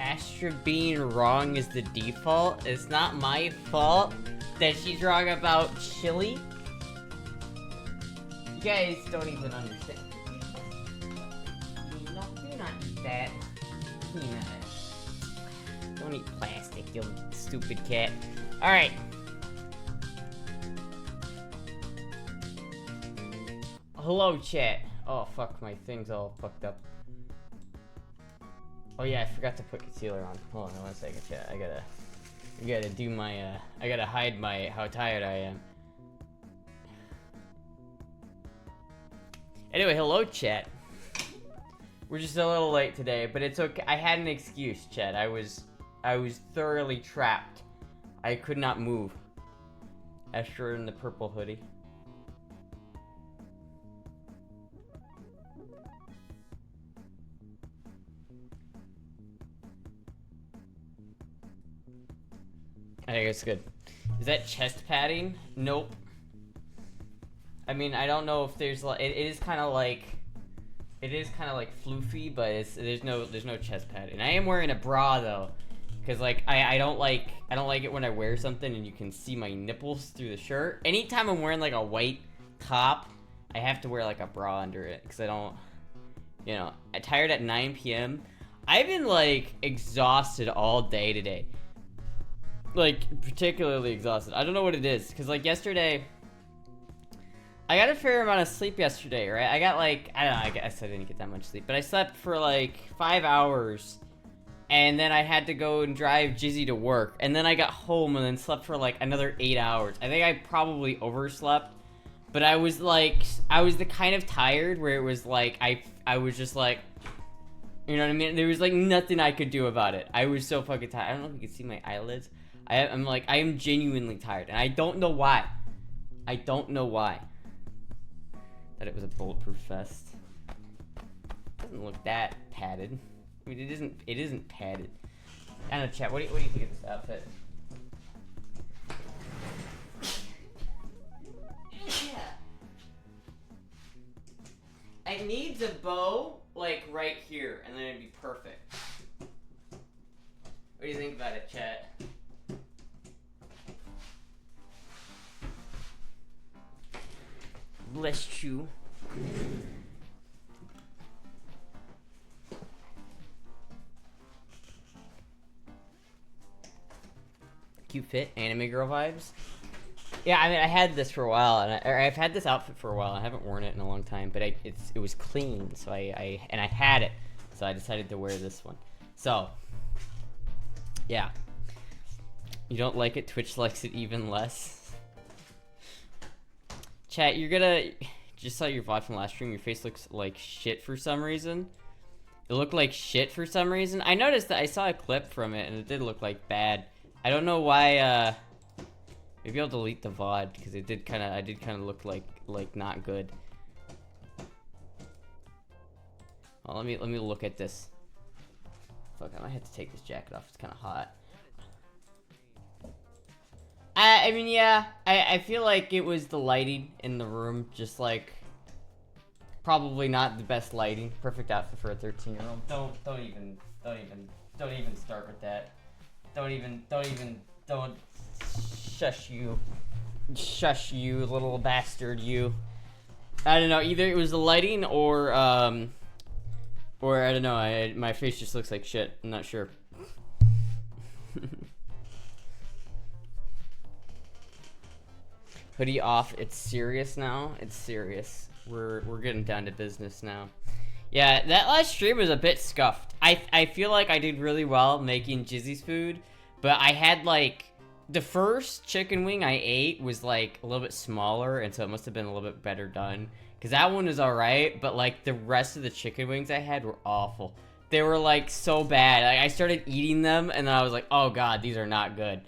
Astra being wrong is the default. It's not my fault that she's wrong about chili. You guys don't even understand. No, do not eat that. Don't eat plastic, you stupid cat. Alright. Hello, chat. Oh, fuck, my thing's all fucked up. Oh yeah, I forgot to put concealer on. Hold on 1 second, chat. I gotta do my, I gotta hide my, how tired I am. Anyway, hello, chat. We're just a little late today, but it's okay. I had an excuse, chat. I was thoroughly trapped. I could not move. Astra in the purple hoodie. I think it's good. Is that chest padding? Nope. I mean, I don't know if there's like, it is kind of like floofy, but there's no chest padding. I am wearing a bra though, because like I don't like it when I wear something and you can see my nipples through the shirt. Anytime I'm wearing like a white top, I have to wear like a bra under it because I don't, you know. I'm tired at 9 p.m. I've been like exhausted all day today. Like, particularly exhausted. I don't know what it is, because, like, yesterday, I got a fair amount of sleep yesterday, right? I got, like, I don't know, I guess I didn't get that much sleep, but I slept for, like, 5 hours, and then I had to go and drive Jizzy to work, and then I got home and then slept for, like, another 8 hours. I think I probably overslept, but I was, like, I was the kind of tired where it was, like, I was just, like, you know what I mean? There was, like, nothing I could do about it. I was so fucking tired. I don't know if you can see my eyelids. I'm like, I am genuinely tired, and I don't know why. I don't know why. That it was a bulletproof vest. Doesn't look that padded. I mean, it isn't padded. I don't know, chat, what do you think of this outfit? Yeah. It needs a bow, like, right here, and then it'd be perfect. What do you think about it, chat? Bless you. Cute fit, anime girl vibes. Yeah, I mean, I had this for a while, and I've had this outfit for a while. I haven't worn it in a long time, but it was clean, so I had it, so I decided to wear this one. So, yeah. You don't like it? Twitch likes it even less. Chat, you're gonna, just saw your VOD from last stream, your face looks like shit for some reason. It looked like shit for some reason. I noticed that I saw a clip from it and it did look like bad. I don't know why, maybe I'll delete the VOD because I did kind of look like not good. Well, let me look at this. Fuck, I might have to take this jacket off, it's kind of hot. I mean, yeah, I feel like it was the lighting in the room, just like, probably not the best lighting. Perfect outfit for a 13-year-old. Don't even start with that. Don't shush you, little bastard, you. I don't know, either it was the lighting or I don't know, my face just looks like shit, I'm not sure. Hoodie off, it's serious now. It's serious. We're getting down to business now. Yeah, that last stream was a bit scuffed. I feel like I did really well making Jizzy's food, but I had like, the first chicken wing I ate was like a little bit smaller, and so it must have been a little bit better done. Cause that one was alright, but like the rest of the chicken wings I had were awful. They were like so bad. Like, I started eating them, and then I was like, oh god, these are not good.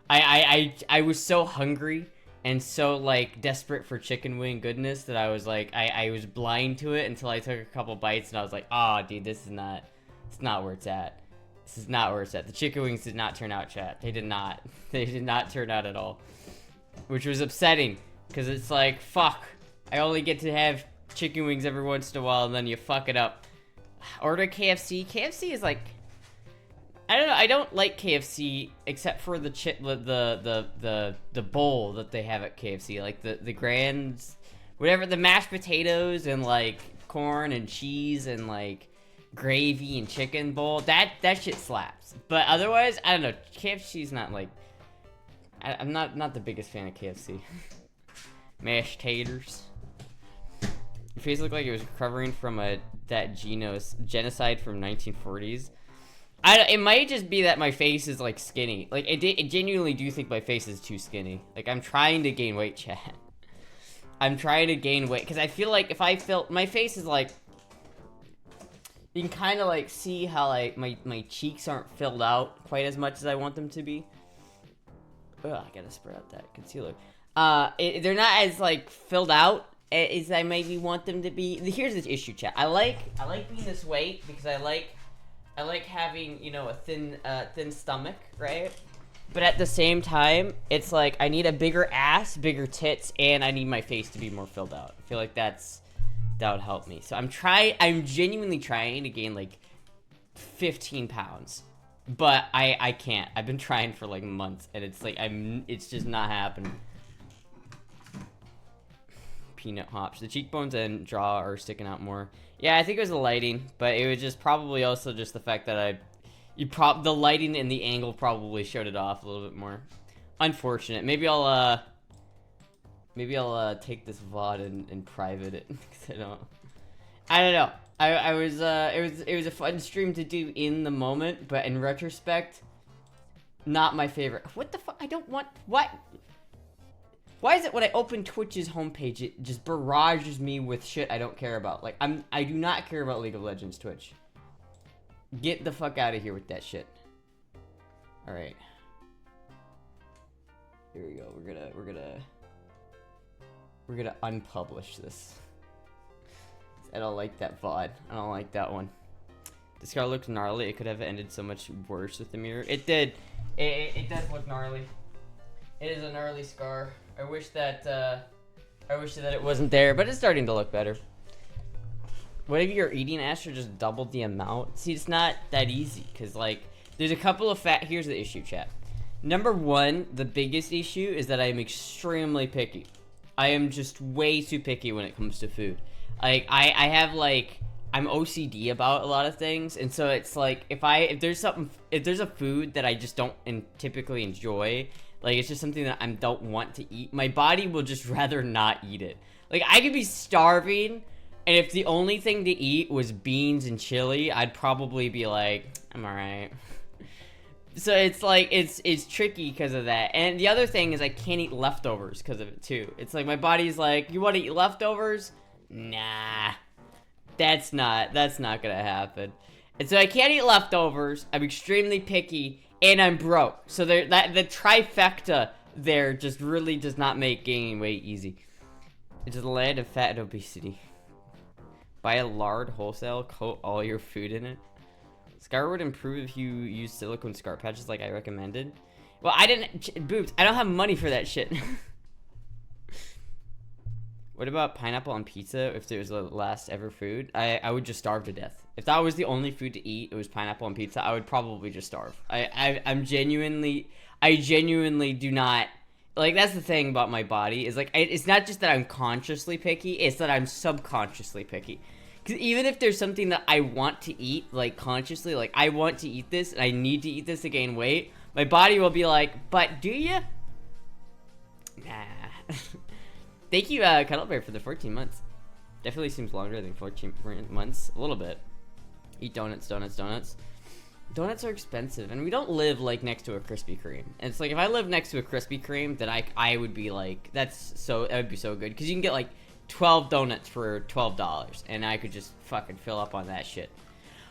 I was so hungry and so like desperate for chicken wing goodness that I was like, I was blind to it until I took a couple bites, and I was like, oh dude, it's not where it's at. This is not where it's at. The chicken wings did not turn out, chat. They did not. They did not turn out at all. Which was upsetting, because it's like, fuck. I only get to have chicken wings every once in a while, and then you fuck it up. Order KFC. KFC is like, I don't know. I don't like KFC except for the bowl that they have at KFC, like the grands, whatever, the mashed potatoes and like corn and cheese and like gravy and chicken bowl. That shit slaps. But otherwise, I don't know. KFC's not like. I'm not the biggest fan of KFC. Mashed taters. Your face looked like it was recovering from that genocide from 1940s. It might just be that my face is like skinny. Like I genuinely do think my face is too skinny. Like I'm trying to gain weight, chat. I'm trying to gain weight because I feel like if I felt my face is like, you can kind of like see how like my cheeks aren't filled out quite as much as I want them to be. Ugh, I gotta spread out that concealer. They're not as like filled out as I maybe want them to be. Here's the issue, chat. I like being this weight because I like having, you know, a thin stomach, right? But at the same time, it's like I need a bigger ass, bigger tits, and I need my face to be more filled out. I feel like that would help me. So I'm genuinely trying to gain like 15 pounds. But I can't. I've been trying for like months, and it's like it's just not happening. Peanut hops. The cheekbones and jaw are sticking out more. Yeah, I think it was the lighting, but it was just probably also just the fact that the lighting and the angle probably showed it off a little bit more. Unfortunate. Maybe I'll take this VOD and private it. I don't know. It was a fun stream to do in the moment, but in retrospect, not my favorite. What the fuck? I don't want, what? Why is it when I open Twitch's homepage, it just barrages me with shit I don't care about? Like, I do not care about League of Legends, Twitch. Get the fuck out of here with that shit. Alright. Here we go. We're gonna unpublish this. I don't like that VOD. I don't like that one. The scar looks gnarly. It could have ended so much worse with the mirror. It did. It does look gnarly. It is a gnarly scar. I wish that it wasn't there, but it's starting to look better. What if you're eating, Astra, just doubled the amount? See, it's not that easy, because, like, there's a couple of here's the issue, chat. Number one, the biggest issue is that I am extremely picky. I am just way too picky when it comes to food. Like, I have, like, I'm OCD about a lot of things, and so it's like, if there's a food that I just don't typically enjoy, like, it's just something that I don't want to eat, my body will just rather not eat it. Like, I could be starving, and if the only thing to eat was beans and chili, I'd probably be like, I'm alright. So it's like, it's tricky because of that. And the other thing is I can't eat leftovers because of it too. It's like my body's like, you want to eat leftovers? Nah, that's not gonna happen. And so I can't eat leftovers. I'm extremely picky, and I'm broke. So the trifecta there just really does not make gaining weight easy. It's the land of fat and obesity. Buy a lard wholesale, coat all your food in it. Scar would improve if you use silicone scar patches like I recommended. Well, I didn't, boobs, I don't have money for that shit. What about pineapple on pizza if it was the last ever food? I would just starve to death. If that was the only food to eat, it was pineapple on pizza, I would probably just starve. I genuinely do not, like, that's the thing about my body, is like, it's not just that I'm consciously picky, it's that I'm subconsciously picky. Because even if there's something that I want to eat, like, consciously, like, I want to eat this, and I need to eat this to gain weight, my body will be like, but do you? Nah. Thank you, Cuddlebear, for the 14 months. Definitely seems longer than 14 months. A little bit. Eat donuts. Donuts are expensive, and we don't live, like, next to a Krispy Kreme. And it's like, if I lived next to a Krispy Kreme, then I would be like, that would be so good. Because you can get, like, 12 donuts for $12, and I could just fucking fill up on that shit.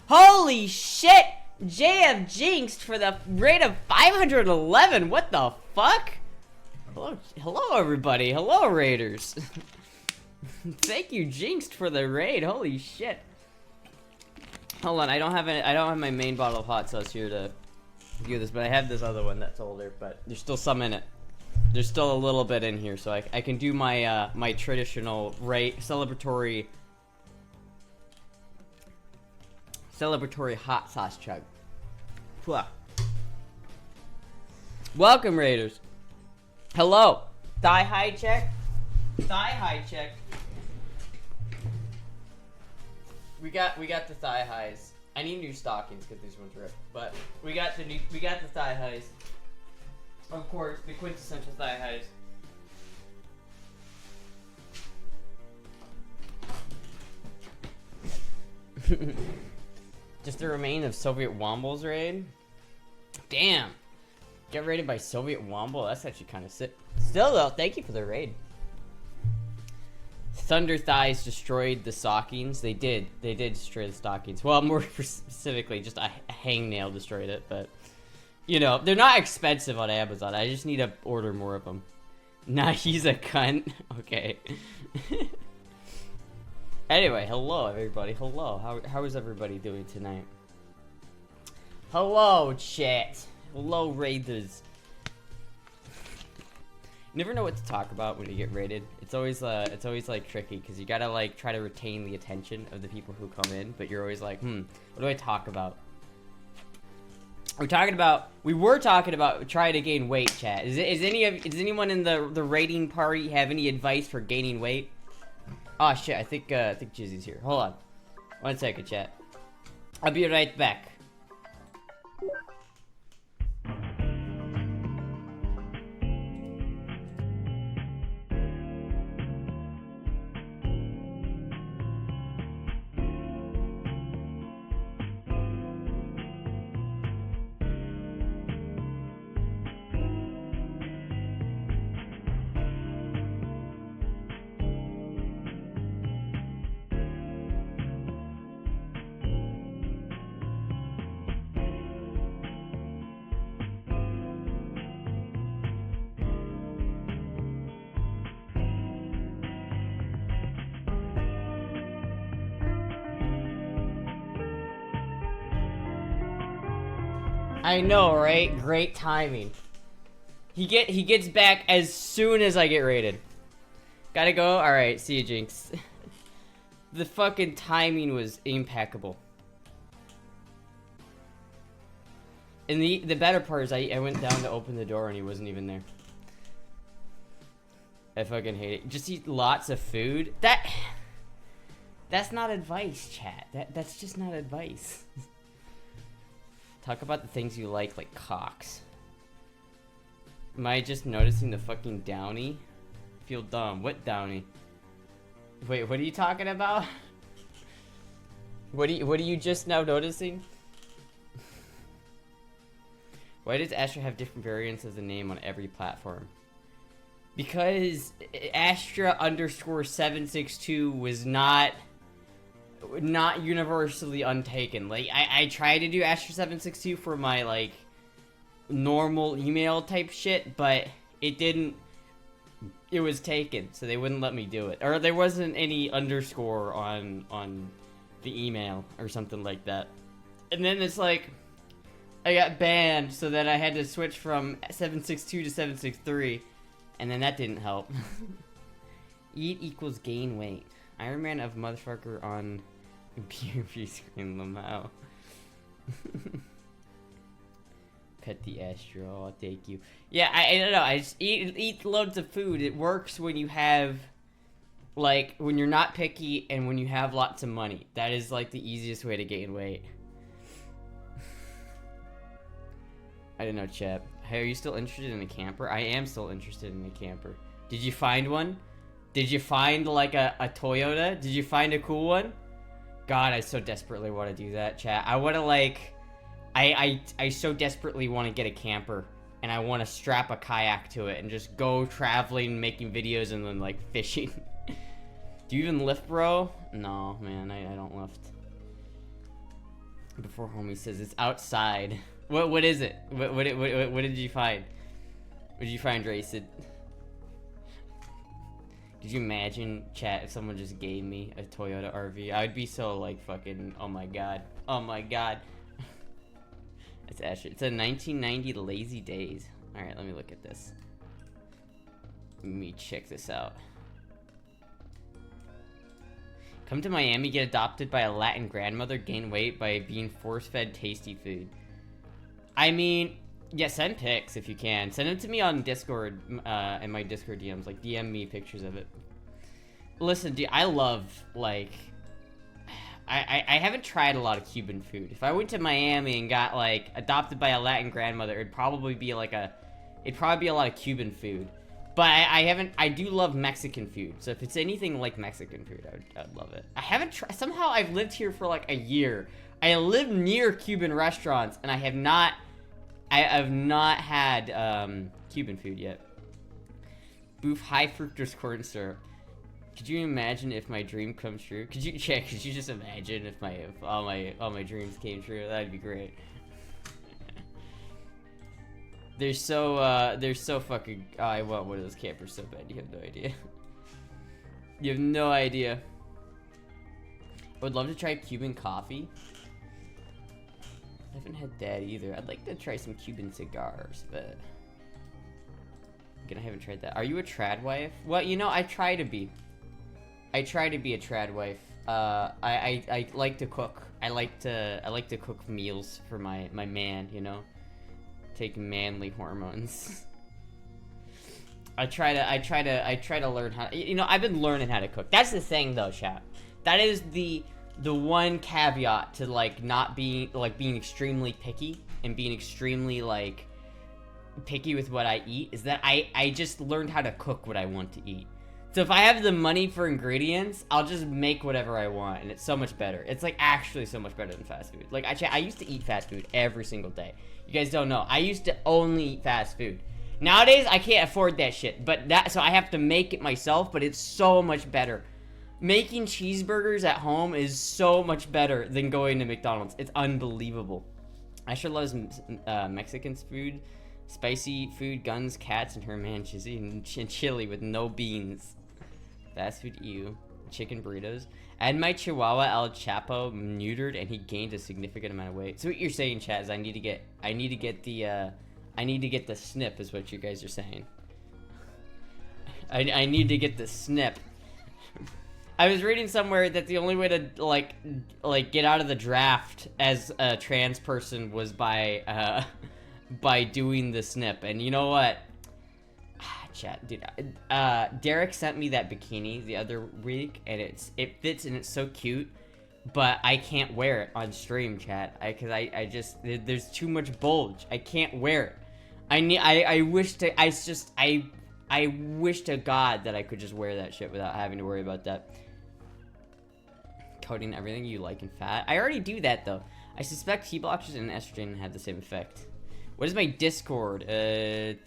Holy shit! JF jinxed for the rate of 511. What the fuck? Hello everybody. Hello raiders. Thank you, Jinxed, for the raid. Holy shit. Hold on, I don't have my main bottle of hot sauce here to do this, but I have this other one that's older, but there's still some in it. There's still a little bit in here, so I can do my my traditional celebratory hot sauce chug. Welcome, Raiders. Hello. Thigh high check. Thigh high check. We got the thigh highs. I need new stockings because these ones ripped. But we got the thigh highs. Of course, the quintessential thigh highs. Just the remain of Soviet Wombles raid. Damn. Get raided by Soviet Womble? That's actually kind of sick. Still though, thank you for the raid. Thunder Thighs destroyed the stockings. They did destroy the stockings. Well, more specifically, just a hangnail destroyed it, but you know, they're not expensive on Amazon. I just need to order more of them. Nah, he's a cunt. Okay. Anyway, hello everybody. Hello. How is everybody doing tonight? Hello, chat. Hello, raiders. You never know what to talk about when you get raided. It's always like tricky because you gotta like try to retain the attention of the people who come in, but you're always like, what do I talk about? We were talking about trying to gain weight, chat. Does anyone in the raiding party have any advice for gaining weight? Oh shit, I think Jizzy's here. Hold on. 1 second, chat. I'll be right back. I know, right? Great timing. He gets back as soon as I get raided. Gotta go? Alright, see you, Jinx. The fucking timing was impeccable. And the better part is I went down to open the door and he wasn't even there. I fucking hate it. Just eat lots of food? That's not advice, chat. That's just not advice. Talk about the things you like cocks. Am I just noticing the fucking downy? Feel dumb. What downy? Wait, what are you talking about? What are you just now noticing? Why does Astra have different variants of the name on every platform? Because Astra _762 was not universally untaken. Like I tried to do Astra 762 for my like normal email type shit, but it didn't. It was taken, so they wouldn't let me do it, or there wasn't any underscore on the email or something like that. And then it's like I got banned, so then I had to switch from 762 to 763, and then that didn't help. Eat equals gain weight. Iron Man of motherfucker on PvP screen, Lamau. Pet the Astro, I'll take you. Yeah, I don't know, I just eat loads of food. It works when you have, like, when you're not picky and when you have lots of money. That is, like, the easiest way to gain weight. I don't know, chat. Hey, are you still interested in a camper? I am still interested in a camper. Did you find one? Did you find, like, a Toyota? Did you find a cool one? God, I so desperately want to do that, chat. I want to, like... I so desperately want to get a camper. And I want to strap a kayak to it and just go traveling, making videos, and then, like, fishing. Do you even lift, bro? No, man, I don't lift. Before homie says it's outside. What is it? What did you find? What did you find, Racid? Could you imagine, chat, if someone just gave me a Toyota RV? I would be so, like, fucking, oh my god. Oh my god. It's Asher. It's a 1990 Lazy Days. Alright, let me look at this. Let me check this out. Come to Miami, get adopted by a Latin grandmother, gain weight by being force-fed tasty food. I mean, yeah, send pics if you can. Send them to me on Discord, in my Discord DMs. Like, DM me pictures of it. Listen, dude, I love, like... I haven't tried a lot of Cuban food. If I went to Miami and got, like, adopted by a Latin grandmother, it'd probably be, like, it'd probably be a lot of Cuban food. But I do love Mexican food. So if it's anything like Mexican food, I'd love it. I haven't tried... Somehow I've lived here for, like, a year. I live near Cuban restaurants, and I have not had, Cuban food yet. Boof high fructose corn syrup. Could you imagine if my dream comes true? Could you just imagine if all my dreams came true? That'd be great. They're so fucking... Oh, I want one of those campers so bad. You have no idea. You have no idea. I would love to try Cuban coffee. I haven't had that either. I'd like to try some Cuban cigars, but... Again, I haven't tried that. Are you a trad wife? Well, you know, I try to be. I try to be a trad wife. I like to cook. I like to cook meals for my man, you know? Take manly hormones. I try to learn how, you know, I've been learning how to cook. That's the thing though, chat. That is the one caveat to like not being being extremely picky and being extremely like picky with what I eat is that I just learned how to cook what I want to eat. So if I have the money for ingredients, I'll just make whatever I want, and it's so much better. It's like actually so much better than fast food. Like I used to eat fast food every single day. You guys don't know. I used to only eat fast food. Nowadays, I can't afford that shit. So I have to make it myself, but it's so much better. Making cheeseburgers at home is so much better than going to McDonald's. It's unbelievable. Astra loves Mexican food, spicy food, guns, cats, and her man. She's eating chili with no beans. Fast food, ew. Chicken burritos. I had my Chihuahua El Chapo neutered, and he gained a significant amount of weight. So what you're saying, chat, is I need to get the snip, is what you guys are saying. I need to get the snip. I was reading somewhere that the only way to like get out of the draft as a trans person was by doing the snip. And you know what? Chat, dude. Derek sent me that bikini the other week, and it fits and it's so cute, but I can't wear it on stream, chat. I just there's too much bulge. I can't wear it. I wish to God that I could just wear that shit without having to worry about that. Coating everything you like in fat. I already do that though. I suspect T blockers and estrogen have the same effect. What is my Discord? Is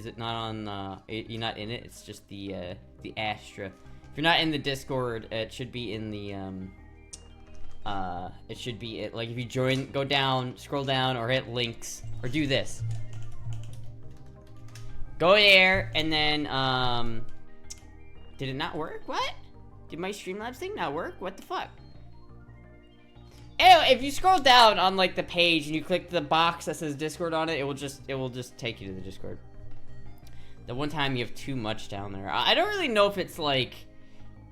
it not on? You're not in it. It's just the Astra. If you're not in the Discord, it should be in the it should be like if you join, go down, scroll down, or hit links, or do this. Go there, and then did it not work? What? Did my Streamlabs thing not work? What the fuck? Anyway, if you scroll down on like the page and you click the box that says Discord on it, it will just take you to the Discord. The one time you have too much down there. I don't really know if it's like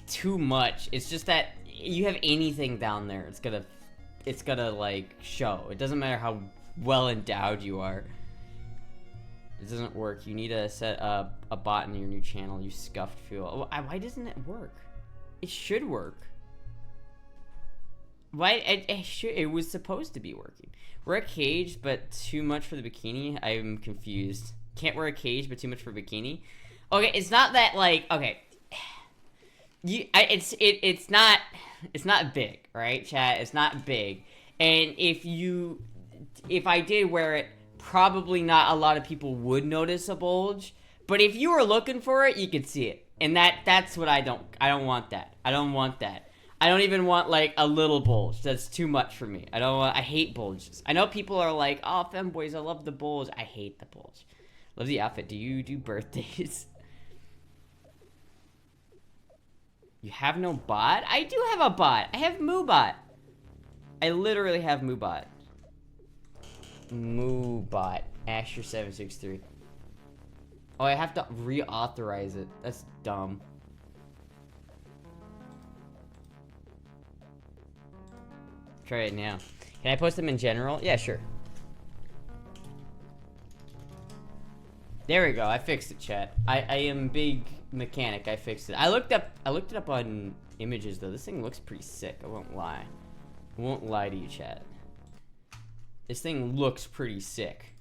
too much. It's just that you have anything down there, it's gonna like show. It doesn't matter how well endowed you are. It doesn't work. You need to set a bot in your new channel. You scuffed fuel. Why doesn't it work? It should work. Why? It was supposed to be working. Wear a cage, but too much for the bikini. I'm confused. Can't wear a cage, but too much for bikini. Okay, it's not that like okay. It's not big, right, chat? It's not big, and if I did wear it, probably not a lot of people would notice a bulge. But if you were looking for it, you could see it, and that's what I don't want that. I don't want that. I don't even want like a little bulge. That's too much for me. I hate bulges. I know people are like, oh, femboys, I love the bulge. I hate the bulge. Love the outfit. Do you do birthdays? You have no bot? I do have a bot. I have Moobot. I literally have Moobot. Moobot. Asher763. Oh, I have to reauthorize it. That's dumb. Try it now. Can I post them in general? Yeah, sure. There we go. I fixed it, chat. I am big mechanic. I fixed it. I looked it up on images though. This thing looks pretty sick. I won't lie. I won't lie to you, chat. This thing looks pretty sick.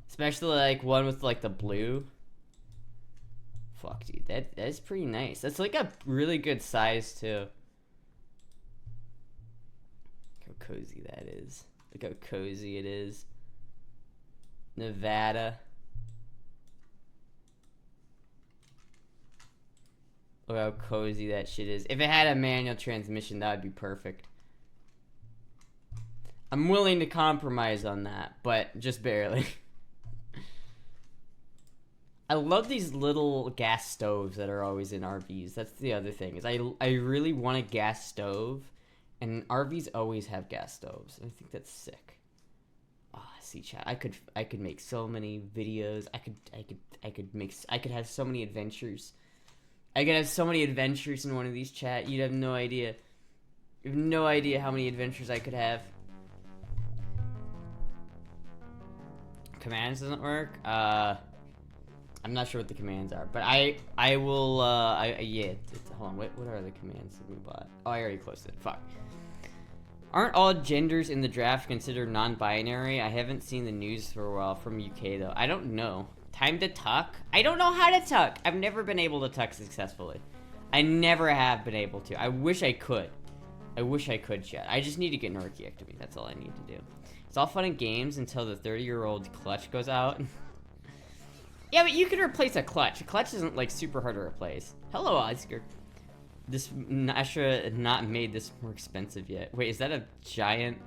Especially like one with like the blue. Fuck, dude. That is pretty nice. That's like a really good size too. Look how cozy that is. Look how cozy it is. Nevada. Look how cozy that shit is. If it had a manual transmission, that would be perfect. I'm willing to compromise on that, but just barely. I love these little gas stoves that are always in RVs. That's the other thing, is I really want a gas stove, and RVs always have gas stoves. I think that's sick. Oh, see, chat. I could make so many videos. I could have so many adventures. I could have so many adventures in one of these, chat. You'd have no idea. You have no idea how many adventures I could have. Commands doesn't work. I'm not sure what the commands are, but I will. Yeah. Hold on. What are the commands that we bought? Oh, I already closed it. Fuck. Aren't all genders in the draft considered non-binary? I haven't seen the news for a while from UK though. I don't know. Time to tuck? I don't know how to tuck. I've never been able to tuck successfully. I never have been able to. I wish I could. I wish I could, chat. I just need to get an orchiectomy. That's all I need to do. It's all fun and games until the 30-year-old clutch goes out. Yeah, but you can replace a clutch. A clutch isn't like super hard to replace. Hello, Oscar. This Astra not made this more expensive yet. Wait, is that a giant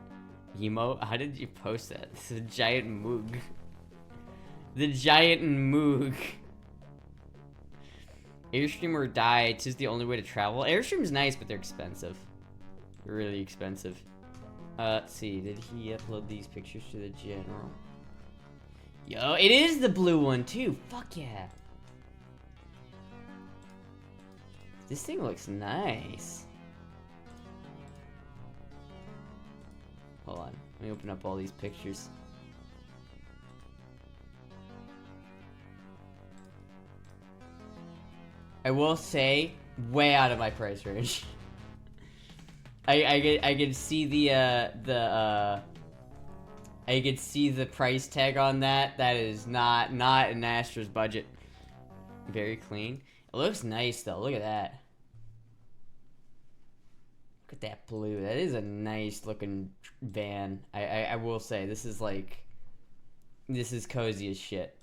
emote? How did you post that? This is a giant moog. The giant moog. Airstream or die. 'Tis the only way to travel. Airstream's nice, but they're expensive. They're really expensive. Let's see. Did he upload these pictures to the general? Yo, it is the blue one too. Fuck yeah. This thing looks nice. Hold on. Let me open up all these pictures. I will say, way out of my price range. I could see I could see the price tag on that. That is not an Astra's budget. Very clean. It looks nice though. Look at that. Look at that blue. That is a nice looking van. I will say this is cozy as shit.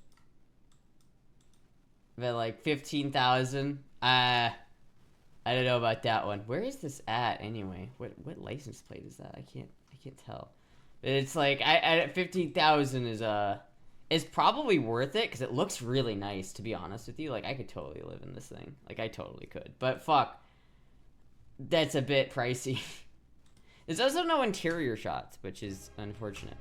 But like 15,000. I don't know about that one. Where is this at anyway? What license plate is that? I can't tell. But it's like 15,000 is probably worth it because it looks really nice, to be honest with you. Like I could totally live in this thing. Like I totally could. But fuck. That's a bit pricey. There's also no interior shots, which is unfortunate.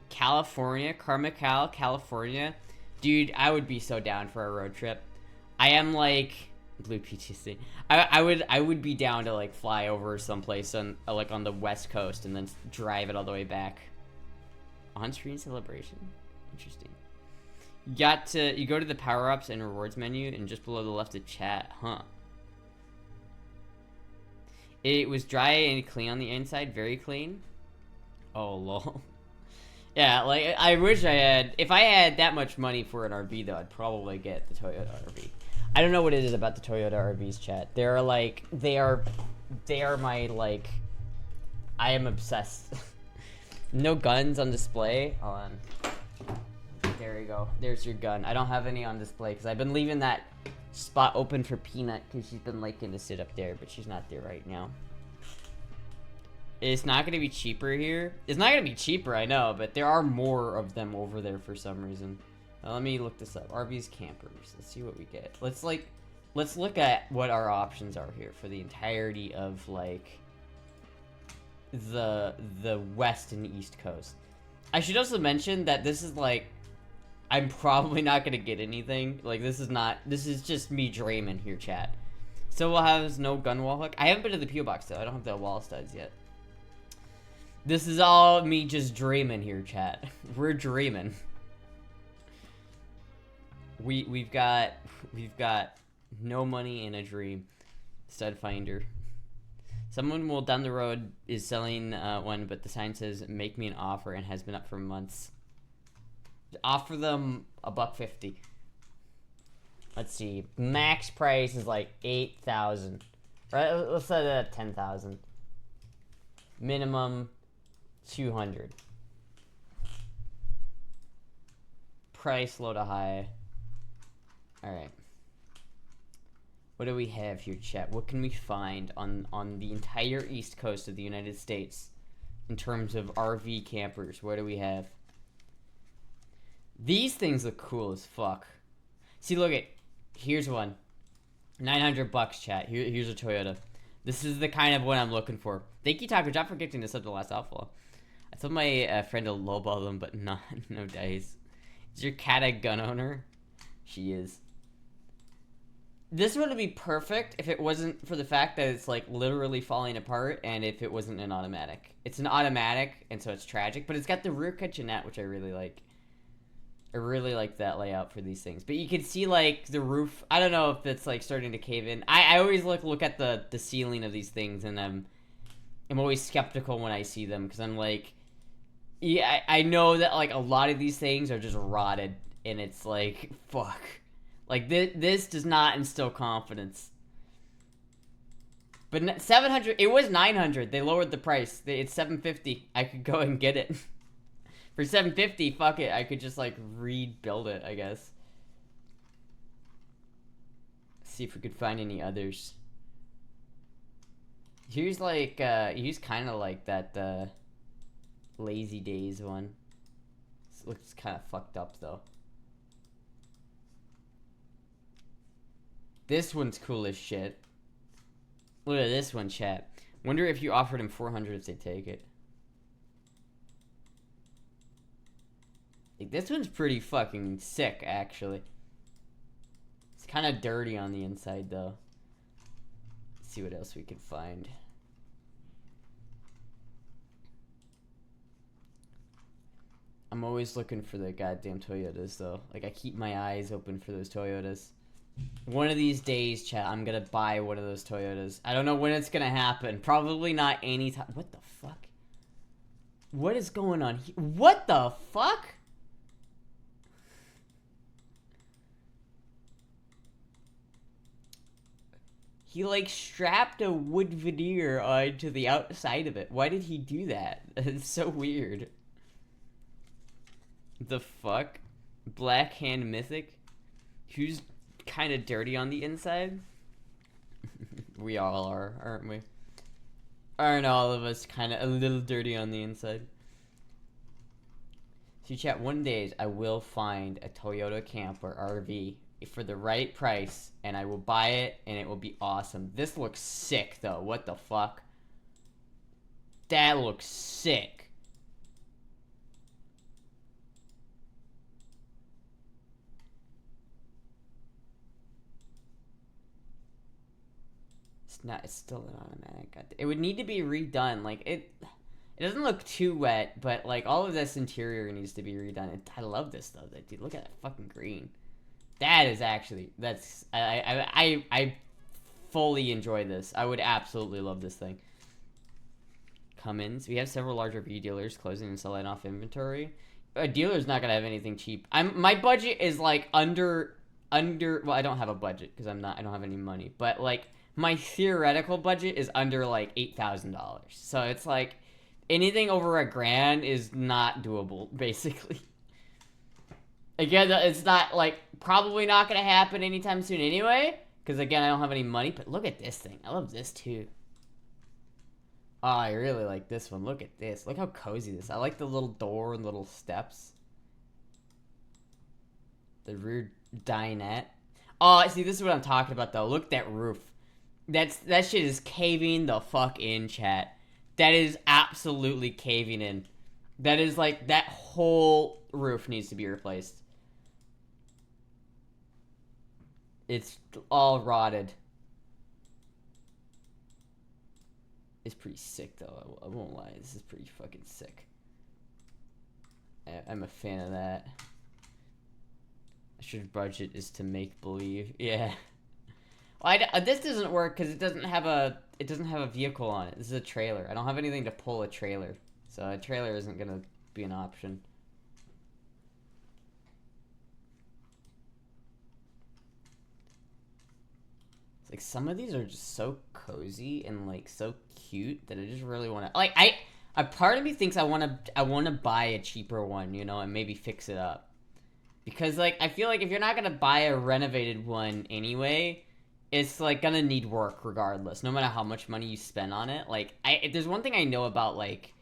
California, Carmichael, California. Dude, I would be so down for a road trip. I am like Blue PTC. I would be down to like fly over someplace on like on the West Coast and then drive it all the way back. On-screen celebration. Interesting. You go to the power-ups and rewards menu and just below the left of chat, huh? It was dry and clean on the inside, very clean. Oh lol. Yeah, like I wish I had. If I had that much money for an RV, though, I'd probably get the Toyota RV. I don't know what it is about the Toyota RVs, chat. They're like they are my like. I am obsessed. No guns on display. Hold on. There you go. There's your gun. I don't have any on display because I've been leaving that spot open for Peanut because she's been liking to sit up there, but she's not there right now. It's not going to be cheaper here. It's not going to be cheaper, I know, but there are more of them over there for some reason. Let me look this up. RVs, campers. Let's see what we get. Let's look at what our options are here for the entirety of like the west and east coast. I should also mention that this is like I'm probably not going to get anything. Like this is just me dreaming here, chat. So we'll have no gun wall hook. I haven't been to the P.O. box though. I don't have the wall studs yet. This is all me just dreaming here, chat. We're dreaming. We've got no money and a dream. Stud finder. Someone will down the road is selling one, but the sign says "Make me an offer" and has been up for months. Offer them $150. Let's see. Max price is like 8,000. Right? Let's set it at 10,000. Minimum 200. Price low to high. All right. What do we have here, chat? What can we find on the entire east coast of the United States in terms of RV campers? What do we have? These things look cool as fuck. See, look at, here's one. $900, chat. Here's a Toyota. This is the kind of one I'm looking for. Thank you, Taco Job, for gifting this up to the last outflow. I told my friend to lowball them, but no dice. Is your cat a gun owner? She is. This would be perfect if it wasn't for the fact that it's like literally falling apart, and if it wasn't an automatic. It's an automatic, and so it's tragic, but it's got the rear kitchenette, which I really like. I really like that layout for these things. But you can see like the roof. I don't know if it's like starting to cave in. I always look at the ceiling of these things, and I'm always skeptical when I see them, because I'm like, yeah, I know that like a lot of these things are just rotted, and it's like, fuck. Like this does not instill confidence. But 700, it was 900. They lowered the price. It's 750. I could go and get it. For 750, fuck it. I could just like rebuild it, I guess. See if we could find any others. Here's like here's kind of like that Lazy Days one. This looks kind of fucked up though. This one's cool as shit. Look at this one, chat. Wonder if you offered him 400 if they take it. Like, this one's pretty fucking sick, actually. It's kind of dirty on the inside, though. Let's see what else we can find. I'm always looking for the goddamn Toyotas, though. Like, I keep my eyes open for those Toyotas. One of these days, chat, I'm gonna buy one of those Toyotas. I don't know when it's gonna happen. Probably not anytime. What the fuck? What is going on here? What the fuck? He, like, strapped a wood veneer onto the outside of it. Why did he do that? It's so weird. The fuck? Black Hand Mythic? Who's kind of dirty on the inside? We all are, aren't we? Aren't all of us kind of a little dirty on the inside? So chat, one day I will find a Toyota camper RV for the right price, and I will buy it, and it will be awesome. This looks sick, though. What the fuck? That looks sick. It's still an automatic. It would need to be redone. Like, it doesn't look too wet, but like all of this interior needs to be redone. I love this though. Dude, look at that fucking green. That is actually, I fully enjoy this. I would absolutely love this thing. Cummins. We have several larger RV dealers closing and selling off inventory. A dealer's not gonna have anything cheap. My budget is like under. Well, I don't have a budget because I don't have any money. But like, my theoretical budget is under like $8,000. So it's like anything over $1,000 is not doable, basically. Again, it's not like probably not gonna happen anytime soon anyway, because again, I don't have any money. But look at this thing. I love this too. Oh, I really like this one. Look at this. Look how cozy this is. I like the little door and little steps. The rear dinette. Oh, see, this is what I'm talking about though. Look at that roof. That shit is caving the fuck in, chat. That is absolutely caving in. That is like, that whole roof needs to be replaced. It's all rotted. It's pretty sick though, I won't lie. This is pretty fucking sick. I'm a fan of that. Astra's budget is to make believe. Yeah. Well, this doesn't work because it doesn't have a vehicle on it. This is a trailer. I don't have anything to pull a trailer, so a trailer isn't gonna be an option. It's like some of these are just so cozy and like so cute that I just really want to like. A part of me thinks I want to buy a cheaper one, you know, and maybe fix it up. Because, like, I feel like if you're not going to buy a renovated one anyway, it's, like, going to need work regardless, no matter how much money you spend on it. Like, if there's one thing I know about, like,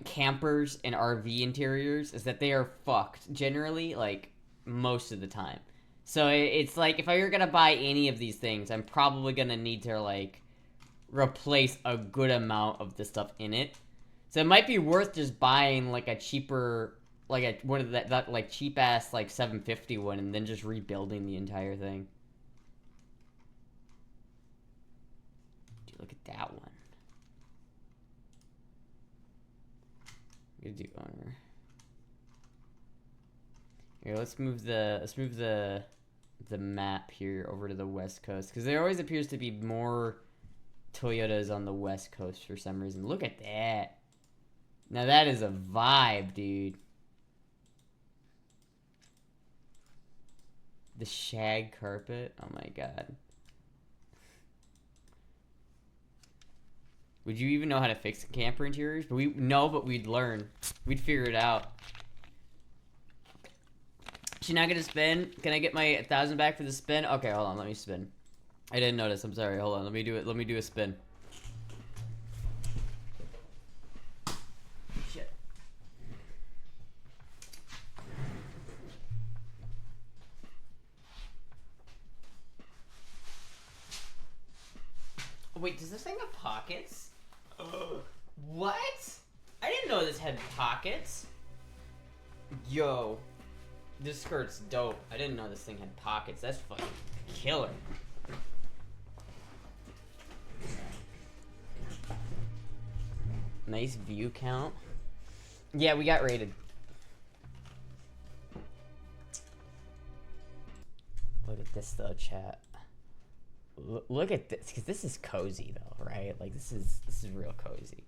campers and RV interiors is that they are fucked, generally, like, most of the time. So, it's like, if I were going to buy any of these things, I'm probably going to need to, like, replace a good amount of the stuff in it. So it might be worth just buying like a cheaper, like one of that like cheap ass like 750 one, and then just rebuilding the entire thing. Dude, look at that one. I'm gonna do owner. Here, let's move the map here over to the west coast, because there always appears to be more Toyotas on the west coast for some reason. Look at that. Now that is a vibe, dude. The shag carpet. Oh my god. Would you even know how to fix camper interiors? But but we'd learn. We'd figure it out. She's not gonna spin. Can I get my 1,000 back for the spin? Okay, hold on. Let me spin. I didn't notice. I'm sorry. Hold on. Let me do it. Let me do a spin. Shit. Oh, wait, does this thing have pockets? What? I didn't know this had pockets. Yo. This skirt's dope. I didn't know this thing had pockets. That's fucking killer. Nice view count. Yeah, we got rated. Look at this though, chat. Look at this, because this is cozy though, right? Like this is real cozy.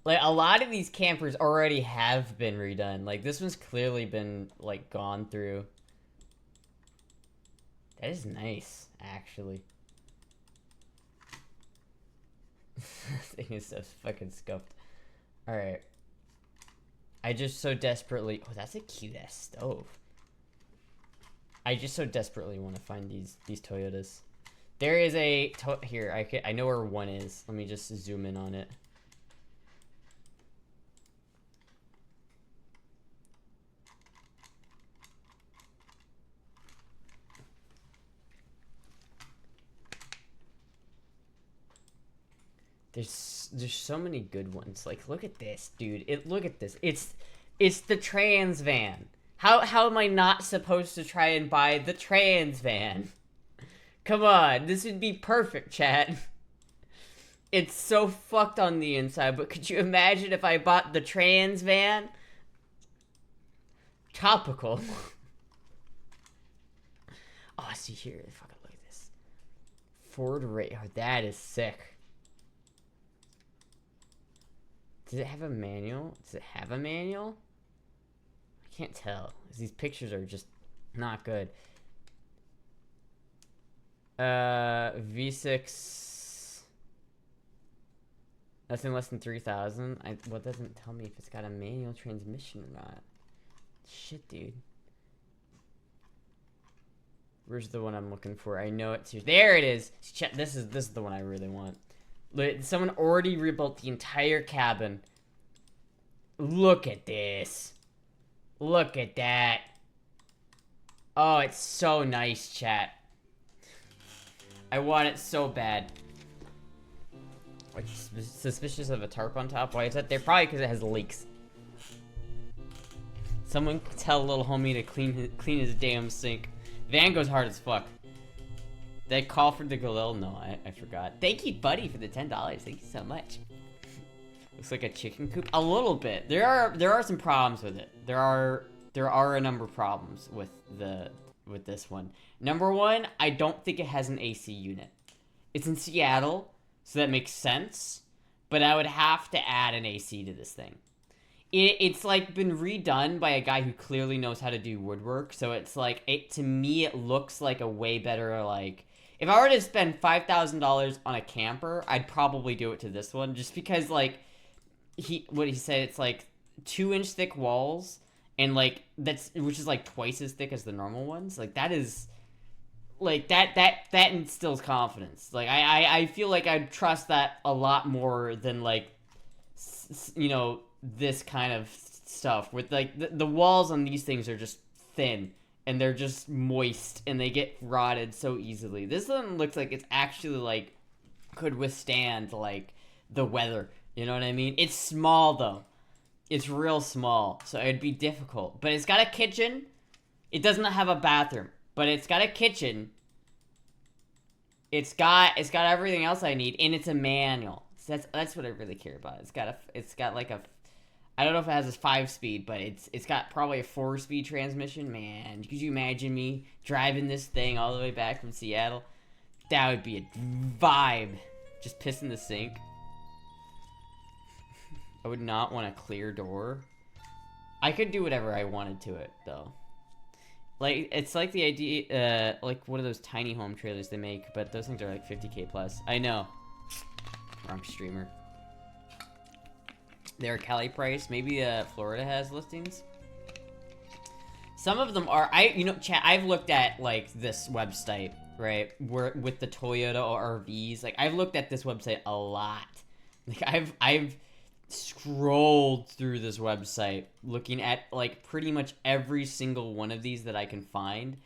Like a lot of these campers already have been redone. Like this one's clearly been like gone through. That is nice, actually. This thing is so fucking scuffed. Alright. I just so desperately... Oh, that's a cute ass stove. I just so desperately want to find these Toyotas. There is a... Here, I know where one is. Let me just zoom in on it. There's so many good ones. Like, look at this, dude. Look at this. It's the trans van. How am I not supposed to try and buy the trans van? Come on, this would be perfect, chat. It's so fucked on the inside, but could you imagine if I bought the trans van? Topical. Oh, see here. Fucking look at this. Ford Ray. Oh, that is sick. Does it have a manual? Does it have a manual? I can't tell. These pictures are just not good. V6. Nothing less than 3,000. What doesn't tell me if it's got a manual transmission or not. Shit, dude. Where's the one I'm looking for? I know it's here. There it is. This is the one I really want. Someone already rebuilt the entire cabin. Look at this. Look at that. Oh, it's so nice, chat. I want it so bad. Like, suspicious of a tarp on top? Why is that there? Probably because it has leaks. Someone tell little homie to clean his damn sink. Van goes hard as fuck. Did I call for the Galil? No, I forgot. Thank you, buddy, for the $10. Thank you so much. Looks like a chicken coop. A little bit. There are some problems with it. There are there are a number of problems with this one. Number one, I don't think it has an AC unit. It's in Seattle, so that makes sense, but I would have to add an AC to this thing. It's like been redone by a guy who clearly knows how to do woodwork, so it's like, to me it looks like a way better, like, if I were to spend $5,000 on a camper, I'd probably do it to this one, just because, like, what he said, it's like 2-inch thick walls, and like, which is like twice as thick as the normal ones. Like, that is, like, that instills confidence. Like, I feel like I'd trust that a lot more than, like, you know, this kind of stuff with, like, the walls on these things are just thin and they're just moist and they get rotted so easily. This one looks like it's actually, like, could withstand, like, the weather, you know what I mean? It's small though. It's real small, so it'd be difficult, but it's got a kitchen. It does not have a bathroom, but it's got a kitchen. It's got everything else I need, and it's a manual. So that's what I really care about. It's got like a, I don't know if it has a 5-speed, but it's got probably a 4-speed transmission. Man, could you imagine me driving this thing all the way back from Seattle? That would be a vibe. Just piss in the sink. I would not want a clear door. I could do whatever I wanted to it, though. Like, it's like the idea, like one of those tiny home trailers they make, but those things are like 50K plus. I know. Wrong streamer. They're Cali price. Maybe Florida has listings. Some of them are. Chat, I've looked at like this website, right? Where with the Toyota RVs, like I've looked at this website a lot. Like I've scrolled through this website looking at like pretty much every single one of these that I can find,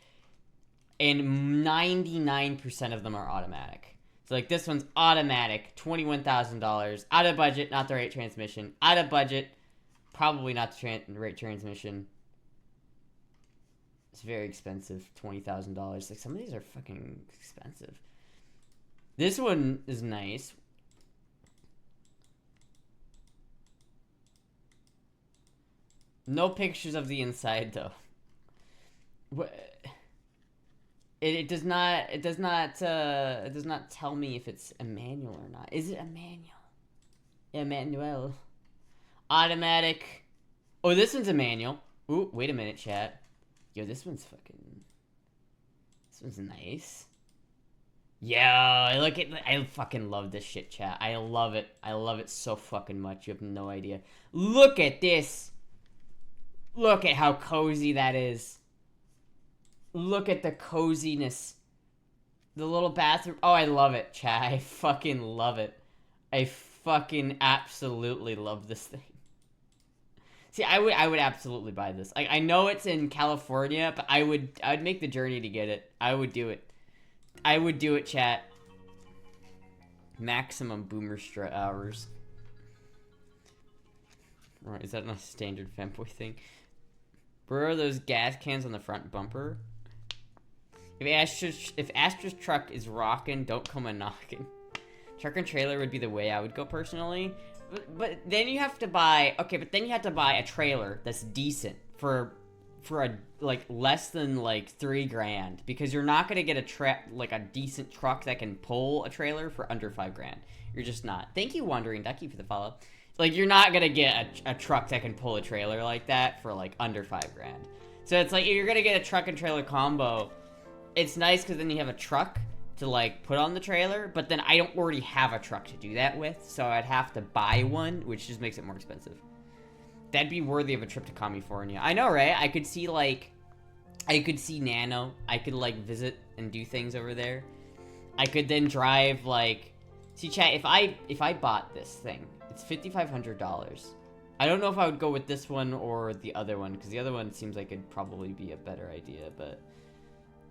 and 99% of them are automatic. So, like, this one's automatic, $21,000. Out of budget, not the right transmission. Out of budget, probably not the right transmission. It's very expensive, $20,000. Like, some of these are fucking expensive. This one is nice. No pictures of the inside, though. What? It does not tell me if it's a manual or not. Is it a manual? Manual. Automatic. Oh, this one's a manual. Ooh, wait a minute, chat. Yo, this one's nice. Yeah, look at, I fucking love this shit, chat. I love it. I love it so fucking much. You have no idea. Look at this. Look at how cozy that is. Look at the coziness. The little bathroom. Oh, I love it, chat. I fucking love it. I fucking absolutely love this thing. See, I would absolutely buy this. Like, I know it's in California, but I'd make the journey to get it. I would do it. I would do it, chat. Maximum boomer hours. Right, is that not a standard fanboy thing? Where are those gas cans on the front bumper? If Astra's truck is rocking, don't come a knocking. Truck and trailer would be the way I would go personally. But then you have to buy, okay, but then you have to buy a trailer that's decent for a, like, less than, like, $3,000. Because you're not gonna get a decent truck that can pull a trailer for under $5,000. You're just not. Thank you, Wandering Ducky, for the follow. Like, you're not gonna get a truck that can pull a trailer like that for, like, under $5,000. So it's like, if you're gonna get a truck and trailer combo, it's nice because then you have a truck to, like, put on the trailer, but then I don't already have a truck to do that with, so I'd have to buy one, which just makes it more expensive. That'd be worthy of a trip to California. I know, right? I could see Nano. I could, like, visit and do things over there. I could then drive, like... See, chat, if I bought this thing, it's $5,500. I don't know if I would go with this one or the other one, because the other one seems like it'd probably be a better idea, but...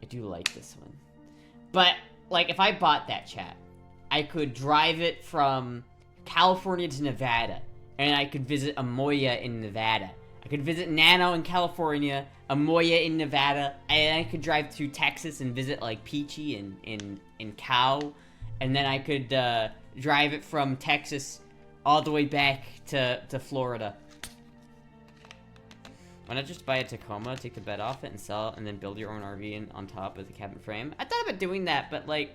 I do like this one. But, like, if I bought that, chat, I could drive it from California to Nevada, and I could visit Amoya in Nevada. I could visit Nano in California, Amoya in Nevada, and I could drive through Texas and visit, like, Peachy and Cow, and then I could drive it from Texas all the way back to Florida. Why not just buy a Tacoma, take the bed off it, and sell it, and then build your own RV on top of the cabin frame? I thought about doing that, but like,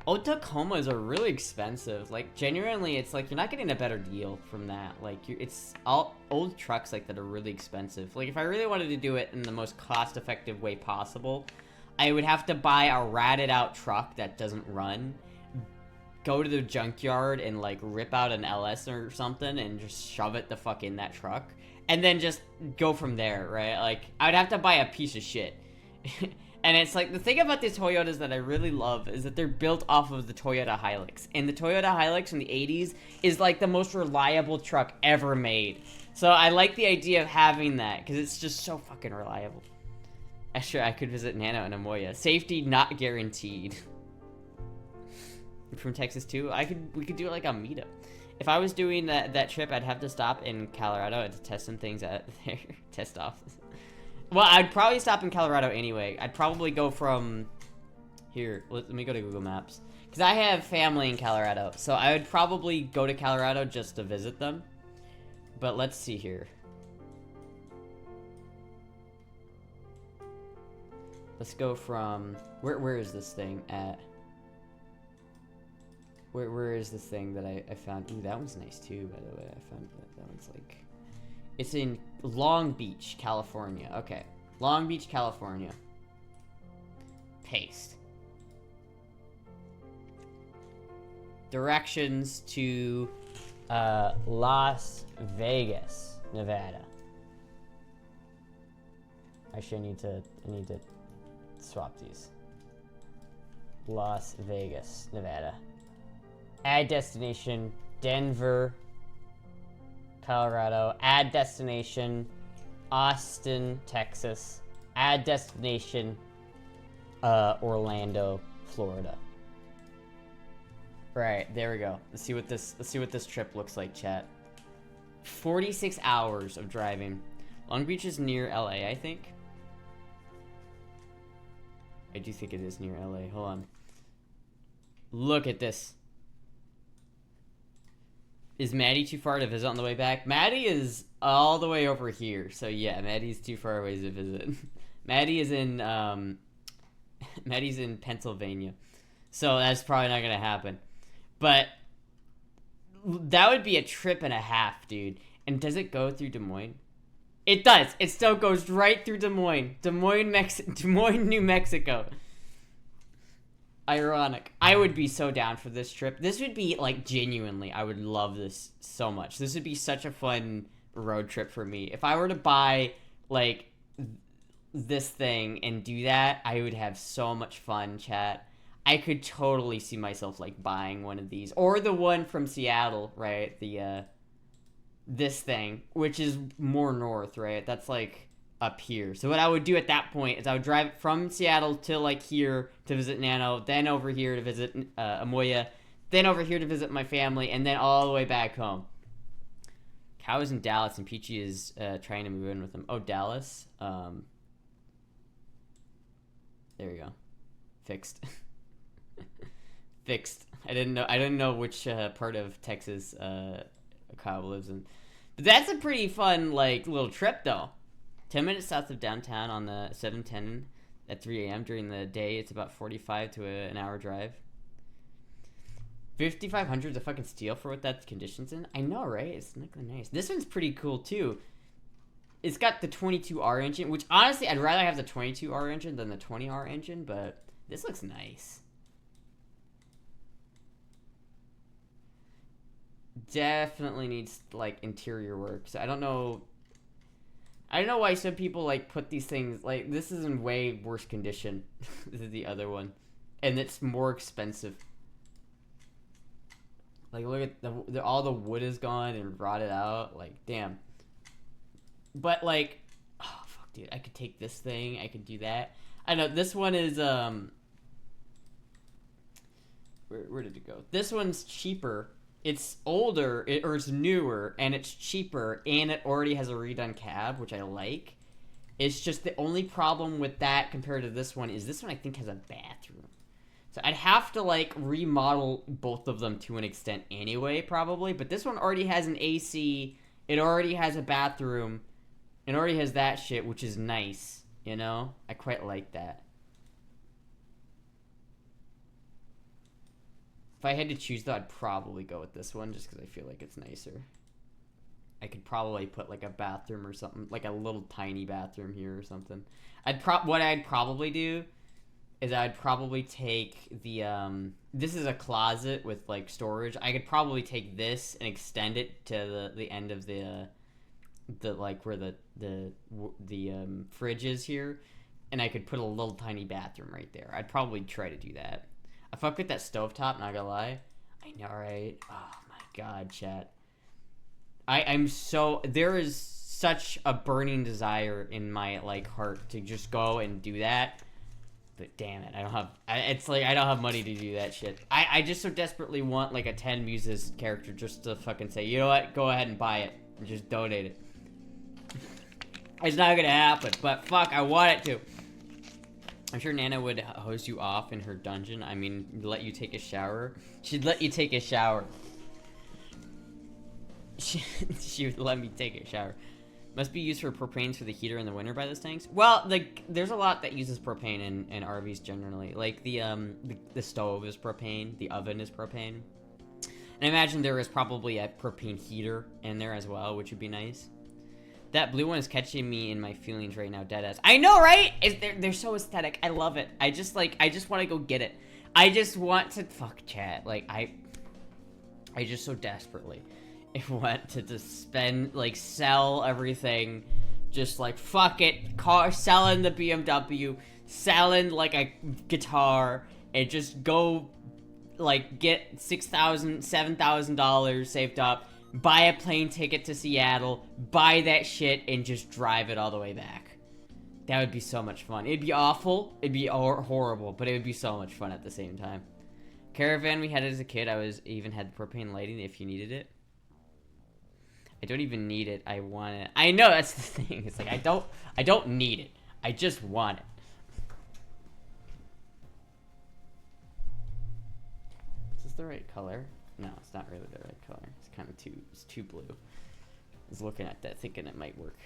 old Tacomas are really expensive. Like, genuinely, it's like you're not getting a better deal from that. Like, it's all old trucks like that are really expensive. Like, if I really wanted to do it in the most cost-effective way possible, I would have to buy a ratted out truck that doesn't run, go to the junkyard and like rip out an LS or something and just shove it the fuck in that truck, and then just go from there, right? Like, I'd have to buy a piece of shit. And it's like, the thing about these Toyotas that I really love is that they're built off of the Toyota Hilux. And the Toyota Hilux from the 80s is like the most reliable truck ever made. So I like the idea of having that, because it's just so fucking reliable. Sure, I could visit Nano and Amoya. Safety not guaranteed. From Texas too, we could do like a meetup. If I was doing that trip, I'd have to stop in Colorado and to test some things out there. Test off. Well, I'd probably stop in Colorado anyway. I'd probably go from here. Let me go to Google Maps, because I have family in Colorado, so I would probably go to Colorado just to visit them. But let's see here. Let's go from where is this thing at? Where is this thing that I found? Ooh, that one's nice too, by the way. I found that one's like, it's in Long Beach, California. Okay, Long Beach, California. Paste. Directions to Las Vegas, Nevada. Actually, I need to swap these. Las Vegas, Nevada. Add destination, Denver, Colorado. Add destination, Austin, Texas. Add destination, Orlando, Florida. Right, there we go. Let's see what this trip looks like, chat. 46 hours of driving. Long Beach is near LA, I think. I do think it is near LA. Hold on. Look at this. Is Maddie too far to visit on the way back? Maddie is all the way over here. So yeah, Maddie's too far away to visit. Maddie is in Maddie's in Pennsylvania. So that's probably not gonna happen. But that would be a trip and a half, dude. And does it go through Des Moines? It does. It still goes right through Des Moines. Des Moines, New Mexico. Ironic. I would be so down for this trip. This would be, like, genuinely, I would love this so much. This would be such a fun road trip for me. If I were to buy, like, this thing and do that, I would have so much fun, chat. I could totally see myself, like, buying one of these. Or the one from Seattle, right? This thing, which is more north, right? That's, like, up here. So what I would do at that point is I would drive from Seattle to like here to visit Nano, then over here to visit Amoya, then over here to visit my family, and then all the way back home. Cow is in Dallas and Peachy is trying to move in with him. Oh, Dallas. There we go. Fixed. Fixed. I didn't know which part of Texas Kyle lives in. But that's a pretty fun like little trip though. 10 minutes south of downtown on the 710 at 3 a.m. during the day. It's about 45 to an hour drive. 5,500 is a fucking steal for what that condition's in. I know, right? It's not nice. This one's pretty cool, too. It's got the 22R engine, which, honestly, I'd rather have the 22R engine than the 20R engine, but this looks nice. Definitely needs, like, interior work. So I don't know why some people, like, put these things, like, this is in way worse condition than the other one. And it's more expensive. Like, look at all the wood is gone and rotted out. Like, damn. But, like, oh, fuck, dude. I could take this thing. I could do that. I know, this one is, where did it go? This one's cheaper. It's older, or it's newer, and it's cheaper, and it already has a redone cab, which I like. It's just the only problem with that compared to this one is this one I think has a bathroom. So I'd have to, like, remodel both of them to an extent anyway, probably. But this one already has an AC, it already has a bathroom, It already has that shit, which is nice, you know? I quite like that. If I had to choose, though, I'd probably go with this one just because I feel like it's nicer. I could probably put, like, a bathroom or something, like a little tiny bathroom here or something. What I'd probably do is I'd probably take the, this is a closet with, like, storage. I could probably take this and extend it to the end of the like, where the fridge is here, and I could put a little tiny bathroom right there. I'd probably try to do that. I fuck with that stovetop, not gonna lie. I know, right? Oh my god, chat. I'm so... There is such a burning desire in my, like, heart to just go and do that. But damn it, I don't have... it's like, I don't have money to do that shit. I just so desperately want, like, a 10 Muses character just to fucking say, you know what? Go ahead and buy it. And just donate it. It's not gonna happen, but fuck, I want it to. I'm sure Nana would hose you off in her dungeon. I mean, let you take a shower. She'd let you take a shower. She would let me take a shower. Must be used for propanes for the heater in the winter by those tanks. Well, there's a lot that uses propane in RVs generally. Like the stove is propane, the oven is propane. And I imagine there is probably a propane heater in there as well, which would be nice. That blue one is catching me in my feelings right now, deadass. I know, right? They're so aesthetic. I love it. I just want to go get it. I just want to fuck chat. Like I just so desperately want to just spend, like, sell everything, just like fuck it, selling the BMW, selling like a guitar, and just go like get $6,000, $7,000 saved up. Buy a plane ticket to Seattle, buy that shit, and just drive it all the way back. That would be so much fun. It'd be awful, it'd be horrible, but it would be so much fun at the same time. Caravan we had as a kid, even had propane lighting if you needed it. I don't even need it, I want it. I know, that's the thing. It's like, I don't need it. I just want it. Is this the right color? No, it's not really the right color. It's kind of it's too blue. I was looking at that thinking it might work.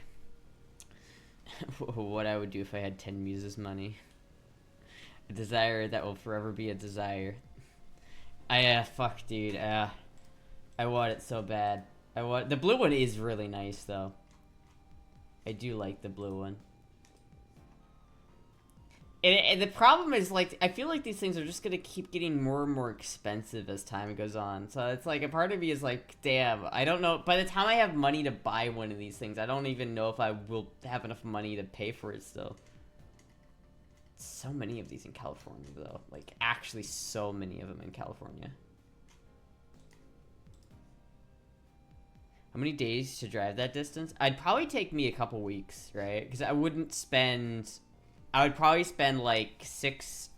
What I would do if I had 10 Muses money. A desire that will forever be a desire. Fuck, dude. I want it so bad. The blue one is really nice, though. I do like the blue one. And the problem is, like, I feel like these things are just gonna keep getting more and more expensive as time goes on. So it's like, a part of me is like, damn, I don't know. By the time I have money to buy one of these things, I don't even know if I will have enough money to pay for it still. So many of these in California, though. Like, actually so many of them in California. How many days to drive that distance? I'd probably take me a couple weeks, right? Because I would probably spend like 6-7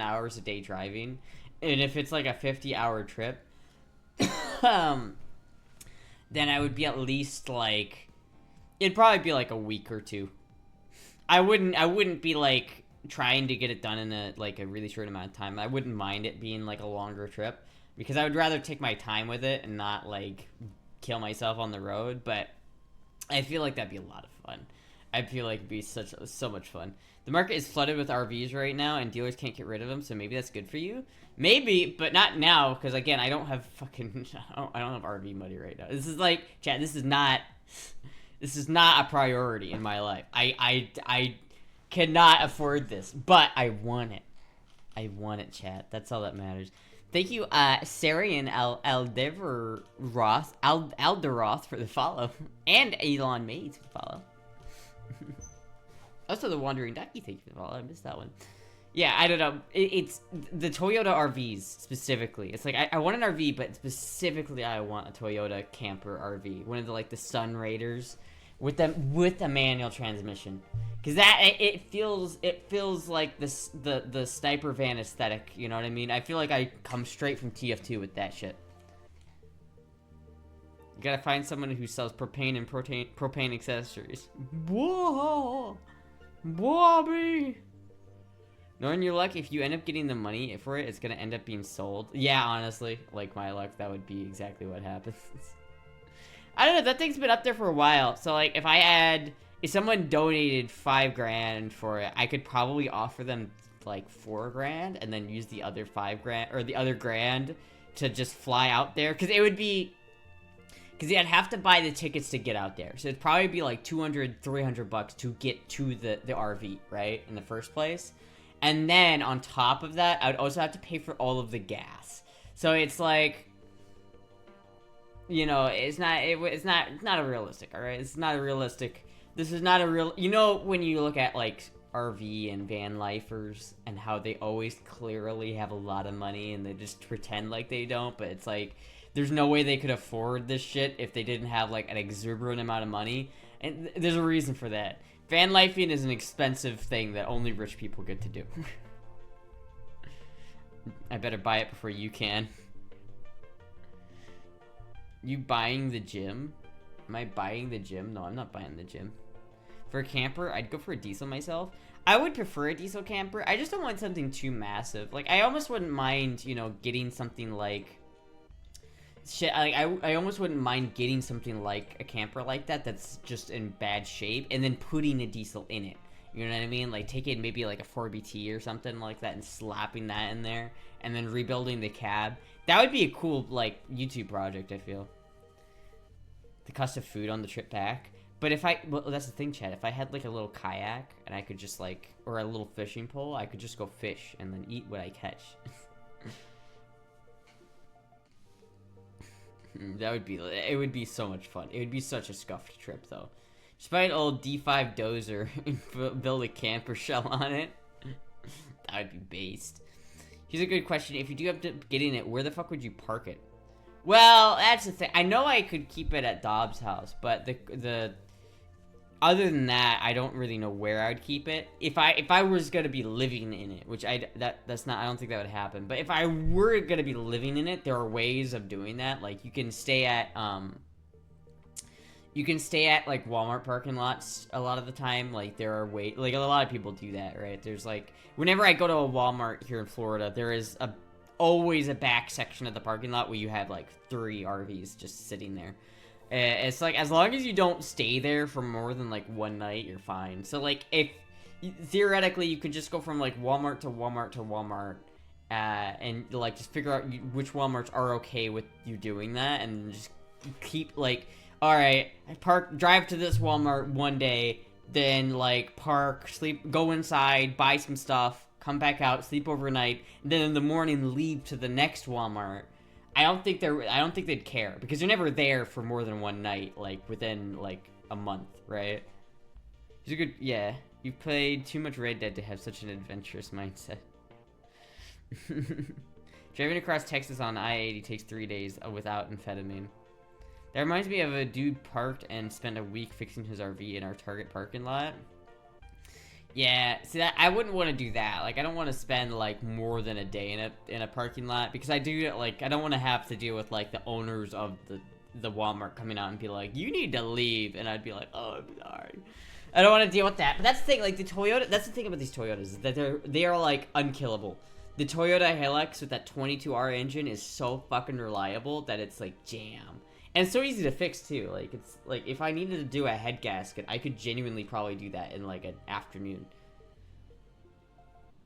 hours a day driving. And if it's like a 50-hour trip, then I would be at least like, it'd probably be like a week or two. I wouldn't be like trying to get it done in a really short amount of time. I wouldn't mind it being like a longer trip because I would rather take my time with it and not like kill myself on the road. But I feel like that'd be a lot of fun. I feel like it'd be so much fun. The market is flooded with RVs right now, and dealers can't get rid of them. So maybe that's good for you. Maybe, but not now, because again, I don't have RV money right now. This is like, chat. This is not a priority in my life. I cannot afford this, but I want it. I want it, chat. That's all that matters. Thank you, Sarian Alderoth for the follow, and Elon Mays for the follow. Also, the Wandering Ducky, thank you for the follow. I missed that one. Yeah, I don't know. It's the Toyota RVs specifically. It's like I want an RV, but specifically I want a Toyota camper RV, one of the the Sun Raiders, with a manual transmission, because it feels like the sniper van aesthetic. You know what I mean? I feel like I come straight from TF2 with that shit. You gotta find someone who sells propane and propane accessories. Whoa, Bobby. Knowing your luck, if you end up getting the money for it, it's gonna end up being sold. Yeah, honestly, like my luck, that would be exactly what happens. I don't know, that thing's been up there for a while. So like, if I had if someone donated 5 grand for it, I could probably offer them like 4 grand and then use the other 5 grand or the other grand to just fly out there, because it would be, because I'd have to buy the tickets to get out there, so it'd probably be like 200, 300 bucks to get to the RV, right, in the first place. And then on top of that, I would also have to pay for all of the gas. So it's like, you know, it's not a realistic, all right? It's not a realistic. This is not a real, you know, when you look at like RV and van lifers and how they always clearly have a lot of money and they just pretend like they don't, but it's like there's no way they could afford this shit if they didn't have like an exuberant amount of money. And there's a reason for that. Van lifing is an expensive thing that only rich people get to do. I better buy it before you can. You buying the gym? Am I buying the gym? No, I'm not buying the gym. For a camper, I'd go for a diesel myself. I would prefer a diesel camper. I just don't want something too massive. Like, I almost wouldn't mind, you know, getting something like... Shit, I almost wouldn't mind getting something like a camper like that that's just in bad shape and then putting a diesel in it. You know what I mean? Like, taking maybe like a 4BT or something like that and slapping that in there and then rebuilding the cab. That would be a cool, like, YouTube project, I feel. The cost of food on the trip back. But if well, that's the thing, Chad. If I had, like, a little kayak and I could just, like, or a little fishing pole, I could just go fish and then eat what I catch. That would be, it would be so much fun. It would be such a scuffed trip, though. Just buy an old D5 dozer and build a camper shell on it. That would be based. Here's a good question. If you do have to get in it, where the fuck would you park it? Well, that's the thing. I know I could keep it at Dobbs' house, but the other than that, I don't really know where I would keep it. If I was gonna be living in it, which that's not, I don't think that would happen. But if I were gonna be living in it, there are ways of doing that. Like you can stay at like Walmart parking lots a lot of the time. Like there are like a lot of people do that, right? There's like, whenever I go to a Walmart here in Florida, there is always a back section of the parking lot where you have like 3 RVs just sitting there. It's like, as long as you don't stay there for more than like 1 night, you're fine. So like, if theoretically you could just go from like Walmart to Walmart to Walmart, and like just figure out which Walmarts are okay with you doing that, and just keep like, all right, drive to this Walmart one day, then like park, sleep, go inside, buy some stuff, come back out, sleep overnight, and then in the morning leave to the next Walmart. I don't think they'd care, because you're never there for more than 1 night, like within like a month, right? It's a good, yeah. You've played too much Red Dead to have such an adventurous mindset. Driving across Texas on I-80 takes 3 days without amphetamine. That reminds me of a dude parked and spent a week fixing his RV in our Target parking lot. Yeah, see, that I wouldn't want to do that. Like, I don't want to spend like more than a day in a parking lot, because I don't want to have to deal with like the owners of the Walmart coming out and be like, you need to leave, and I'd be like, oh, I'm sorry. I don't want to deal with that. But that's the thing, like the Toyota. That's the thing about these Toyotas, is that they are like unkillable. The Toyota Hilux with that 22R engine is so fucking reliable that it's like jam. And it's so easy to fix too. Like, it's like, if I needed to do a head gasket, I could genuinely probably do that in like an afternoon.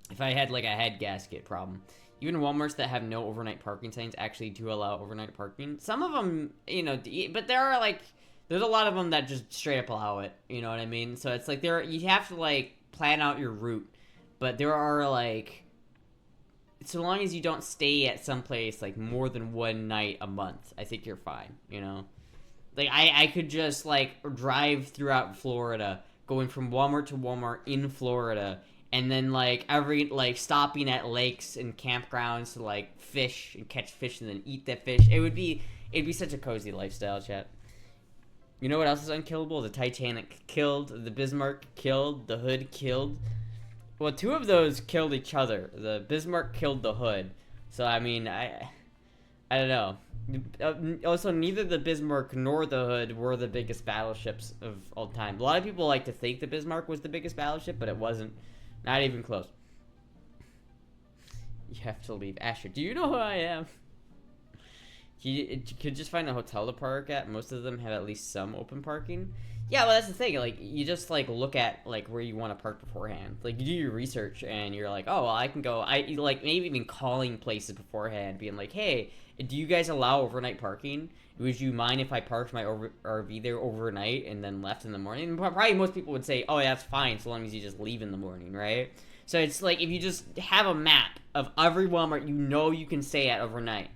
If I had like a head gasket problem. Even Walmarts that have no overnight parking signs actually do allow overnight parking. Some of them, you know, but there are like, there's a lot of them that just straight up allow it. You know what I mean? So it's like you have to like plan out your route. But there are like, so long as you don't stay at some place like more than 1 night a month, I think you're fine, you know? Like, I could just like drive throughout Florida, going from Walmart to Walmart in Florida, and then like stopping at lakes and campgrounds to like fish and catch fish and then eat that fish. It'd be such a cozy lifestyle, chat. You know what else is unkillable? The Titanic killed, the Bismarck killed, the Hood killed. Well, 2 of those killed each other. The Bismarck killed the Hood. So, I mean, I don't know. Also, neither the Bismarck nor the Hood were the biggest battleships of all time. A lot of people like to think the Bismarck was the biggest battleship, but it wasn't. Not even close. You have to leave. Asher, do you know who I am? You could just find a hotel to park at. Most of them have at least some open parking. Yeah, well, that's the thing. Like, you just, like, look at, like, where you want to park beforehand. Like, you do your research, and you're like, oh, well, I can go. Like, maybe even calling places beforehand, being like, hey, do you guys allow overnight parking? Would you mind if I parked my RV there overnight and then left in the morning? And probably most people would say, oh, yeah, that's fine, so long as you just leave in the morning, right? So it's like, if you just have a map of every Walmart you know you can stay at overnight,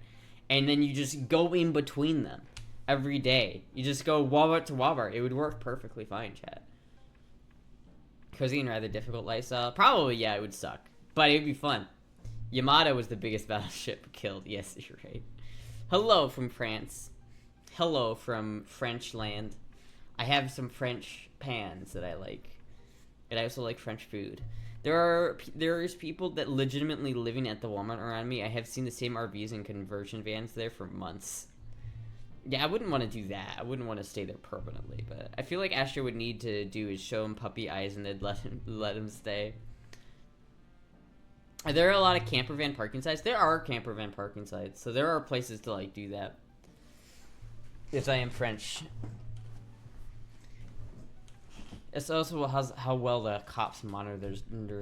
and then you just go in between them every day. You just go Walmart to Walmart. It would work perfectly fine, chat. Cozy and rather difficult lifestyle? Probably, yeah, it would suck. But it would be fun. Yamato was the biggest battleship killed. Yes, you're right. Hello from France. Hello from French land. I have some French pans that I like. And I also like French food. There's people that legitimately living at the Walmart around me. I have seen the same RVs and conversion vans there for months. Yeah, I wouldn't want to do that. I wouldn't want to stay there permanently, but I feel like Astra would need to do is show him puppy eyes and then let him stay. Are there a lot of camper van parking sites? There are camper van parking sites, so there are places to like do that. Yes, I am French. It's also how well the cops monitor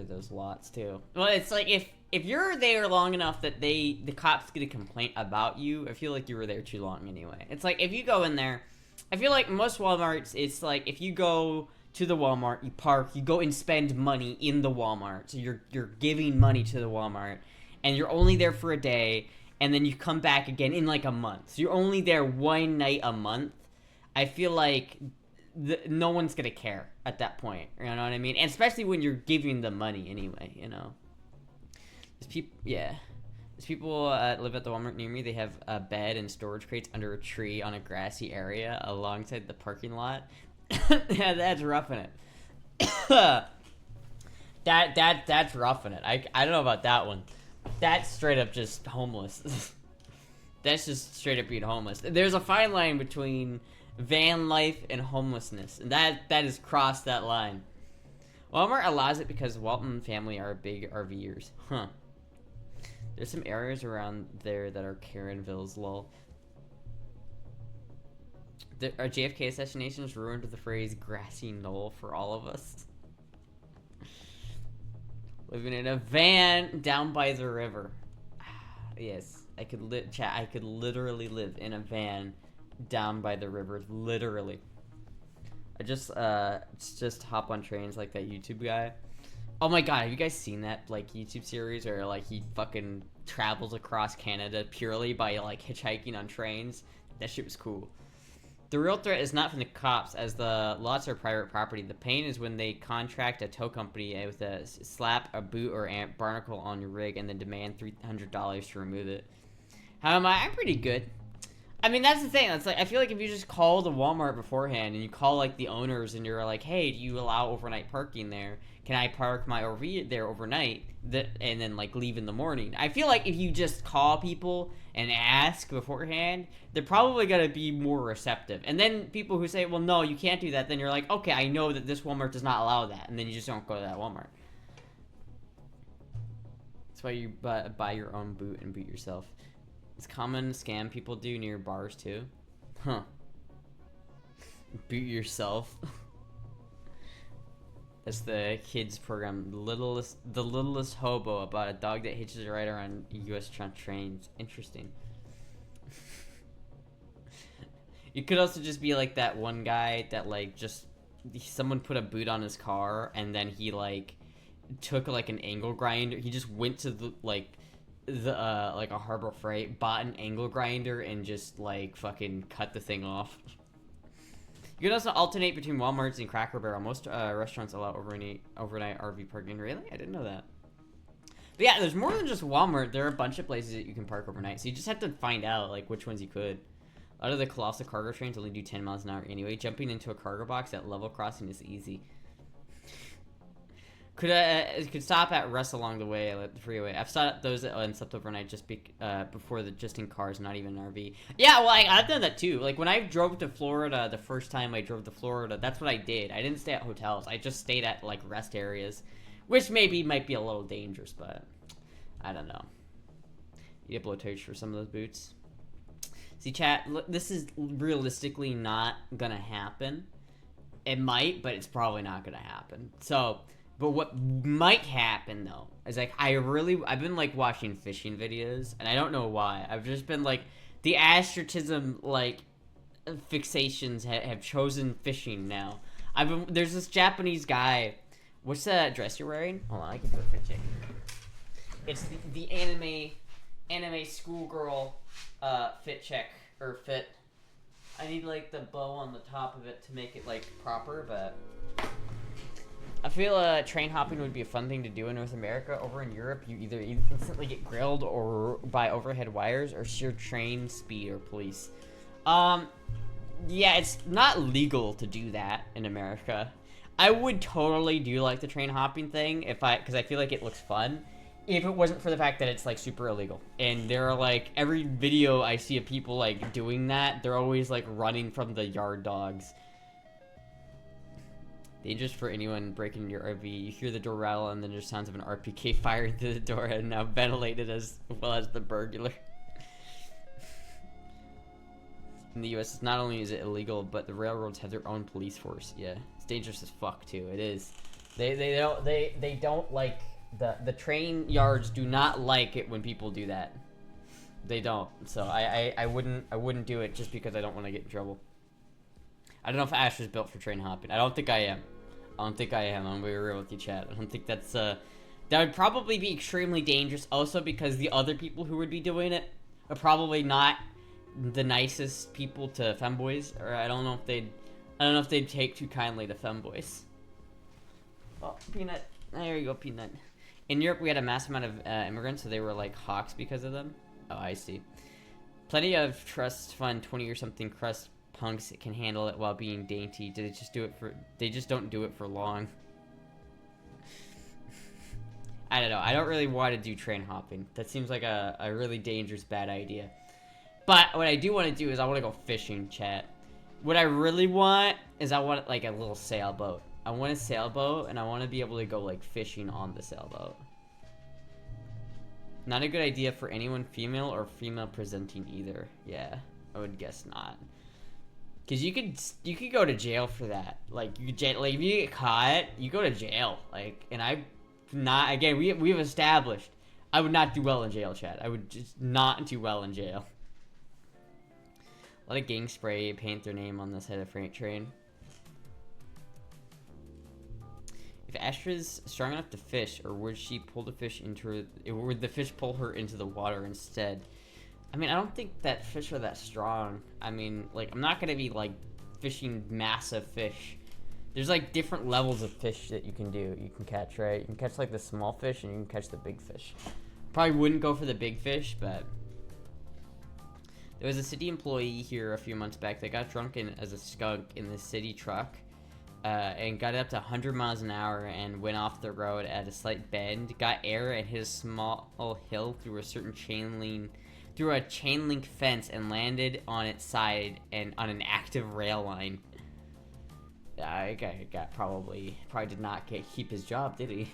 those lots too. Well, it's like if you're there long enough that the cops get a complaint about you, I feel like you were there too long anyway. It's like if you go in there, I feel like most Walmarts, it's like if you go to the Walmart, you park, you go and spend money in the Walmart. So you're giving money to the Walmart, and you're only there for a day, and then you come back again in like a month. So you're only there one night a month. I feel like no one's gonna care at that point. You know what I mean? And especially when you're giving them money anyway. You know. There's people live at the Walmart near me. They have a bed and storage crates under a tree on a grassy area alongside the parking lot. Yeah, that's roughing it. That's roughing it. I don't know about that one. That's straight up just homeless. That's just straight up being homeless. There's a fine line between van life and homelessness, and that has crossed that line. Walmart allows it because Walton family are big RVers. Huh. There's some areas around there that are Karenvilles, lol. Our JFK assassinations ruined the phrase grassy knoll for all of us. Living in a van down by the river. Yes, I could literally live in a van down by the river, literally. I just hop on trains like that YouTube guy. Oh my god, have you guys seen that like YouTube series where like he fucking travels across Canada purely by like hitchhiking on trains? That shit was cool. The real threat is not from the cops, as the lots are private property. The pain is when they contract a tow company with a slap a boot or barnacle on your rig and then demand $300 to remove it. How am I? I'm pretty good. I mean, that's the thing. It's like I feel like if you just call the Walmart beforehand and you call like the owners and you're like, "Hey, do you allow overnight parking there? Can I park my RV there overnight?" And then like leave in the morning. I feel like if you just call people and ask beforehand, they're probably gonna be more receptive. And then people who say, "Well, no, you can't do that," then you're like, "Okay, I know that this Walmart does not allow that," and then you just don't go to that Walmart. That's why you buy your own boot and boot yourself. It's common scam people do near bars too. Huh. Boot yourself. That's the kids program. The littlest hobo, about a dog that hitches a ride around U.S. trains. Interesting. You could also just be like that one guy that like someone put a boot on his car and then he like took like an angle grinder. He just went to the like a Harbor Freight, bought an angle grinder, and just like fucking cut the thing off. You can also alternate between Walmarts and Cracker Barrel. Most restaurants allow overnight RV parking. Really? I didn't know that. But yeah, there's more than just Walmart. There are a bunch of places that you can park overnight, so you just have to find out like which ones you could. A lot of the colossal cargo trains only do 10 miles an hour anyway. Jumping into a cargo box at level crossing is easy. Could stop at rests along the way at the freeway. I've stopped those and slept overnight just before just in cars, not even an RV. Yeah, well, I've done that too. Like when I drove to Florida, the first time I drove to Florida, that's what I did. I didn't stay at hotels. I just stayed at like rest areas, which maybe might be a little dangerous, but I don't know. You get blowtorch for some of those boots. See, chat, look, this is realistically not gonna happen. It might, but it's probably not gonna happen. So, but what might happen, though, is, like, I've been, like, watching fishing videos, and I don't know why. I've just been, like, the astrotism, like, fixations have chosen fishing now. There's this Japanese guy. What's the dress you're wearing? Hold on, I can do a fit check. It's the anime schoolgirl fit check, or fit. I need, like, the bow on the top of it to make it, like, proper, but I feel train hopping would be a fun thing to do in North America. Over in Europe, you either instantly get grilled or by overhead wires or sheer train speed or police. Yeah, it's not legal to do that in America. I would totally do, like, the train hopping thing because I feel like it looks fun, if it wasn't for the fact that it's, like, super illegal. And there are, like, every video I see of people, like, doing that, they're always, like, running from the yard dogs. Dangerous for anyone breaking into your RV. You hear the door rattle and then there's sounds of an RPK firing through the door and now ventilated as well as the burglar. In the US, not only is it illegal, but the railroads have their own police force. Yeah, it's dangerous as fuck too. It is. They don't like the train yards do not like it when people do that. They don't. So I wouldn't do it just because I don't want to get in trouble. I don't know if Astra's built for train hopping. I don't think I am. I'm gonna be real with you, chat. I don't think that's that would probably be extremely dangerous. Also because the other people who would be doing it are probably not the nicest people to femboys, or I don't know if they'd take too kindly to femboys. Oh, Peanut. There you go, Peanut. In Europe, we had a mass amount of immigrants, so they were like hawks because of them. Oh, I see. Plenty of trust fund 20 or something crust punks can handle it while being dainty. They just don't do it for long. I don't know. I don't really want to do train hopping. That seems like a really dangerous, bad idea. But what I do want to do is I want to go fishing, chat. What I really want is I want, like, a little sailboat. I want a sailboat, and I want to be able to go, like, fishing on the sailboat. Not a good idea for anyone female or female presenting either. Yeah, I would guess not. Because you could go to jail for that. Like, if you get caught, you go to jail. Like, and we've established I would not do well in jail, chat. I would just not do well in jail. Let a gang spray paint their name on the side of the freight train. If Astra's strong enough to fish, or would she pull the fish into her, would the fish pull her into the water instead? I mean, I don't think that fish are that strong. I mean, like, I'm not gonna be, like, fishing massive fish. There's, like, different levels of fish that you can catch, right? You can catch, like, the small fish, and you can catch the big fish. Probably wouldn't go for the big fish, but there was a city employee here a few months back that got drunk as a skunk in the city truck, and got up to 100 miles an hour and went off the road at a slight bend, got air and hit a small hill through a chain link fence and landed on its side and on an active rail line. I got probably did not keep his job, did he?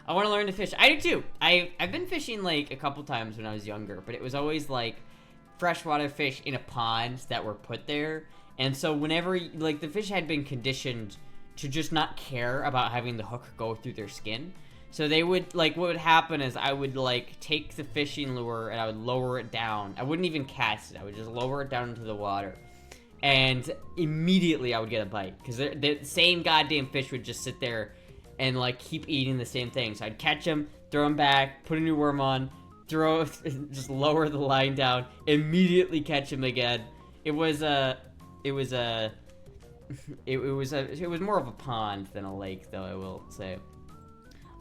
I want to learn to fish. I do too. I've been fishing, like, a couple times when I was younger, but it was always like freshwater fish in a pond that were put there. And so whenever, like, the fish had been conditioned to just not care about having the hook go through their skin. So they would, like, what would happen is I would, like, take the fishing lure and I would lower it down. I wouldn't even cast it. I would just lower it down into the water. And immediately I would get a bite. Because the same goddamn fish would just sit there and, like, keep eating the same thing. So I'd catch him, throw him back, put a new worm on, just lower the line down, immediately catch him again. It was more of a pond than a lake, though, I will say.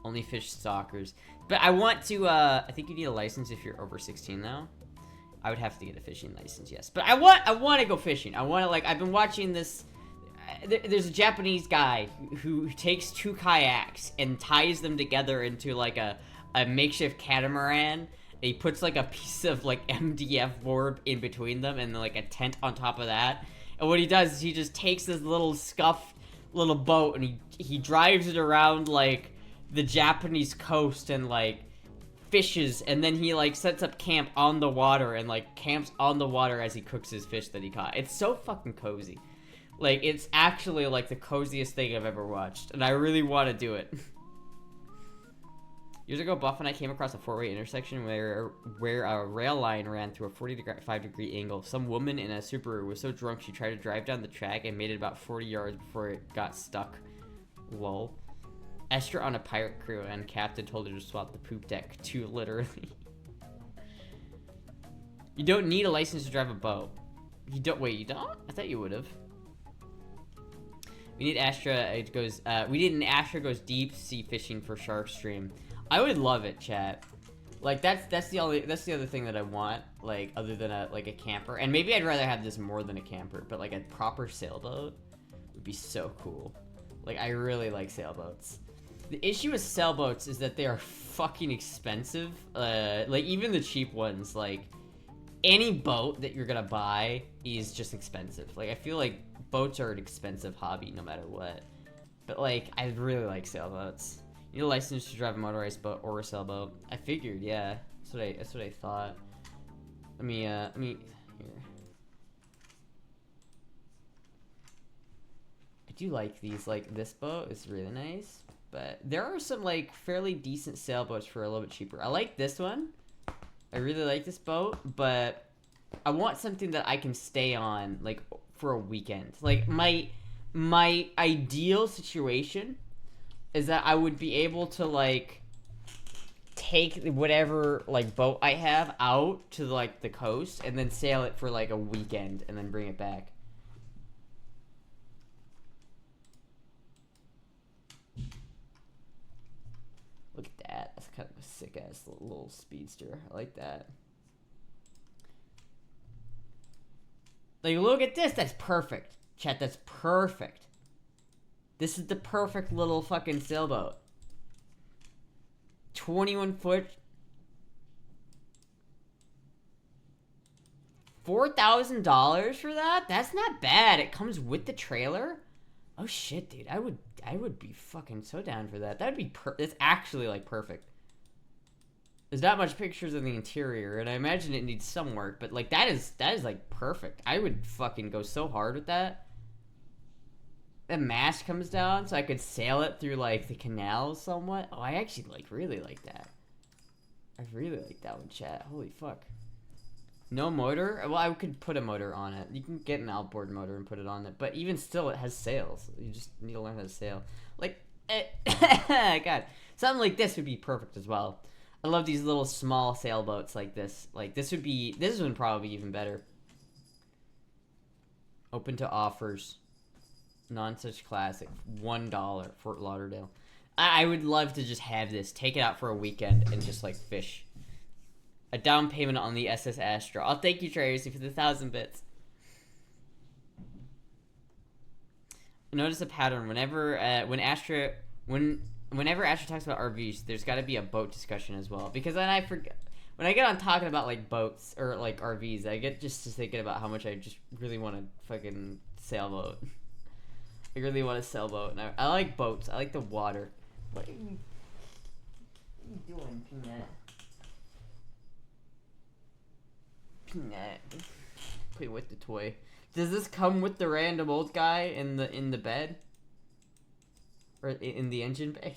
Only fish stalkers. But I want to, I think you need a license if you're over 16 now. I would have to get a fishing license, yes. But I want to go fishing. I want to, like, I've been watching this. There's a Japanese guy who takes 2 kayaks and ties them together into, like, a makeshift catamaran. He puts, like, a piece of, like, MDF board in between them and, like, a tent on top of that. And what he does is he just takes this little scuffed little boat and he drives it around, like, the Japanese coast and, like, fishes, and then he like sets up camp on the water and like camps on the water as he cooks his fish that he caught. It's so fucking cozy. Like, it's actually like the coziest thing I've ever watched, and I really want to do it. Years ago, Buff and I came across a four-way intersection where a rail line ran through a 45-degree angle. Some woman in a Subaru was so drunk she tried to drive down the track and made it about 40 yards before it got stuck. Lol. Astra on a pirate crew, and captain told her to swap the poop deck, too literally. You don't need a license to drive a boat. You don't? Wait, you don't? I thought you would have. We need Astra. It goes. We need an Astra goes deep sea fishing for shark stream. I would love it, chat. Like that's the other thing that I want. Like other than a camper, and maybe I'd rather have this more than a camper, but like a proper sailboat would be so cool. Like I really like sailboats. The issue with sailboats is that they are fucking expensive. Like even the cheap ones, like any boat that you're gonna buy is just expensive. Like I feel like boats are an expensive hobby no matter what. But like I really like sailboats. You need a license to drive a motorized boat or a sailboat. I figured, yeah. That's what I thought. Let me here. I do like these. Like this boat is really nice, but there are some like fairly decent sailboats for a little bit cheaper. I like this one. I really like this boat, but I want something that I can stay on like for a weekend. Like my ideal situation is that I would be able to like take whatever like boat I have out to like the coast and then sail it for like a weekend and then bring it back. Look at that. That's kind of a sick ass little speedster. I like that. Like look at this. That's perfect. Chat, that's perfect. This is the perfect little fucking sailboat. 21 foot. $4,000 for that? That's not bad. It comes with the trailer. Oh shit, dude. I would be fucking so down for that. That'd be it's actually like perfect. There's not much pictures of the interior, and I imagine it needs some work, but like that is like perfect. I would fucking go so hard with that. The mast comes down so I could sail it through like the canals somewhat. Oh, I actually like really like that. I really like that one, chat. Holy fuck. No motor? Well, I could put a motor on it. You can get an outboard motor and put it on it, but even still it has sails. You just need to learn how to sail. Like God, something like this would be perfect as well. I love these little small sailboats like this. Like this one probably even better. Open to offers. Non-such classic. $1 Fort Lauderdale. I would love to just have this, take it out for a weekend and just like fish. A down payment on the SS Astra. Oh, thank you, Tracy, for the 1,000 bits. Notice a pattern whenever Astra talks about RVs, there's got to be a boat discussion as well, because then I forget when I get on talking about like boats or like RVs, I get just to thinking about how much I just really want a fucking sailboat. I really want a sailboat, and I like boats. I like the water. What are you doing, Peanut? Peanut. Play with the toy. Does this come with the random old guy in the bed? Or in the engine bay?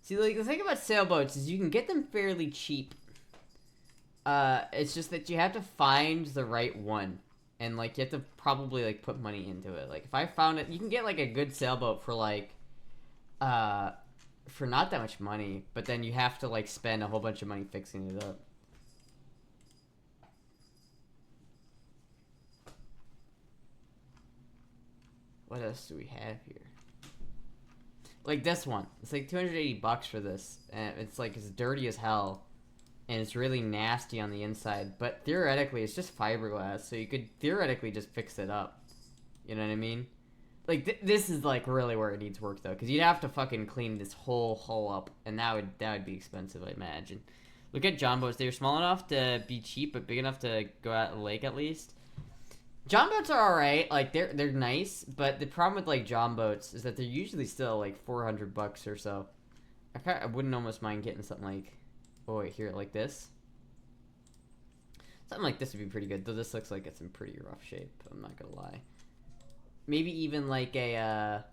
See, like, the thing about sailboats is you can get them fairly cheap. It's just that you have to find the right one. And, like, you have to probably, like, put money into it. Like, if I found it, you can get, like, a good sailboat for, like, for not that much money. But then you have to, like, spend a whole bunch of money fixing it up. What else do we have here? Like this one. It's like $280 for this. And it's like, it's dirty as hell. And it's really nasty on the inside. But theoretically, it's just fiberglass. So you could theoretically just fix it up. You know what I mean? Like, this is like really where it needs work though. Because you'd have to fucking clean this whole hull up. And that would be expensive, I imagine. Look at John boats. They're small enough to be cheap, but big enough to go out the lake at least. John boats are alright, like they're nice, but the problem with like John boats is that they're usually still like $400 or so. I wouldn't almost mind getting something like, oh wait, here like this. Something like this would be pretty good, though this looks like it's in pretty rough shape, I'm not gonna lie. Maybe even like a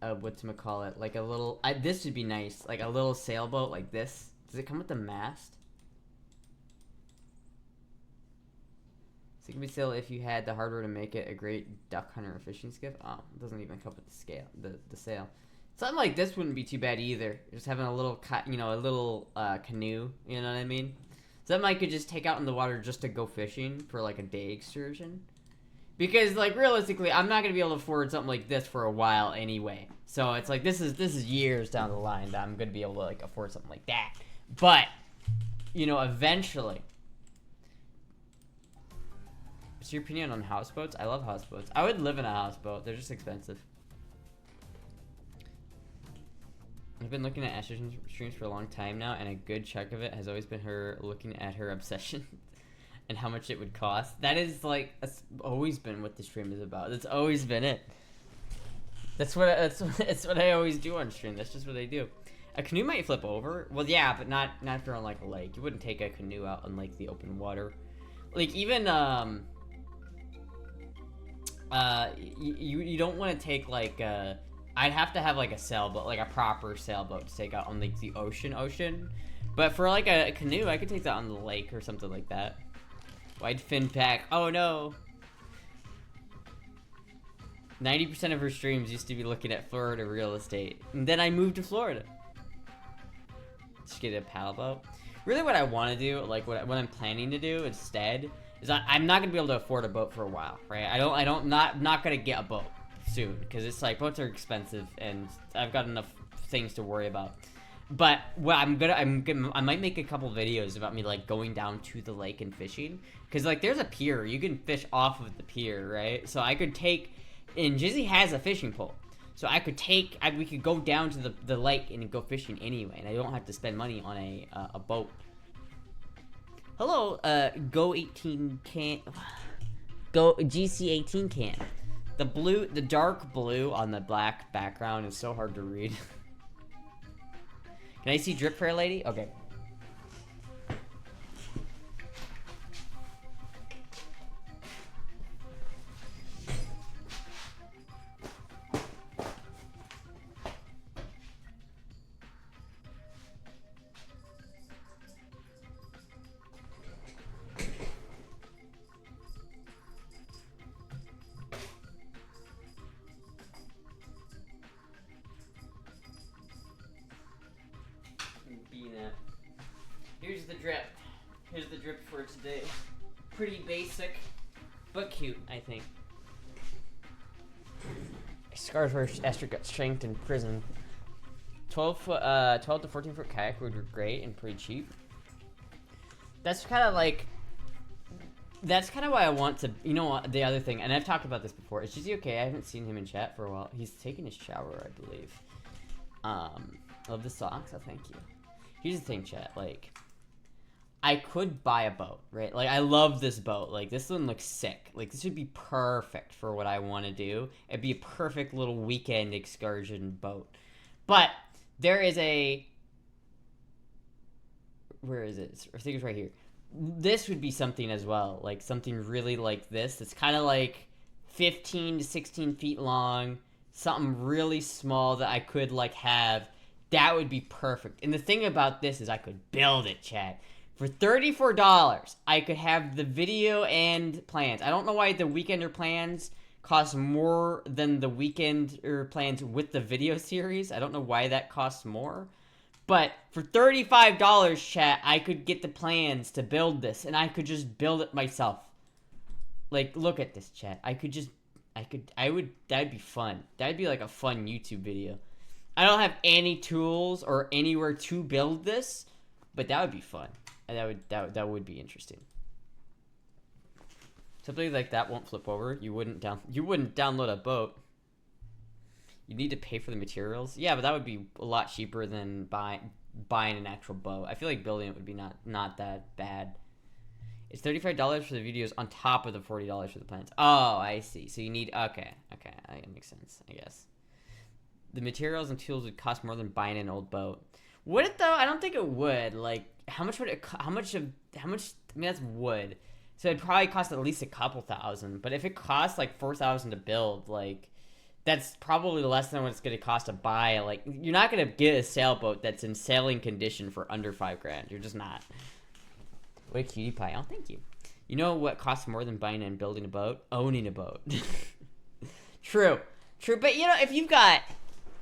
whatchamacallit, like a little, this would be nice, like a little sailboat like this. Does it come with the mast? So it can be still if you had the hardware to make it a great duck hunter or fishing skiff. Oh, it doesn't even come with the scale, the sail. Something like this wouldn't be too bad either. Just having a little, a little canoe, you know what I mean? Something I could just take out in the water just to go fishing for like a day excursion. Because like realistically, I'm not gonna be able to afford something like this for a while anyway. So it's like this is years down the line that I'm gonna be able to like afford something like that. But eventually. What's your opinion on houseboats? I love houseboats. I would live in a houseboat. They're just expensive. I've been looking at Astra streams for a long time now, and a good chunk of it has always been her looking at her obsession and how much it would cost. That is like, that's always been what the stream is about. That's always been it. That's what I always do on stream. That's just what I do. A canoe might flip over. Well, yeah, but not if you're on like a lake. You wouldn't take a canoe out on like the open water. Like even you don't want to take like I'd have to have like a sailboat, like a proper sailboat to take out on like the ocean. But for like a canoe, I could take that on the lake or something like that. Wide fin pack. Oh no. 90% of her streams used to be looking at Florida real estate. And then I moved to Florida. Just get a paddle boat. Really what I want to do, like what I'm planning to do instead, is I'm not going to be able to afford a boat for a while, right? Not going to get a boat soon, because it's like boats are expensive and I've got enough things to worry about. But what I might make a couple videos about me like going down to the lake and fishing, because like there's a pier, you can fish off of the pier, right? So I could take, and Jizzy has a fishing pole, so I could take, we could go down to the lake and go fishing anyway, and I don't have to spend money on a boat. Hello, Go 18 can, Go GC 18 can. The dark blue on the black background is so hard to read. Can I see Drip Fair Lady? Okay. Here's the drip. Here's the drip for today. Pretty basic, but cute, I think. Scars where Astra got shanked in prison. 12 to 14 foot kayak would be great and pretty cheap. That's kind of like. That's kind of why I want to. You know what? The other thing, and I've talked about this before. Is Jizzy okay? I haven't seen him in chat for a while. He's taking his shower, I believe. Love the socks. Oh, thank you. Here's the thing, chat. Like, I could buy a boat, right? Like, I love this boat. Like, this one looks sick. Like, this would be perfect for what I want to do. It'd be a perfect little weekend excursion boat. But there is a... Where is it? I think it's right here. This would be something as well. Like, something really like this. It's kind of like 15 to 16 feet long. Something really small that I could, like, have. That would be perfect. And the thing about this is I could build it, chat. For $34, I could have the video and plans. I don't know why the Weekender plans cost more than the Weekender plans with the video series. I don't know why that costs more. But for $35, chat, I could get the plans to build this. And I could just build it myself. Like, look at this, chat. That'd be fun. That'd be like a fun YouTube video. I don't have any tools or anywhere to build this, but that would be fun. And that would be interesting. Something like that won't flip over. You wouldn't download a boat. You need to pay for the materials. Yeah, but that would be a lot cheaper than buying an actual boat. I feel like building it would be not that bad. It's $35 for the videos on top of the $40 for the plans. Oh, I see. So you need... Okay. That makes sense, I guess. The materials and tools would cost more than buying an old boat. Would it, though? I don't think it would. Like, how much would it... How much... I mean, that's wood. So it'd probably cost at least a couple thousand. But if it costs, like, 4,000 to build, like... That's probably less than what it's going to cost to buy. Like, you're not going to get a sailboat that's in sailing condition for under $5,000. You're just not. What a cutie pie. Oh, thank you. You know what costs more than buying and building a boat? Owning a boat. True. But, you know, if you've got...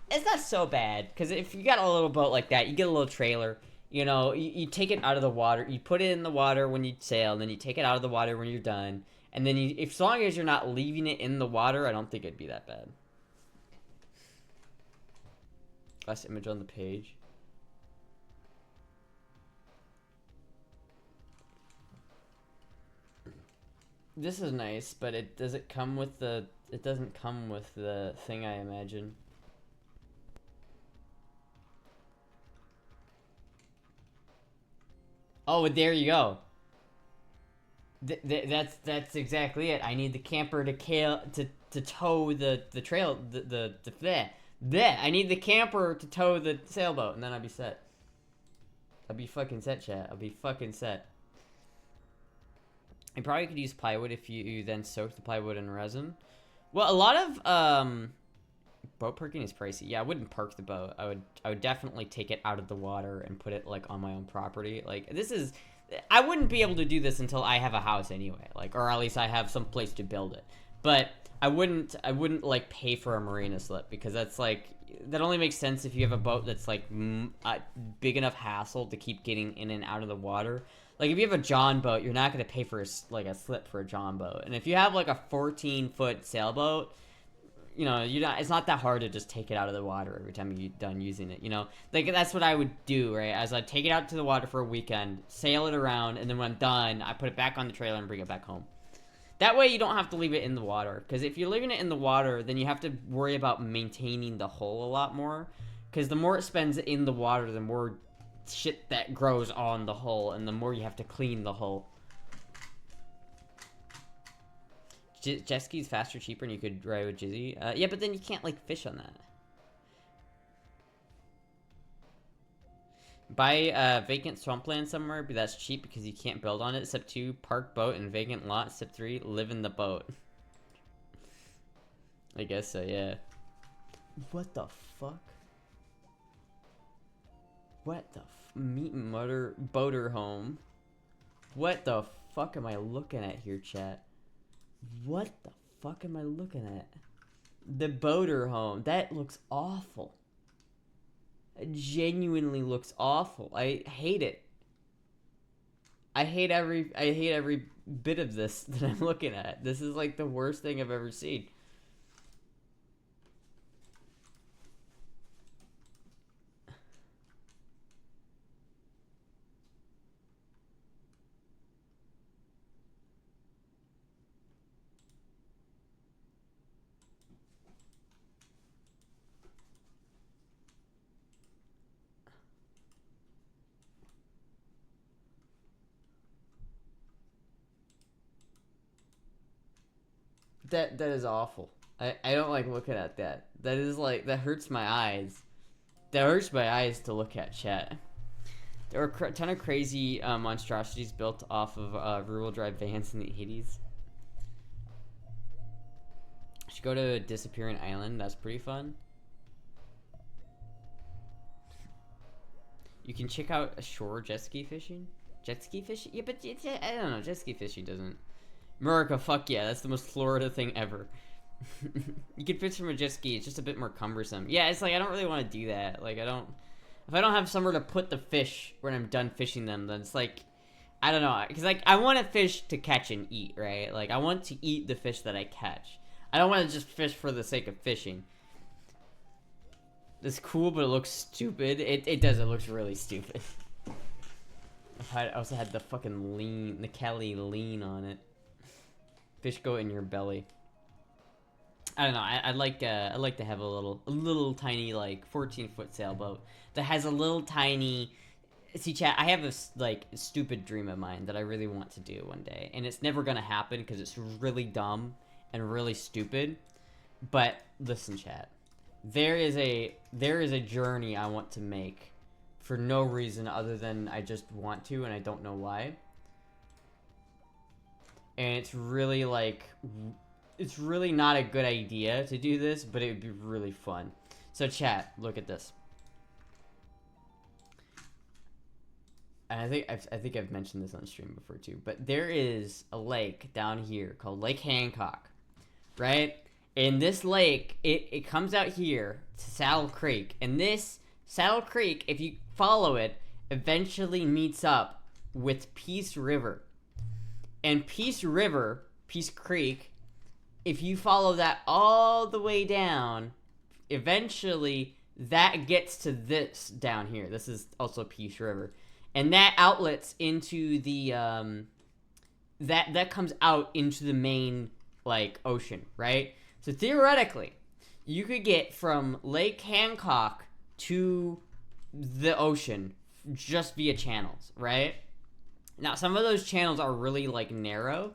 It's not so bad. Because if you got a little boat like that, you get a little trailer. You know, you take it out of the water. You put it in the water when you sail. And then you take it out of the water when you're done. And then, as long as you're not leaving it in the water, I don't think it'd be that bad. Last image on the page. This is nice, but it doesn't come with the thing, I imagine. Oh, there you go. That's exactly it. I need the camper to tow the trail I need the camper to tow the sailboat, and then I'll be set. I'll be fucking set, chat. I'll be fucking set. You probably could use plywood if you then soak the plywood in resin. Well, a lot of boat parking is pricey. Yeah, I wouldn't park the boat. I would definitely take it out of the water and put it like on my own property. Like, I wouldn't be able to do this until I have a house anyway. Like, or at least I have some place to build it. But I wouldn't like pay for a marina slip, because that's like, that only makes sense if you have a boat that's like big enough hassle to keep getting in and out of the water. Like, if you have a John boat, you're not going to pay for a slip for a John boat. And if you have like a 14-foot sailboat, you know, it's not that hard to just take it out of the water every time you're done using it, you know? Like, that's what I would do, right? As I'd take it out to the water for a weekend, sail it around, and then when I'm done, I put it back on the trailer and bring it back home. That way you don't have to leave it in the water. Because if you're leaving it in the water, then you have to worry about maintaining the hull a lot more. Because the more it spends in the water, the more shit that grows on the hull, and the more you have to clean the hull. Jet ski's faster, cheaper, and you could ride with Jizzy. Yeah, but then you can't, like, fish on that. Buy vacant swampland somewhere, but that's cheap because you can't build on it. Step 2, park boat in vacant lot. Step 3, live in the boat. I guess so, yeah. What the fuck? What the meat and mutter boater home? What the fuck am I looking at here, chat? What the fuck am I looking at? The boater home. That looks awful. It genuinely looks awful. I hate it. I hate every bit of this that I'm looking at. This is like the worst thing I've ever seen. That is awful. I don't like looking at that. That is like, that hurts my eyes. That hurts my eyes to look at, chat. There were a ton of crazy monstrosities built off of rear-wheel drive vans in the 80s. Should go to Disappearing Island. That's pretty fun. You can check out shore jet ski fishing. Jet ski fishing? Yeah, but I don't know. Jet ski fishing doesn't. America, fuck yeah, that's the most Florida thing ever. You can fish from a jet ski, it's just a bit more cumbersome. Yeah, it's like, I don't really want to do that. Like, if I don't have somewhere to put the fish when I'm done fishing them, then it's like, I don't know. Because, like, I want to fish to catch and eat, right? Like, I want to eat the fish that I catch. I don't want to just fish for the sake of fishing. It's cool, but it looks stupid. It does, it looks really stupid. I also had the fucking lean, the Kelly lean on it. Fish go in your belly. I don't know. I'd like to have a little tiny like 14-foot sailboat that has a little tiny See, chat, I have this, like, stupid dream of mine that I really want to do one day. And it's never gonna happen because it's really dumb and really stupid. But, listen, chat. There is a journey I want to make for no reason other than I just want to and I don't know why. And it's really, like, it's really not a good idea to do this, but it would be really fun. So, chat, look at this. And I think I've mentioned this on stream before too, but there is a lake down here called Lake Hancock, right? And this lake, it comes out here to Saddle Creek, and this Saddle Creek, if you follow it, eventually meets up with Peace River. And Peace River, Peace Creek, if you follow that all the way down, eventually that gets to this down here. This is also Peace River. And that outlets into the, that comes out into the main, like, ocean, right? So theoretically, you could get from Lake Hancock to the ocean just via channels, right? Now, some of those channels are really, like, narrow,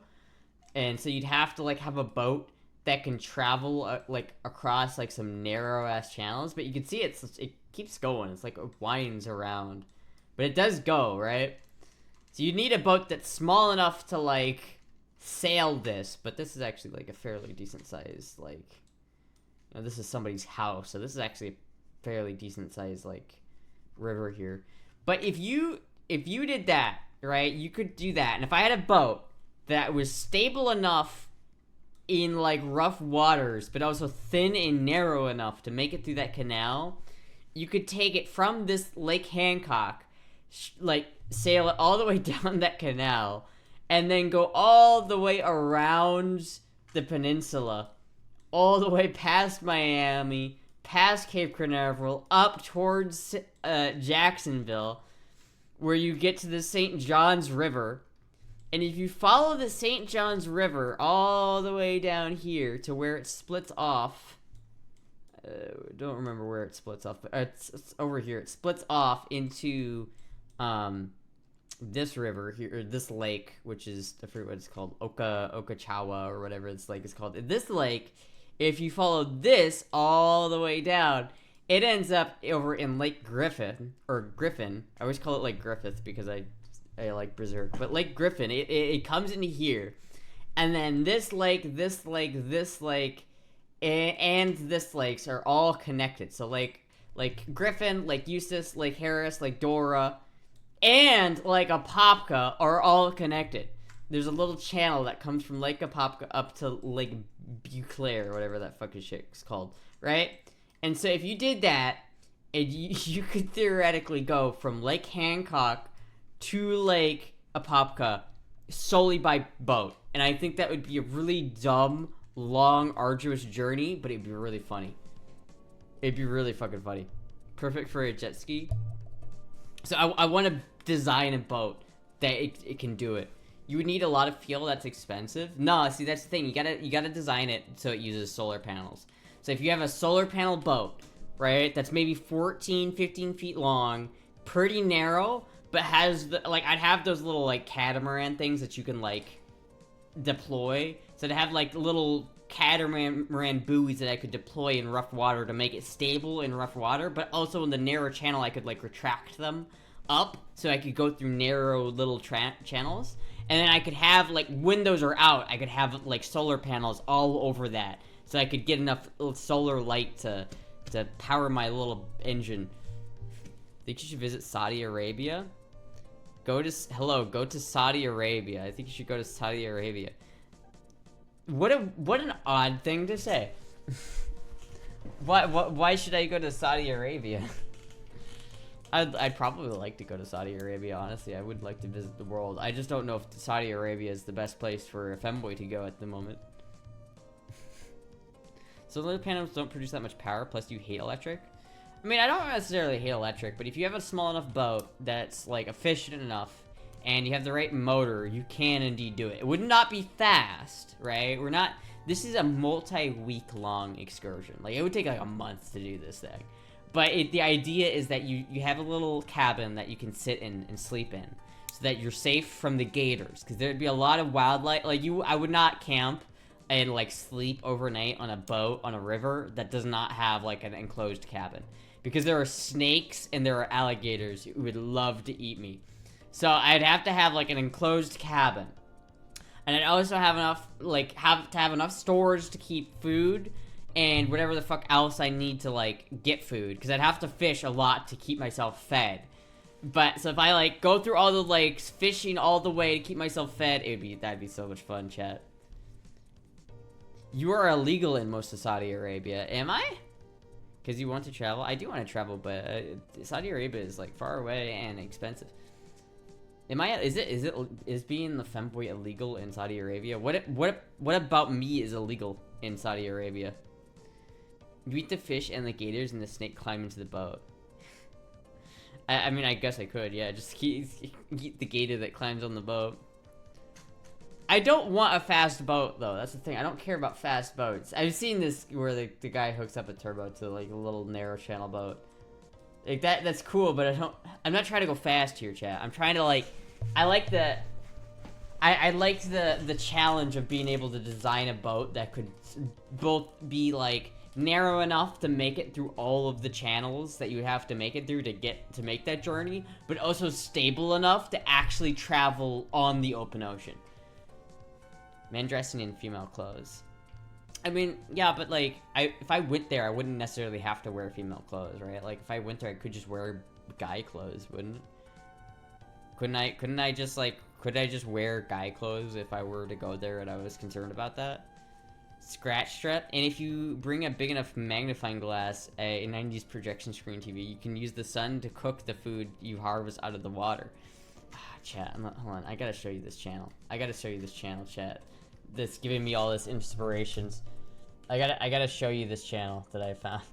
and so you'd have to, like, have a boat that can travel, like, across, like, some narrow-ass channels, but you can see it keeps going. It's, like, it winds around. But it does go, right? So you need a boat that's small enough to, like, sail this. But this is actually, like, a fairly decent size, like... You know, this is somebody's house. So this is actually a fairly decent size, like, river here. But if you did that, right, you could do that. And if I had a boat that was stable enough in, like, rough waters, but also thin and narrow enough to make it through that canal, you could take it from this Lake Hancock, like, sail it all the way down that canal, and then go all the way around the peninsula, all the way past Miami, past Cape Canaveral, up towards Jacksonville, where you get to the St. Johns River. And if you follow the St. Johns River all the way down here to where it splits off, don't remember where it splits off, but it's over here. It splits off into this river here, or this lake, which is, I forget what it's called, Okachawa or whatever this lake is called. This lake, if you follow this all the way down, it ends up over in Lake Griffin, or Griffin. I always call it Lake Griffith because I like Berserk. But Lake Griffin, it comes into here. And then this lake, this lake, this lake, and this lakes are all connected. So Lake Griffin, Lake Eustis, Lake Harris, Lake Dora, and Lake Apopka are all connected. There's a little channel that comes from Lake Apopka up to Lake Beauclair, or whatever that fucking shit's called, right? And so if you did that, and you could theoretically go from Lake Hancock to Lake Apopka solely by boat. And I think that would be a really dumb, long, arduous journey, but it'd be really funny. It'd be really fucking funny. Perfect for a jet ski. So I want to design a boat that it can do it. You would need a lot of fuel. That's expensive. No, see, that's the thing. You gotta design it so it uses solar panels. So if you have a solar panel boat, right, that's maybe 14, 15 feet long, pretty narrow, but has the, like, I'd have those little, like, catamaran things that you can, like, deploy. So to have, like, little catamaran buoys that I could deploy in rough water to make it stable in rough water, but also in the narrow channel I could, like, retract them up so I could go through narrow little channels. And then I could have, like, when those are out, I could have, like, solar panels all over that. So I could get enough solar light to power my little engine. Think you should visit Saudi Arabia? Go to Saudi Arabia. I think you should go to Saudi Arabia. What an odd thing to say. Why should I go to Saudi Arabia? I'd probably like to go to Saudi Arabia, honestly. I would like to visit the world. I just don't know if Saudi Arabia is the best place for a femboy to go at the moment. Solar panels don't produce that much power, plus you hate electric. I mean, I don't necessarily hate electric, but if you have a small enough boat that's, like, efficient enough, and you have the right motor, you can indeed do it. It would not be fast, right? This is a multi-week long excursion. Like, it would take, like, a month to do this thing. But the idea is that you have a little cabin that you can sit in and sleep in, so that you're safe from the gators, because there'd be a lot of wildlife. Like I would not camp and like sleep overnight on a boat on a river that does not have like an enclosed cabin, because there are snakes and there are alligators who would love to eat me. So I'd have to have like an enclosed cabin, and I'd also have enough have enough storage to keep food and whatever the fuck else I need to like get food, because I'd have to fish a lot to keep myself fed. But so if I like go through all the lakes fishing all the way to keep myself fed, that'd be so much fun, chat. You are illegal in most of Saudi Arabia. Am I? Because you want to travel? I do want to travel, but Saudi Arabia is like far away and expensive. Am I? Is being the femboy illegal in Saudi Arabia? What about me is illegal in Saudi Arabia? You eat the fish and the gators, and the snake climb into the boat. I mean, I guess I could, yeah. Just eat the gator that climbs on the boat. I don't want a fast boat, though. That's the thing. I don't care about fast boats. I've seen this where the guy hooks up a turbo to like a little narrow channel boat. Like that's cool, but I'm not trying to go fast here, chat. I'm trying to like, I like the challenge of being able to design a boat that could both be like narrow enough to make it through all of the channels that you have to make it through to make that journey, but also stable enough to actually travel on the open ocean. Men dressing in female clothes. I mean, yeah, but like, if I went there, I wouldn't necessarily have to wear female clothes, right? Like, if I went there, I could just wear guy clothes, wouldn't it? Couldn't I just like, could I just wear guy clothes if I were to go there and I was concerned about that? Scratch strap, and if you bring a big enough magnifying glass, a 90s projection screen TV, you can use the sun to cook the food you harvest out of the water. Chat, hold on, I gotta show you this channel. Chat. That's giving me all this inspirations. I gotta show you this channel that I found.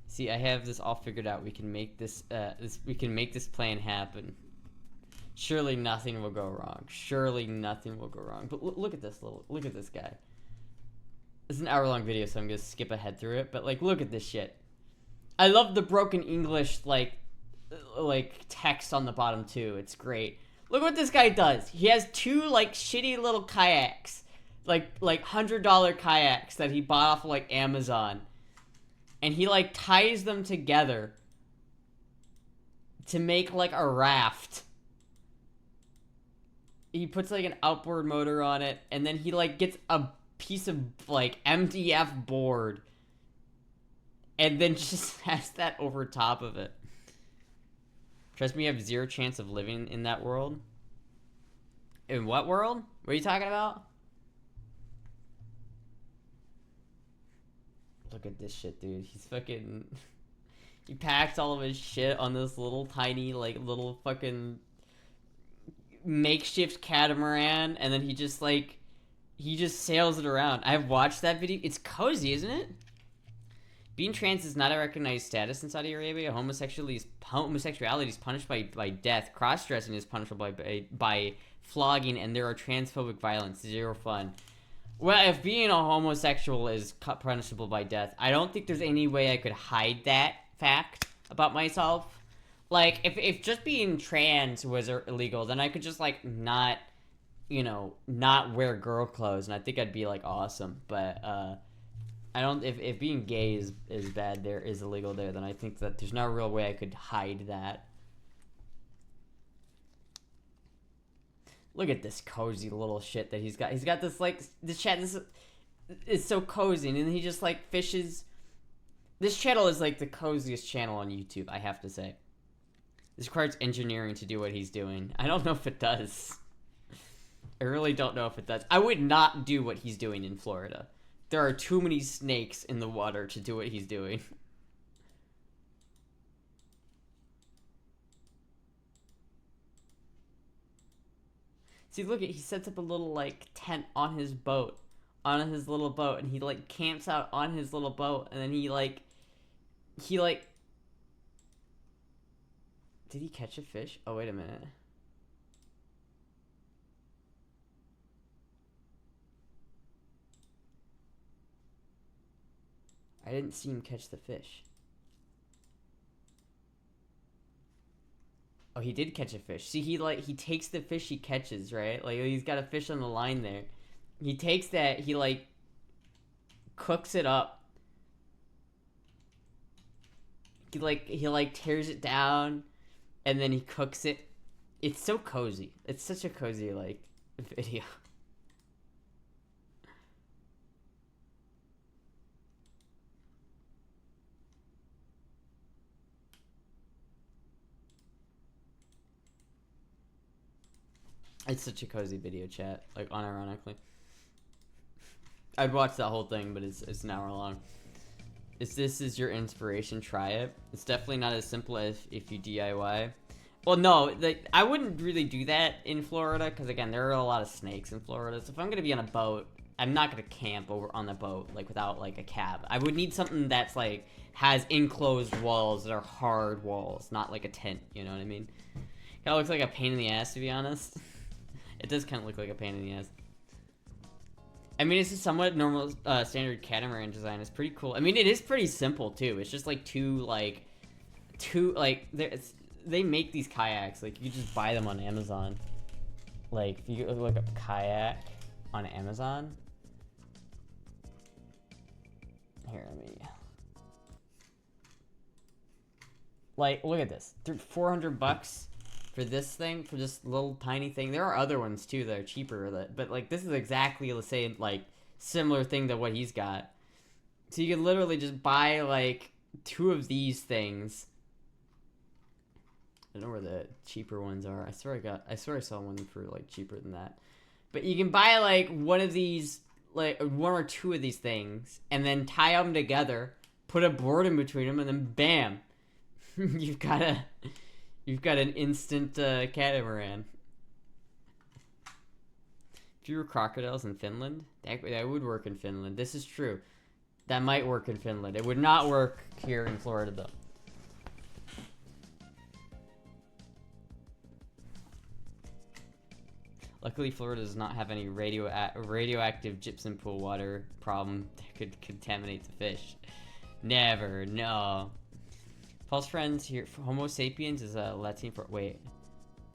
See, I have this all figured out. We can make this plan happen. Surely nothing will go wrong. But look at this guy. It's an hour-long video, so I'm gonna skip ahead through it. But like, look at this shit. I love the broken English like text on the bottom too. It's great. Look what this guy does. He has two like shitty little kayaks, like $100 kayaks that he bought off of, like Amazon. And he like ties them together to make like a raft. He puts like an outboard motor on it, and then he like gets a piece of like MDF board and then just has that over top of it. Trust me, you have zero chance of living in that world. In what world? What are you talking about? Look at this shit, dude. He's fucking... He packs all of his shit on this little tiny, like, little fucking makeshift catamaran, and then he just, like, he just sails it around. I've watched that video. It's cozy, isn't it? Being trans is not a recognized status in Saudi Arabia. Homosexuality is punished by death. Cross-dressing is punishable by flogging, and there are transphobic violence. Zero fun. Well, if being a homosexual is punishable by death, I don't think there's any way I could hide that fact about myself. Like, if just being trans was illegal, then I could just, like, not wear girl clothes, and I think I'd be, like, awesome. But, I don't, if being gay is bad there, is illegal there, then I think that there's no real way I could hide that. Look at this cozy little shit that he's got. He's got this, like, this chat, this is so cozy, and then he just, like, fishes. This channel is, like, the coziest channel on YouTube, I have to say. This requires engineering to do what he's doing. I don't know if it does. I really don't know if it does. I would not do what he's doing in Florida. There are too many snakes in the water to do what he's doing. See, look, he sets up a little, like, tent on his boat. On his little boat. And he, like, camps out on his little boat. And then he Did he catch a fish? Oh, wait a minute. I didn't see him catch the fish. Oh, he did catch a fish. See, he takes the fish he catches, right? Like, he's got a fish on the line there. He takes that, he, like, cooks it up. He tears it down, and then he cooks it. It's so cozy. It's such a cozy, like, video. It's such a cozy video, chat. Like, unironically. I'd watch that whole thing, but it's an hour long. If this is your inspiration, try it. It's definitely not as simple as if you DIY. Well, no, I wouldn't really do that in Florida, because again, there are a lot of snakes in Florida. So if I'm gonna be on a boat, I'm not gonna camp over on the boat, like, without, like, a cab. I would need something that's, like, has enclosed walls that are hard walls, not like a tent, you know what I mean? Kind of looks like a pain in the ass, to be honest. It does kind of look like a pain in the ass. I mean, it's a somewhat normal, standard catamaran design. It's pretty cool. I mean, it is pretty simple, too. It's just, like, they make these kayaks. Like, you just buy them on Amazon. Like, if you look up kayak on Amazon. Here, let me... Like, look at this. $400 for this thing, for this little tiny thing. There are other ones too that are cheaper, but like this is exactly the same, like, similar thing to what he's got. So you can literally just buy like 2 of these things. I don't know where the cheaper ones are. I swear I saw one for like cheaper than that. But you can buy like one of these, like 1 or 2 of these things, and then tie them together, put a board in between them, and then bam, you've got an instant catamaran. Fewer crocodiles in Finland? That would work in Finland. This is true. That might work in Finland. It would not work here in Florida, though. Luckily, Florida does not have any radioactive gypsum pool water problem that could contaminate the fish. Never, no. Paul's friends here, Homo sapiens is a Latin for, wait.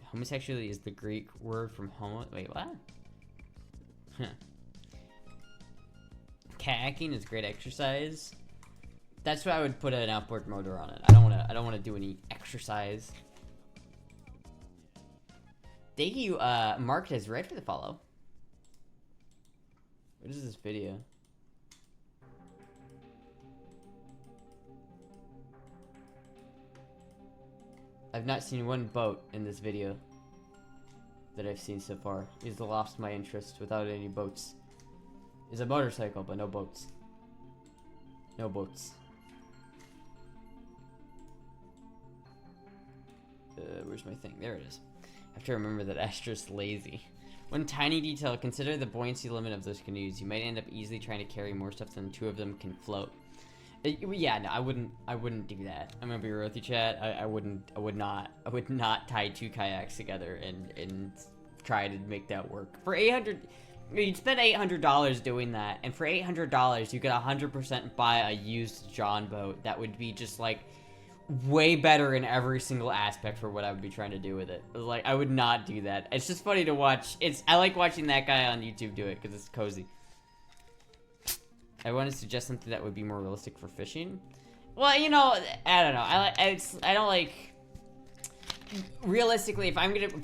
Homosexuality is the Greek word from homo, wait, what? Huh. Kayaking is great exercise. That's why I would put an outboard motor on it. I don't wanna do any exercise. Thank you, marked as red for the follow. What is this video? I've not seen one boat in this video that I've seen so far. He's lost my interest without any boats. It's a motorcycle, but no boats. No boats. Where's my thing? There it is. I have to remember that Astra's lazy. One tiny detail, consider the buoyancy limit of those canoes. You might end up easily trying to carry more stuff than 2 of them can float. Yeah, no, I wouldn't do that. I'm gonna be real with you, chat. I would not tie 2 kayaks together and try to make that work. For 800, you'd spend $800 doing that, and for $800, you could 100% buy a used John boat that would be just like way better in every single aspect for what I would be trying to do with it. Like, I would not do that. It's just funny to watch. I like watching that guy on YouTube do it because it's cozy. I want to suggest something that would be more realistic for fishing. Well, you know, I don't know. I don't like. Realistically, if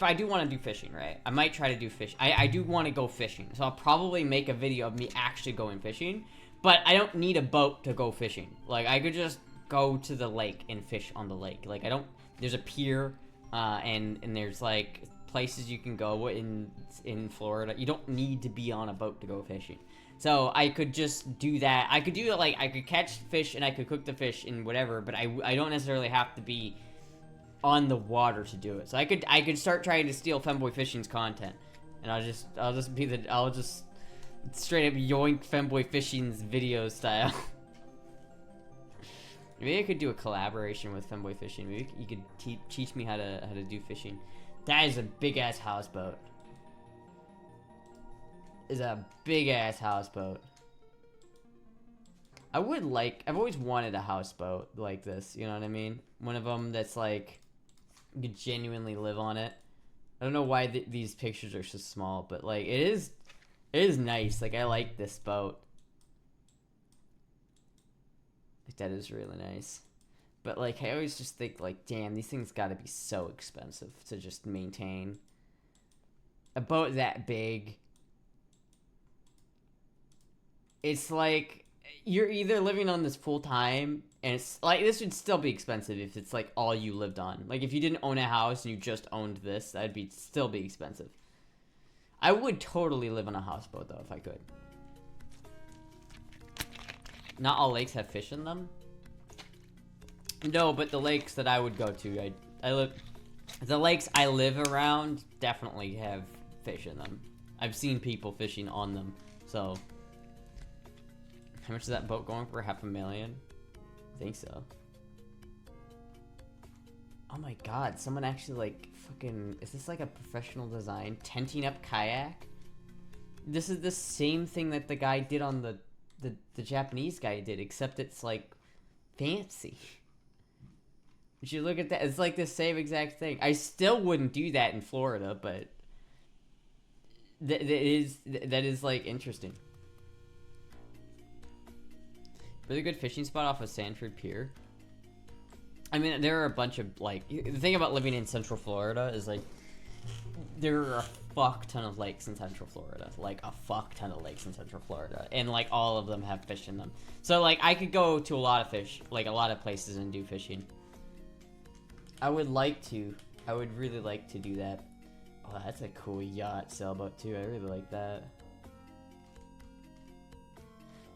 I do want to do fishing, right? I might try to do fish. I do want to go fishing, so I'll probably make a video of me actually going fishing. But I don't need a boat to go fishing. Like, I could just go to the lake and fish on the lake. Like, I don't. There's a pier, and there's like places you can go in Florida. You don't need to be on a boat to go fishing. So I could just do that. I could do it, like, I could catch fish and I could cook the fish and whatever, but I don't necessarily have to be on the water to do it. So I could start trying to steal Femboy Fishing's content, and I'll just straight up yoink Femboy Fishing's video style. Maybe I could do a collaboration with Femboy Fishing. Maybe you could teach me how to do fishing. That is a big ass houseboat. Is a big ass houseboat. I've always wanted a houseboat like this. You know what I mean? One of them that's like, you could genuinely live on it. I don't know why these pictures are so small, but like it is nice. Like I like this boat. Like that is really nice. But like I always just think like, damn, these things gotta be so expensive to just maintain. A boat that big. It's like you're either living on this full time, and it's like this would still be expensive if it's like all you lived on. Like if you didn't own a house and you just owned this, that'd still be expensive. I would totally live on a houseboat though if I could. Not all lakes have fish in them. No, but the lakes that I would go to, the lakes I live around definitely have fish in them. I've seen people fishing on them. So, how much is that boat going for? $500,000? I think so. Oh my god, someone actually like fucking, is this like a professional design? Tenting up kayak? This is the same thing that the guy did on the Japanese guy did, except it's like fancy. You should look at that. It's like the same exact thing. I still wouldn't do that in Florida, but that is like interesting. Really good fishing spot off of Sanford Pier. I mean, there are a bunch of like, the thing about living in Central Florida is like there are a fuck ton of lakes in Central Florida. Like a fuck ton of lakes in Central Florida, and like all of them have fish in them. So like I could go to a lot of places and do fishing. I would really like to do that. Oh, that's a cool yacht sailboat too. I really like that.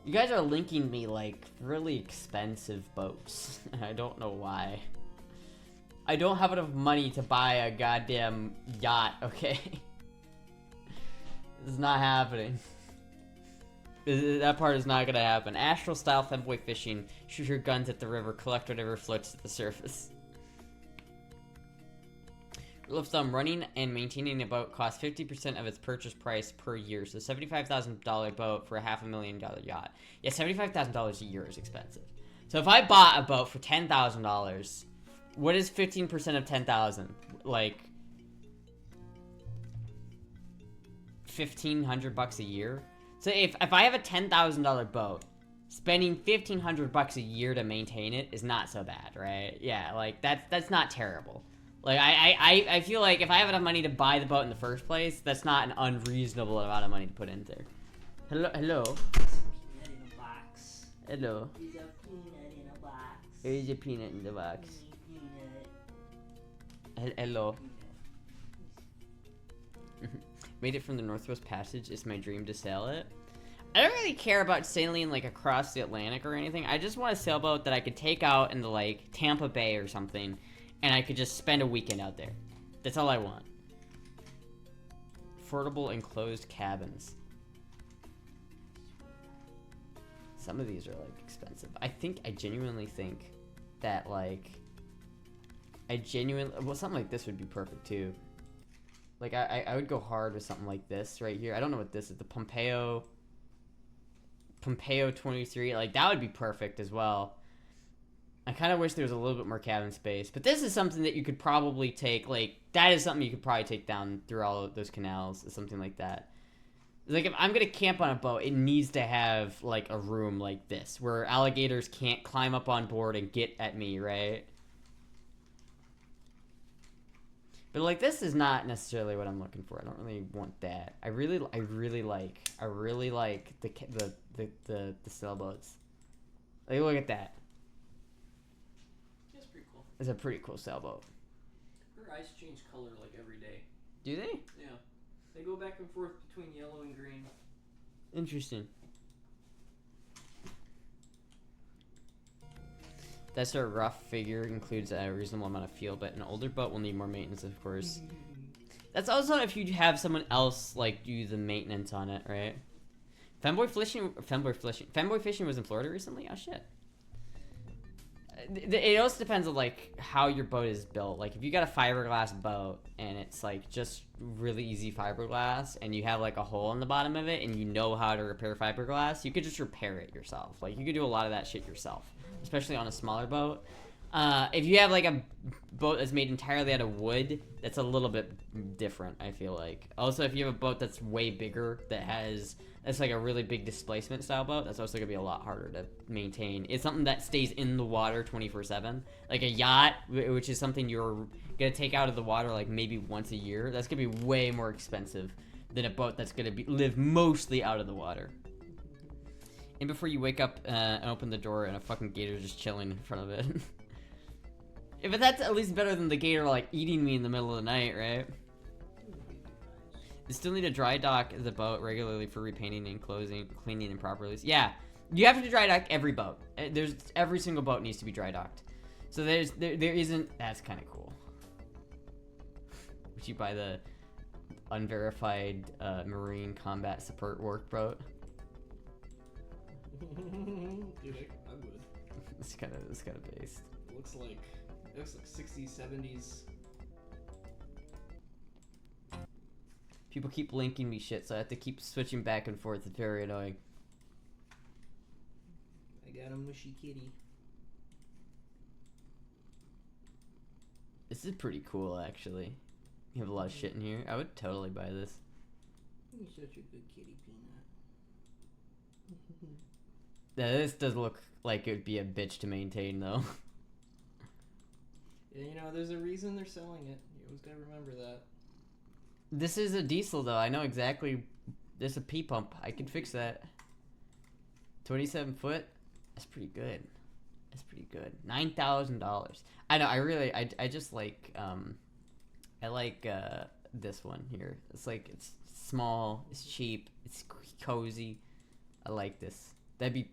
You guys are linking me like really expensive boats. I don't know why. I don't have enough money to buy a goddamn yacht, okay? It's not happening. That part is not gonna happen. Astral style femboy fishing. Shoot your guns at the river, collect whatever floats at the surface. Rule of thumb, running and maintaining a boat costs 50% of its purchase price per year. So $75,000 boat for a $500,000 yacht. Yeah, $75,000 a year is expensive. So if I bought a boat for $10,000, what is 15% of 10,000? Like $1,500 a year? So if I have a $10,000 boat, spending $1,500 a year to maintain it is not so bad, right? Yeah, like that's not terrible. Like I feel like if I have enough money to buy the boat in the first place, that's not an unreasonable amount of money to put in there. Hello. Peanut in a box. Hello. There's a peanut in a box. There's a peanut in the box. Peanut. Hello. Made it from the Northwest Passage. It's my dream to sail it. I don't really care about sailing like across the Atlantic or anything. I just want a sailboat that I could take out into like Tampa Bay or something, and I could just spend a weekend out there. That's all I want. Affordable enclosed cabins. Some of these are like expensive. I genuinely think that like, well, something like this would be perfect too. Like I would go hard with something like this right here. I don't know what this is. The Pompeo 23. Like that would be perfect as well. I kind of wish there was a little bit more cabin space, but this is something that you could probably take, like, that is something you could probably take down through all of those canals, something like that. Like, if I'm gonna camp on a boat, it needs to have, like, a room like this, where alligators can't climb up on board and get at me, right? But, like, this is not necessarily what I'm looking for. I don't really want that. I really like the sailboats. Like, look at that. It's a pretty cool sailboat. Her eyes change color like every day. Do they? Yeah. They go back and forth between yellow and green. Interesting. That's a rough figure, includes a reasonable amount of fuel, but an older boat will need more maintenance, of course. That's also if you have someone else like do the maintenance on it, right? Femboy fishing was in Florida recently? Oh shit. it also depends on like how your boat is built. Like if you got a fiberglass boat and it's like just really easy fiberglass and you have like a hole in the bottom of it and you know how to repair fiberglass, you could just repair it yourself. Like you could do a lot of that shit yourself, especially on a smaller boat. If you have like a boat that's made entirely out of wood, that's a little bit different, I feel like. Also, if you have a boat that's way bigger, that's like a really big displacement style boat, that's also gonna be a lot harder to maintain. It's something that stays in the water 24/7. Like a yacht, which is something you're gonna take out of the water like maybe once a year, that's gonna be way more expensive than a boat that's gonna live mostly out of the water. And before you wake up and open the door and a fucking gator's just chilling in front of it. Yeah, but that's at least better than the gator like eating me in the middle of the night, right? You still need to dry dock the boat regularly for repainting and cleaning and proper release. Yeah, you have to dry dock every boat. Every single boat needs to be dry docked. So there isn't. That's kind of cool. Would you buy the unverified Marine combat support workboat? Dude, I would. It's kind of based. It looks like 60s, 70s. People keep linking me shit, so I have to keep switching back and forth. It's very annoying. I got a mushy kitty. This is pretty cool, actually. You have a lot of shit in here. I would totally buy this. You're such a good kitty, Peanut. Yeah, this does look like it would be a bitch to maintain, though. Yeah, you know, there's a reason they're selling it. You always gotta remember that. This is a diesel, though. I know exactly. There's a P pump. I can fix that. 27 foot. That's pretty good. That's pretty good. $9,000. I know. I just like. I like this one here. It's like it's small. It's cheap. It's cozy. I like this.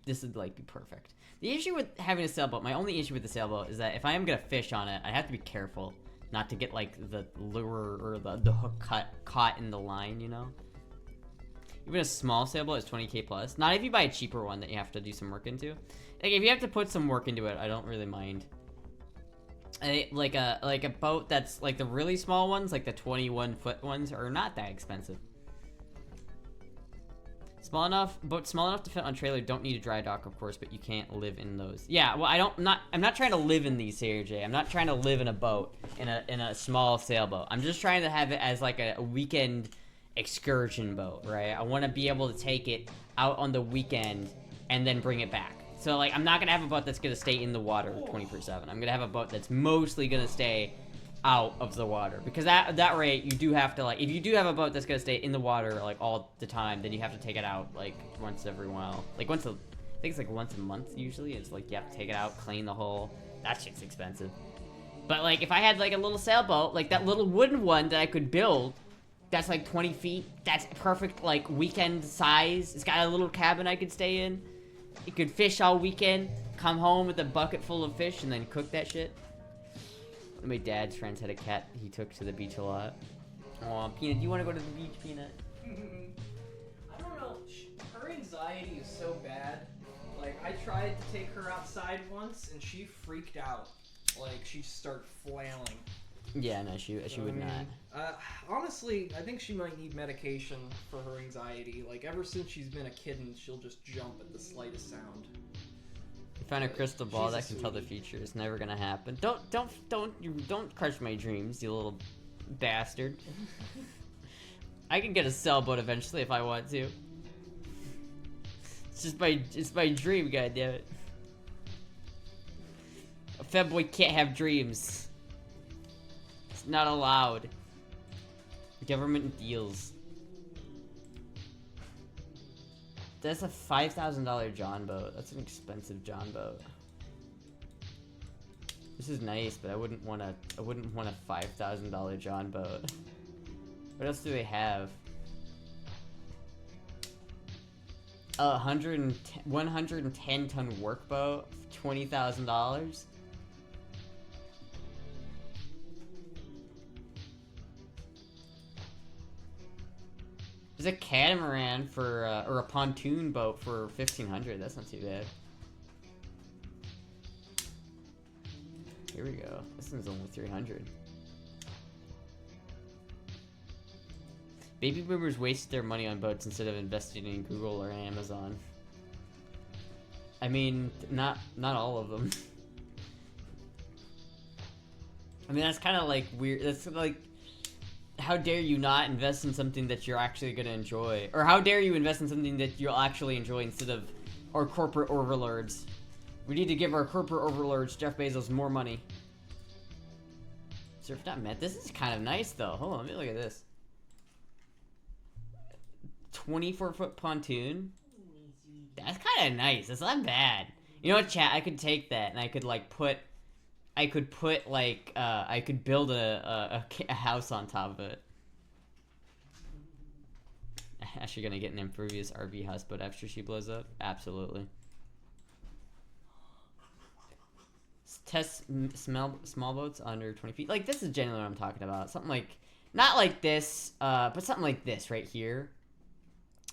This would like be perfect. The issue with having a sailboat, my only issue with the sailboat is that if I am gonna fish on it, I have to be careful not to get like the lure or the hook caught in the line, you know? Even a small sailboat is 20K plus. Not if you buy a cheaper one that you have to do some work into. Like if you have to put some work into it, I don't really mind. Like a boat that's like the really small ones, like the 21 foot ones, are not that expensive. Small enough to fit on trailer. Don't need a dry dock, of course, but you can't live in those. Yeah, well, I'm not trying to live in these, Jay. I'm not trying to live in a boat, in a small sailboat. I'm just trying to have it as like a weekend excursion boat, right? I want to be able to take it out on the weekend and then bring it back. So like, I'm not gonna have a boat that's gonna stay in the water 24/7. I'm gonna have a boat that's mostly gonna stay out of the water, because at that rate you do have to, like, if you do have a boat that's gonna stay in the water like all the time, then you have to take it out like once every while, like I think it's like once a month usually. It's like you have to take it out, clean the hull. That shit's expensive. But like if I had like a little sailboat, like that little wooden one that I could build, that's like 20 feet, that's perfect, like weekend size. It's got a little cabin I could stay in. You could fish all weekend, come home with a bucket full of fish, and then cook that shit. One of my dad's friends had a cat he took to the beach a lot. Aw, Peanut, do you want to go to the beach, Peanut? I don't know. Her anxiety is so bad. Like, I tried to take her outside once, and she freaked out. Like, she started flailing. Yeah, no, she would not. Honestly, I think she might need medication for her anxiety. Like, ever since she's been a kitten, she'll just jump at the slightest sound. You found a crystal ball that can tell the future. It's never gonna happen. Don't crush my dreams, you little bastard. I can get a sailboat eventually if I want to. It's my dream, goddammit. A femboy can't have dreams. It's not allowed. Government deals. That's a $5,000 John boat. That's an expensive John boat. This is nice, but I wouldn't want a $5,000 John boat. What else do they have? 110 ton workboat, $20,000. There's a catamaran for, or a pontoon boat for $1,500. That's not too bad. Here we go. This one's only 300. Baby boomers wasted their money on boats instead of investing in Google or Amazon. I mean, not all of them. I mean, that's kind of like weird. That's like, how dare you not invest in something that you're actually gonna enjoy, or how dare you invest in something that you'll actually enjoy instead of our corporate overlords. We need to give our corporate overlords, Jeff Bezos, more money. Surf not met. This is kind of nice though. Hold on, let me look at this. 24-foot pontoon. That's kind of nice. That's not bad. You know what, chat? I could take that and I could like put, I could build a house on top of it. Actually, gonna get an impervious RV houseboat after she blows up. Absolutely. Test small boats under 20 feet. Like, this is generally what I'm talking about. Something like, not like this, but something like this right here.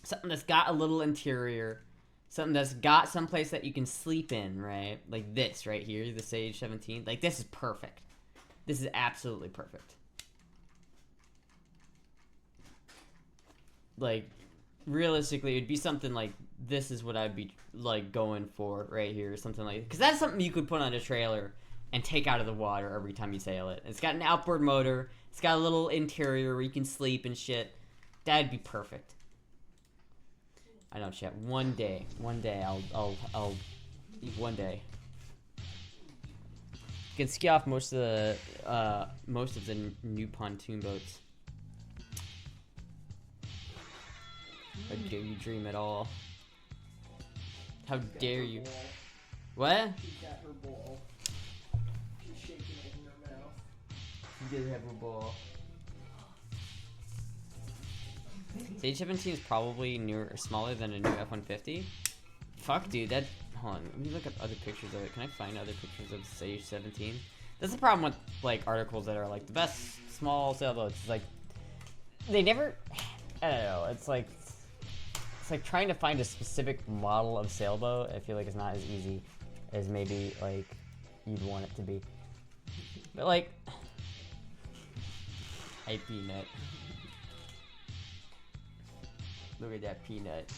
Something that's got a little interior. Something that's got someplace that you can sleep in, right? Like this right here, the Sage 17. Like, this is perfect. This is absolutely perfect. Like, realistically, it would be something like, this is what I'd be, like, going for right here. Something like, because that's something you could put on a trailer and take out of the water every time you sail it. It's got an outboard motor. It's got a little interior where you can sleep and shit. That'd be perfect. I know, chat. One day, I'll one day. You can ski off most of the new pontoon boats. How dare you dream at all? How dare you? What? She's got her ball. She's shaking it in her mouth. She did have a ball. Sage 17 is probably newer or smaller than a new F-150. Fuck, dude, that... Hold on, let me look up other pictures of it. Can I find other pictures of Sage 17? That's the problem with, like, articles that are, like, the best small sailboats. It's like, they never... I don't know, it's like trying to find a specific model of sailboat. I feel like it's not as easy as maybe, like, you'd want it to be. But, like... Hey, Peanut. Look at that peanut.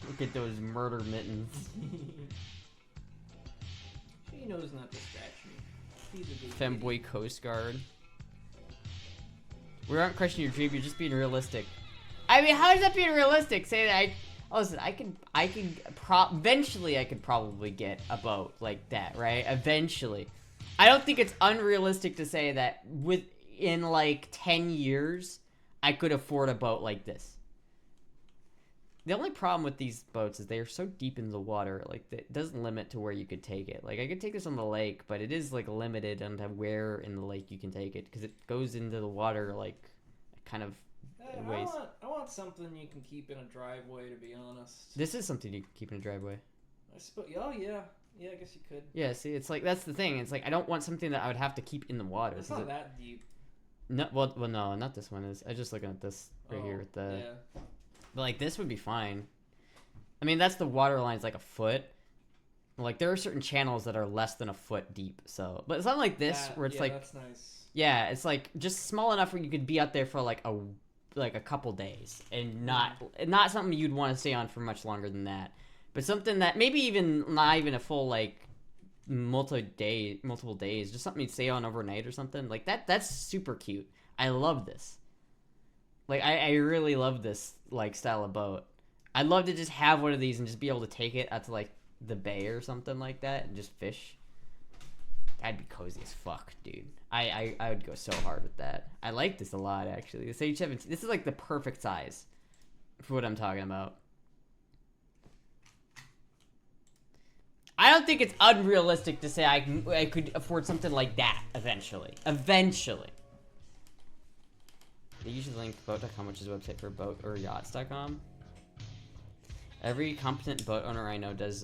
Look at those murder mittens. She knows not to scratch me. Femboy Coast Guard. We aren't questioning your dream, you're just being realistic. I mean, how is that being realistic? Say that listen, eventually I could probably get a boat like that, right? Eventually. I don't think it's unrealistic to say that within like 10 years, I could afford a boat like this. The only problem with these boats is they are so deep in the water, like, it doesn't limit to where you could take it. Like, I could take this on the lake, but it is, like, limited on to where in the lake you can take it, because it goes into the water, like, kind of ways. I want something you can keep in a driveway, to be honest. This is something you can keep in a driveway. I suppose. Oh, yeah. Yeah, I guess you could. Yeah, see, it's like, that's the thing. It's like, I don't want something that I would have to keep in the water. It's not that deep. No, well, no, not this one is. I was just looking at this right here with the... Yeah. But, like, this would be fine. I mean, that's the water line's like a foot. Like, there are certain channels that are less than a foot deep, so... But it's not like this, where it's like... that's nice. Yeah, it's like, just small enough where you could be out there for, like, a couple days. And not something you'd want to stay on for much longer than that. But something that, maybe even, not even a full, like, multiple days. Just something you'd stay on overnight or something. Like, that's super cute. I love this. Like, I really love this, like, style of boat. I'd love to just have one of these and just be able to take it out to, like, the bay or something like that and just fish. That'd be cozy as fuck, dude. I would go so hard with that. I like this a lot, actually. This H17, this is, like, the perfect size for what I'm talking about. I don't think it's unrealistic to say I could afford something like that eventually. Eventually. They usually link boat.com, which is a website for boat or yachts.com. Every competent boat owner I know does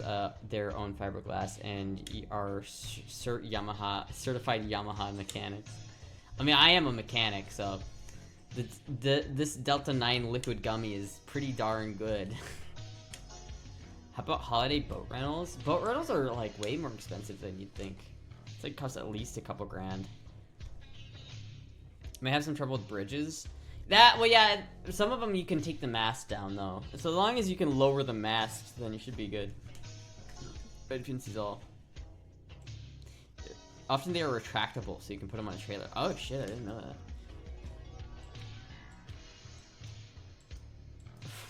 their own fiberglass and are certified Yamaha mechanics. I mean, I am a mechanic, so this Delta 9 liquid gummy is pretty darn good. How about holiday boat rentals? Boat rentals are like way more expensive than you'd think. It's like costs at least a couple grand. May have some trouble with bridges. Well, yeah, some of them you can take the mast down though. So long as you can lower the mast, then you should be good. Agencies all. Often they are retractable, so you can put them on a trailer. Oh shit, I didn't know that.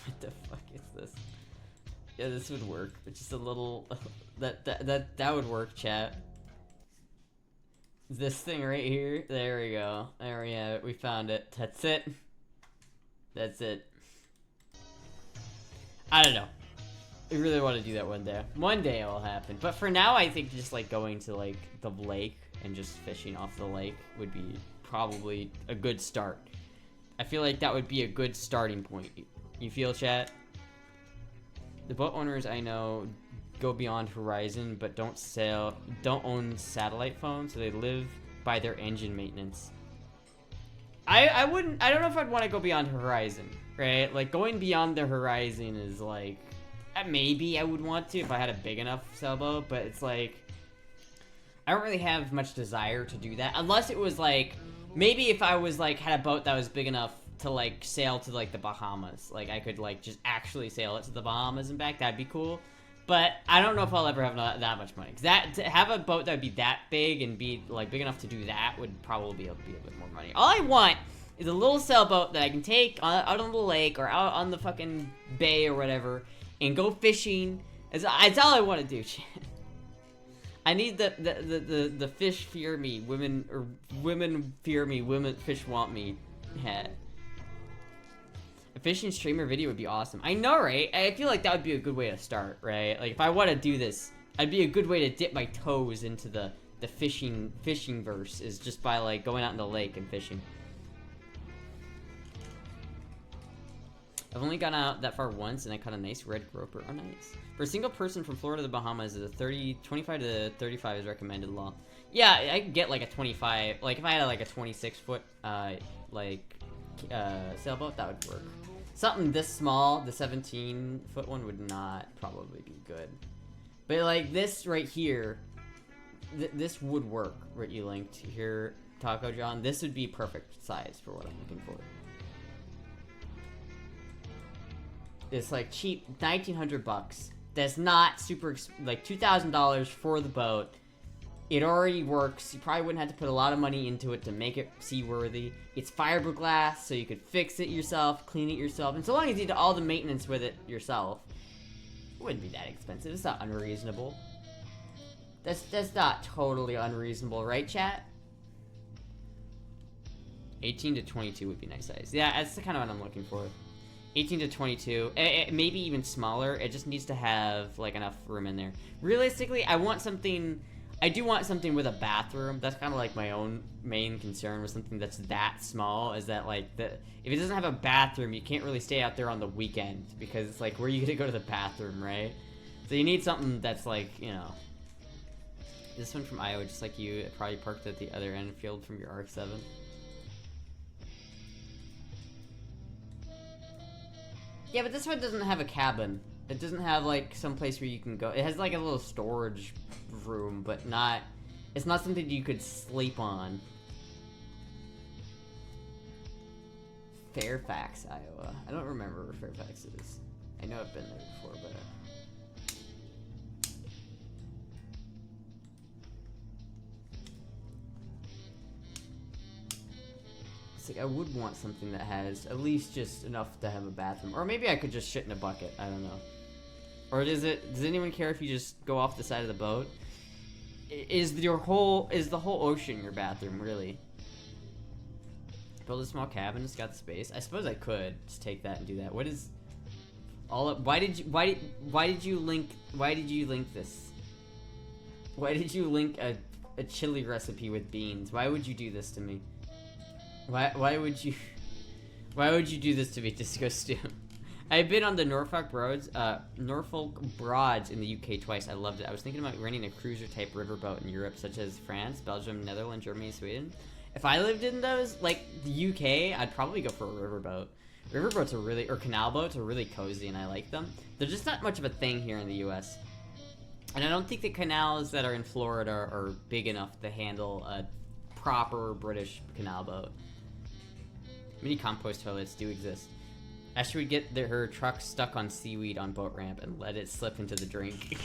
What the fuck is this? Yeah, this would work. It's just a little that would work, chat. This thing right here. There we go. There we have it. We found it. That's it. That's it. I don't know. I really want to do that one day. One day it will happen. But for now, I think just like going to like the lake and just fishing off the lake would be probably a good start. I feel like that would be a good starting point. You feel, chat? The boat owners I know go beyond horizon, but don't own satellite phones, so they live by their engine maintenance. I don't know if I'd want to go beyond horizon, right? Like going beyond the horizon is like, maybe I would want to if I had a big enough sailboat, but it's like, I don't really have much desire to do that, unless it was like, maybe if I was like, had a boat that was big enough to like sail to like the Bahamas, like I could like just actually sail it to the Bahamas and back, that'd be cool. But I don't know if I'll ever have that much money. Cause to have a boat that would be that big and be like big enough to do that would probably be a bit more money. All I want is a little sailboat that I can take out on the lake or out on the fucking bay or whatever and go fishing. It's all I want to do. I need the fish fear me, women fear me, fish want me hat. A fishing streamer video would be awesome. I know, right? I feel like that would be a good way to start, right? Like if I want to do this, I'd be a good way to dip my toes into the fishing verse is just by like going out in the lake and fishing. I've only gone out that far once and I caught a nice red grouper. Oh, nice. For a single person from Florida to the Bahamas, is a 25 to 35 is recommended law. Yeah, I could get like a 25. Like if I had like a 26 foot sailboat, that would work. Something this small, the 17 foot one would not probably be good. But like this right here, this would work. What you linked here, Taco John. This would be perfect size for what I'm looking for. It's like cheap, 1,900 bucks. That's not super, like $2,000 for the boat. It already works. You probably wouldn't have to put a lot of money into it to make it seaworthy. It's fiberglass, so you could fix it yourself, clean it yourself. And so long as you do all the maintenance with it yourself, it wouldn't be that expensive. It's not unreasonable. That's not totally unreasonable, right, chat? 18 to 22 would be nice size. Yeah, that's the kind of what I'm looking for. 18 to 22, maybe even smaller. It just needs to have like enough room in there. Realistically, I do want something with a bathroom. That's kind of like my own main concern with something that's that small, is that like if it doesn't have a bathroom, you can't really stay out there on the weekend because it's like, where are you gonna go to the bathroom, right? So you need something that's like, you know. This one from Iowa, just like you, it probably parked at the other end field from your RX-7. Yeah, but this one doesn't have a cabin. It doesn't have like some place where you can go. It has like a little storage room, but it's not something you could sleep on. Fairfax, Iowa. I don't remember where Fairfax is. I know I've been there before, but like I would want something that has at least just enough to have a bathroom, or maybe I could just shit in a bucket. I don't know. Or does anyone care if you just go off the side of the boat? Is the whole ocean your bathroom, really? Build a small cabin, it's got space. I suppose I could just take that and do that. What is all up? Why did you link this? Why did you link a chili recipe with beans? Why would you do this to me? Why would you do this to me, Disco Stew? I've been on the Norfolk Broads in the UK twice. I loved it. I was thinking about renting a cruiser-type riverboat in Europe, such as France, Belgium, Netherlands, Germany, Sweden. If I lived in those, like the UK, I'd probably go for a riverboat. Riverboats are really, or canal boats are really cozy, and I like them. They're just not much of a thing here in the U.S. And I don't think the canals that are in Florida are big enough to handle a proper British canal boat. Mini compost toilets do exist. Astra would get her truck stuck on seaweed on boat ramp and let it slip into the drink.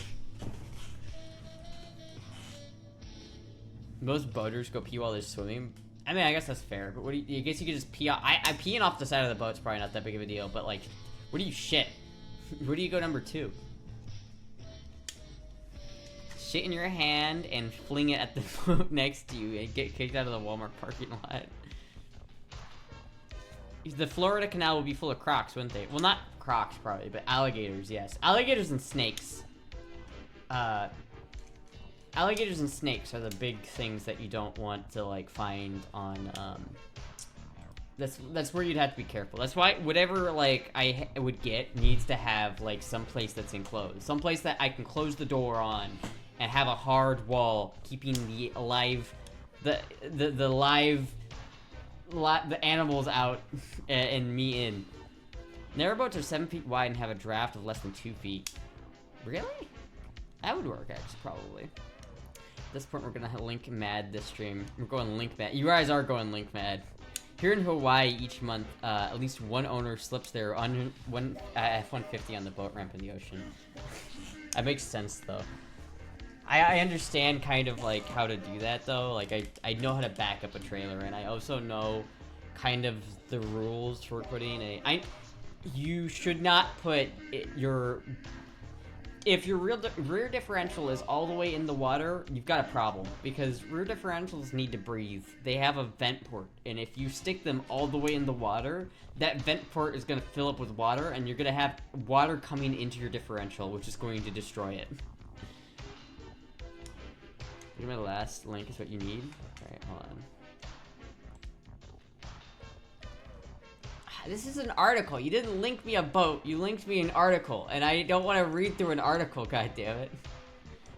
Most boaters go pee while they're swimming. I mean, I guess that's fair, but what do you, I guess you could just pee off. I peeing off the side of the boat's probably not that big of a deal, but like, where do you shit? Where do you go number 2? Shit in your hand and fling it at the boat next to you and get kicked out of the Walmart parking lot. The Florida Canal would be full of crocs, wouldn't they? Well, not crocs probably, but alligators, yes. Alligators and snakes. Alligators and snakes are the big things that you don't want to like find on. That's where you'd have to be careful. That's why whatever like I would get needs to have like some place that's enclosed, some place that I can close the door on and have a hard wall keeping the animals out and me in. Narrowboats are 7 feet wide and have a draft of less than 2 feet. Really? That would work actually, probably. At this point, we're gonna link mad this stream. We're going link mad. You guys are going link mad. Here in Hawaii, each month, at least one owner slips their F-150 on the boat ramp in the ocean. That makes sense, though. I understand kind of like how to do that, though. Like I know how to back up a trailer, and I also know kind of the rules for putting you should not put if your rear differential is all the way in the water, you've got a problem, because rear differentials need to breathe. They have a vent port, and if you stick them all the way in the water, that vent port is going to fill up with water, and you're going to have water coming into your differential, which is going to destroy it. Give me the last link is what you need. Alright, hold on. This is an article. You didn't link me a boat. You linked me an article. And I don't want to read through an article, goddammit.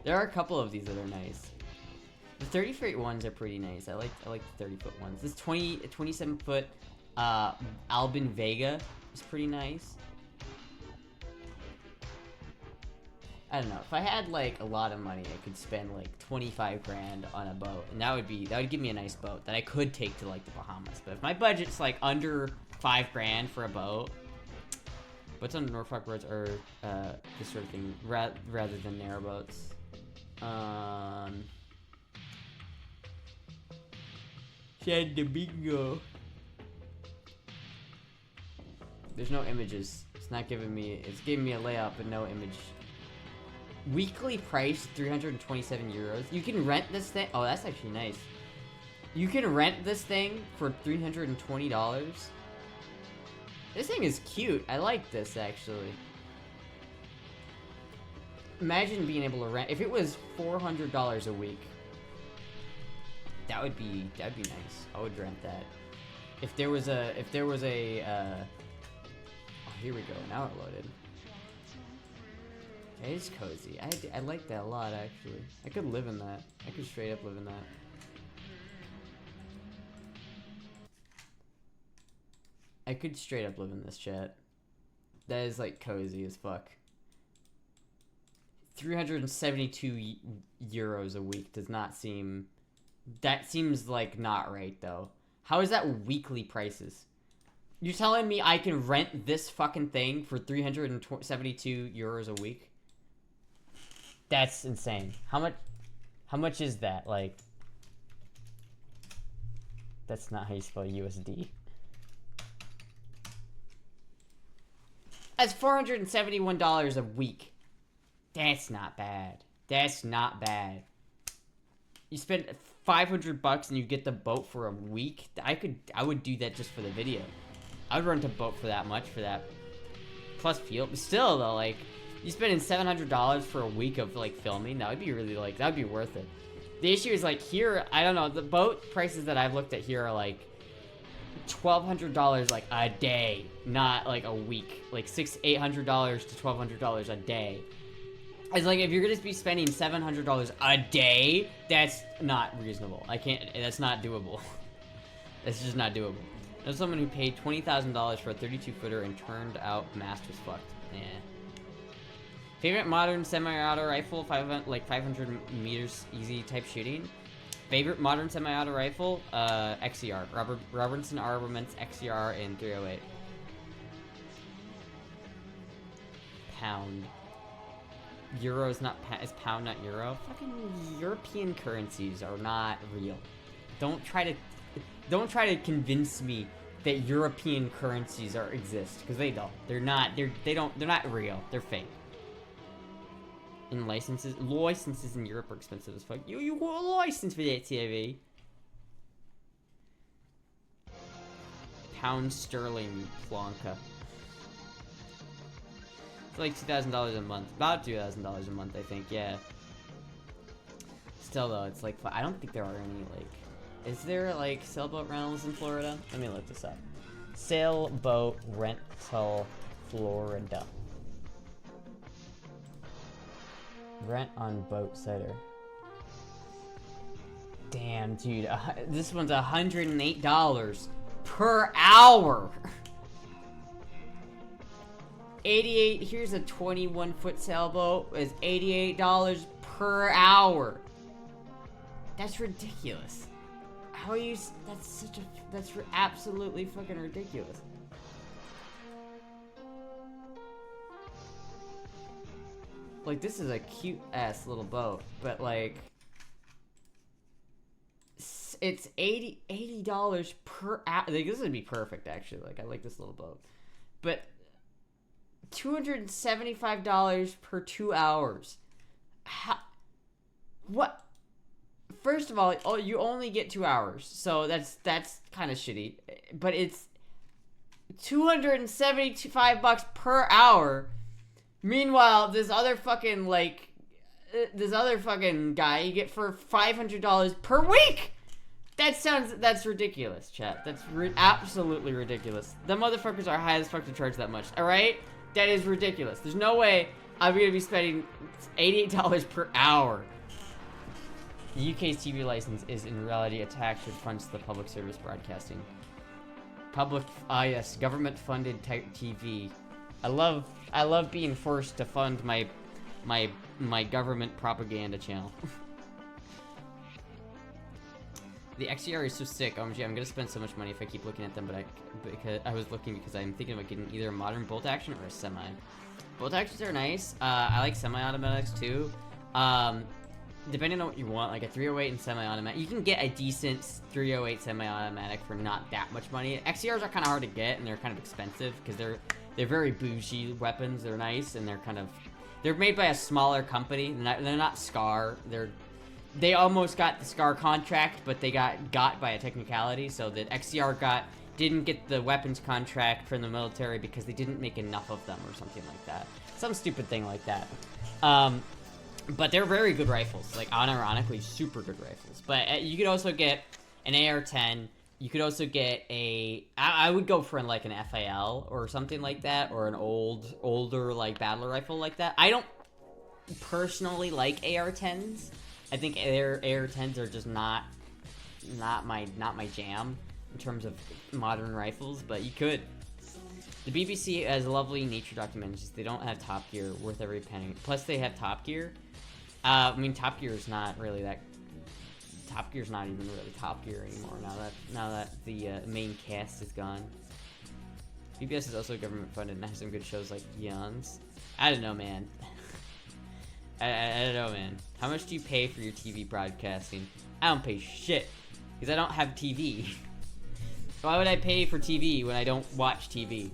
There are a couple of these that are nice. The 30-foot ones are pretty nice. I like the 30-foot ones. This 27-foot Albin Vega is pretty nice. I don't know. If I had like a lot of money, I could spend like 25 grand on a boat, and that would give me a nice boat that I could take to like the Bahamas. But if my budget's like under 5 grand for a boat, boats on Norfolk roads are this sort of thing rather than narrowboats. Shed the bingo. There's no images. It's not giving me. It's giving me a layout, but no image. Weekly price 327 euros. You can rent this thing. Oh, that's actually nice. You can rent this thing for $320. This thing is cute. I like this actually. Imagine being able to rent. If it was $400 a week, that would be nice. I would rent that. If there was a oh, here we go. Now it loaded. It is cozy. I like that a lot, actually. I could live in that. I could straight up live in that. I could straight up live in this, chat. That is, like, cozy as fuck. 372 euros a week does not seem... That seems, like, not right, though. How is that weekly prices? You're telling me I can rent this fucking thing for 372 euros a week? That's insane. How much is that? Like, that's not how you spell USD. That's $471 a week. That's not bad. That's not bad. You spend $500 and you get the boat for a week. I would do that just for the video. I would rent a boat for that much for that. Plus fuel. But still though, like, you spending $700 for a week of like filming, that would be really like, that would be worth it. The issue is like here, I don't know, the boat prices that I've looked at here are like $1,200 like a day, not like a week. Like $800 to $1,200 a day. It's like if you're gonna be spending $700 a day, that's not reasonable. That's not doable. That's just not doable. There's someone who paid $20,000 for a 32-footer and turned out mast was fucked. Yeah. Favorite modern semi-auto rifle, 500 meters easy type shooting. Favorite modern semi-auto rifle, XCR. Robertson Armaments XCR in 308. Pound. Euro is not is pound, not euro. Fucking European currencies are not real. Don't try to convince me that European currencies exist, because they don't. They're not. They're not real. They're fake. And licenses in Europe are expensive as fuck. You want a license for that TV? Pound sterling Plonka. It's like $2,000 a month. About $2,000 a month, I think. Yeah. Still though, it's like I don't think there are any like. Is there like sailboat rentals in Florida? Let me look this up. Sailboat rental, Florida. Rent on boat sitter. Damn, dude. This one's $108 per hour. 88. Here's a 21-foot sailboat. It's $88 per hour. That's ridiculous. How are you? That's absolutely fucking ridiculous. Like, this is a cute ass little boat, but like, it's $80 per hour. Like, this would be perfect actually. Like, I like this little boat, but $275 per 2 hours. How? What? First of all, you only get 2 hours, so that's kind of shitty. But it's $275 per hour. Meanwhile, this other fucking guy you get for $500 per week. That's ridiculous, chat. That's absolutely ridiculous. The motherfuckers are high as fuck to charge that much. All right, that is ridiculous. There's no way I'm gonna be spending $88 per hour. The UK's TV license is in reality a tax which funds the public service broadcasting. Yes, government-funded type TV. I love being forced to fund my government propaganda channel. The XCR is so sick. OMG, I'm gonna spend so much money if I keep looking at them, because I was looking because I'm thinking about getting either a modern bolt action or a semi. Bolt actions are nice. I like semi-automatics too. Depending on what you want, like a 308 and semi-automatic, you can get a decent 308 semi-automatic for not that much money. XCRs are kind of hard to get, and they're kind of expensive because they're very bougie weapons. They're nice, and they're made by a smaller company. They're not SCAR. They almost got the SCAR contract, but they got by a technicality. So the XCR didn't get the weapons contract from the military because they didn't make enough of them or something like that. Some stupid thing like that. But they're very good rifles, like unironically super good rifles. But you could also get an AR-10. You could also get I would go for like an FAL or something like that, or an older like battler rifle like that. I don't personally like AR-10s. I think AR-10s are just not my jam in terms of modern rifles. But you could. The BBC has lovely nature documentaries. They don't have Top Gear, worth every penny. Plus, they have Top Gear. I mean, Top Gear is not really that. Top Gear's not even really Top Gear anymore. Now that the main cast is gone. PBS is also government funded and has some good shows like Yawns. I don't know, man. I don't know, man. How much do you pay for your TV broadcasting? I don't pay shit because I don't have TV. Why would I pay for TV when I don't watch TV?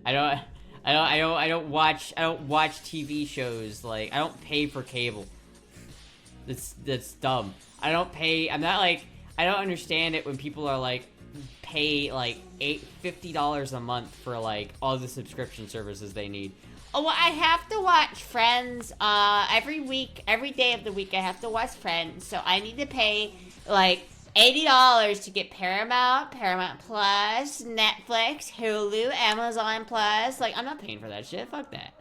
I don't watch TV shows. Like, I don't pay for cable. That's dumb. I don't understand it when people are like pay like $50 a month for like all the subscription services they need. Oh, well, I have to watch Friends every week, every day of the week. I have to watch Friends, so I need to pay like $80 to get Paramount Plus, Netflix, Hulu, Amazon Plus. Like, I'm not paying for that shit. Fuck that.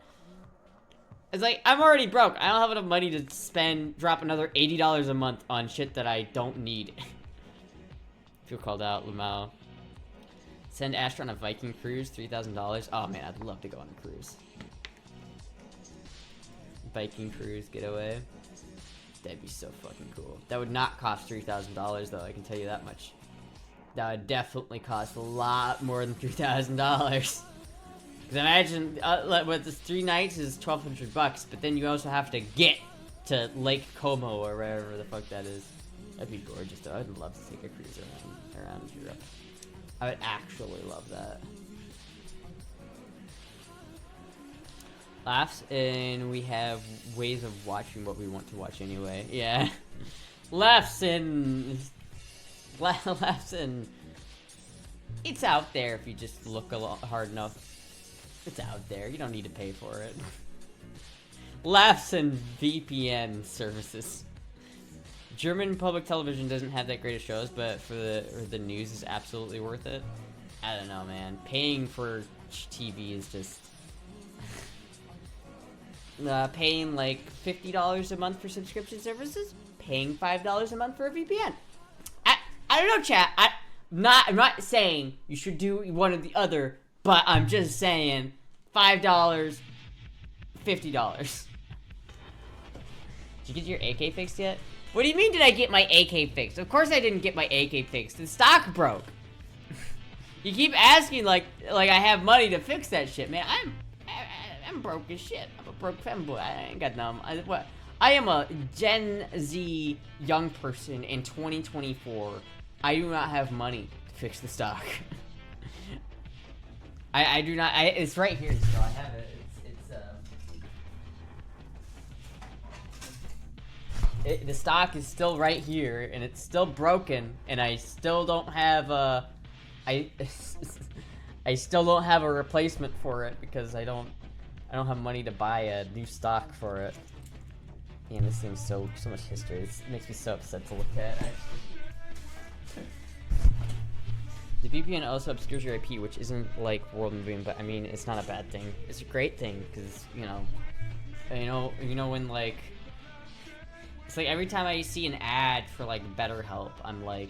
It's like, I'm already broke. I don't have enough money to drop another $80 a month on shit that I don't need. Feel called out, Lamau. Send Astra on a Viking cruise, $3,000. Oh man, I'd love to go on a cruise. Viking cruise getaway. That'd be so fucking cool. That would not cost $3,000 though, I can tell you that much. That would definitely cost a lot more than $3,000. Because imagine, with this 3 nights is $1,200, but then you also have to get to Lake Como or wherever the fuck that is. That'd be gorgeous though. I'd love to take a cruise around Europe. I would actually love that. Laughs, and we have ways of watching what we want to watch anyway. Yeah. Laughs and it's out there if you just look a lot hard enough. It's out there. You don't need to pay for it. Laughs and VPN services. German public television doesn't have that great of shows, but for the news is absolutely worth it. I don't know, man. Paying for TV is just paying like $50 a month for subscription services, paying $5 a month for a VPN. I don't know, chat. I'm not saying you should do one or the other, but I'm just saying $5, $50. Did you get your AK fixed yet? What do you mean did I get my AK fixed? Of course I didn't get my AK fixed. The stock broke. You keep asking like I have money to fix that shit, man. I'm broke as shit. I'm a broke femboy. I ain't got no. I am a Gen Z young person in 2024. I do not have money to fix the stock. I do not. It's right here still. I have it. The stock is still right here, and it's still broken, and I still don't have I still don't have a replacement for it because I don't have money to buy a new stock for it. Man, this thing's so much history. It makes me so upset to look at. The VPN also obscures your IP, which isn't like world moving, but I mean it's not a bad thing. It's a great thing because you know when like. It's like every time I see an ad for like BetterHelp, I'm like,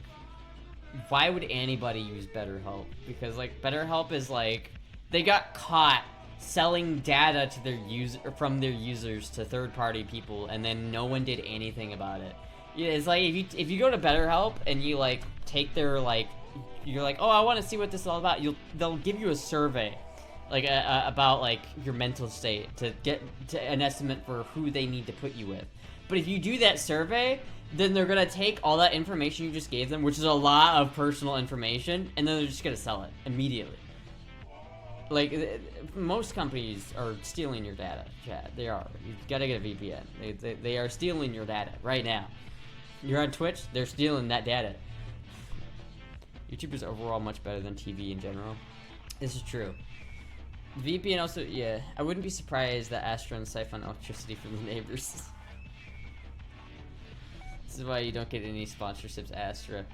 why would anybody use BetterHelp? Because like BetterHelp is like they got caught selling data to their from their users to third-party people, and then no one did anything about it. Yeah, it's like if you go to BetterHelp and you like take their like, you're like, oh, I want to see what this is all about. They'll give you a survey, like about like your mental state to get to an estimate for who they need to put you with. But if you do that survey, then they're gonna take all that information you just gave them, which is a lot of personal information, and then they're just gonna sell it immediately. Like, most companies are stealing your data, Chad. They are. You gotta get a VPN. They are stealing your data right now. You're on Twitch, they're stealing that data. YouTube is overall much better than TV in general. This is true. VPN also, yeah. I wouldn't be surprised that Astra and siphon electricity from the neighbors. This is why you don't get any sponsorships, Astra.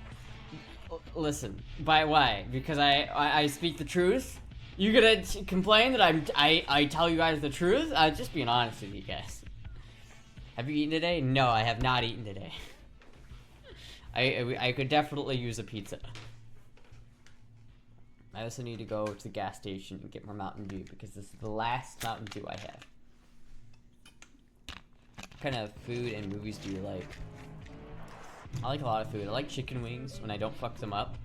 Listen, why? Because I speak the truth? You gonna complain that I tell you guys the truth? I'm just being honest with you guys. Have you eaten today? No, I have not eaten today. I could definitely use a pizza. I also need to go to the gas station and get more Mountain Dew because this is the last Mountain Dew I have. What kind of food and movies do you like? I like a lot of food. I like chicken wings when I don't fuck them up.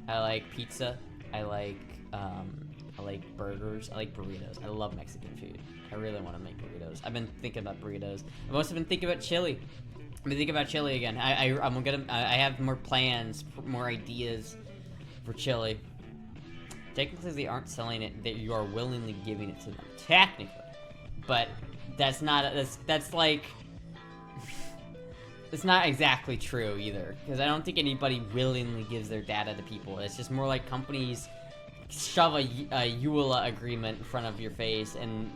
I like pizza. I like burgers. I like burritos. I love Mexican food. I really want to make burritos. I've been thinking about burritos. I've also been thinking about chili. I've been thinking about chili again. I have more plans, more ideas for chili. Technically, they aren't selling it. That you are willingly giving it to them. Technically, but that's not. That's like. It's not exactly true either, because I don't think anybody willingly gives their data to people. It's just more like companies shove a EULA agreement in front of your face and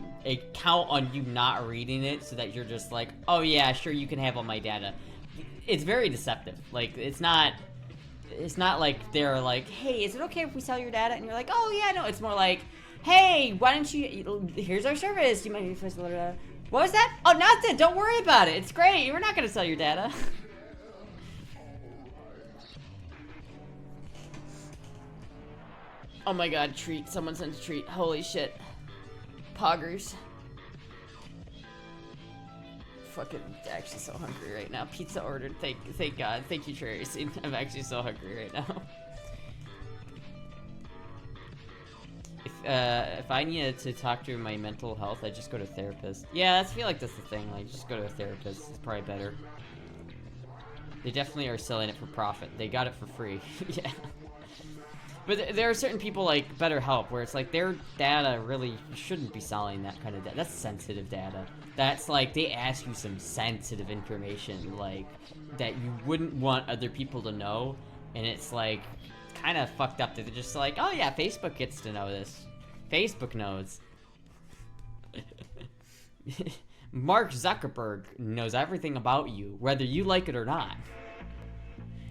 count on you not reading it so that you're just like, oh yeah, sure, you can have all my data. It's very deceptive. Like, it's not like they're like, hey, is it okay if we sell your data? And you're like, oh yeah, no. It's more like, hey, why don't you, here's our service. You might need to. What was that? Oh, nothing. Don't worry about it. It's great. We're not going to sell your data. Oh my god, treat. Someone sent a treat. Holy shit. Poggers. Fucking actually so hungry right now. Pizza ordered. Thank God. Thank you, Tracy. I'm actually so hungry right now. If I needed to talk to my mental health, I'd just go to a therapist. Yeah, I feel like that's the thing. Like, just go to a therapist. It's probably better. They definitely are selling it for profit. They got it for free. Yeah. But there are certain people like BetterHelp where it's like their data really shouldn't be selling that kind of data. That's sensitive data. That's like they ask you some sensitive information like that you wouldn't want other people to know, and it's like kind of fucked up that they're just like, oh yeah, Facebook gets to know this. Facebook knows. Mark Zuckerberg knows everything about you, whether you like it or not.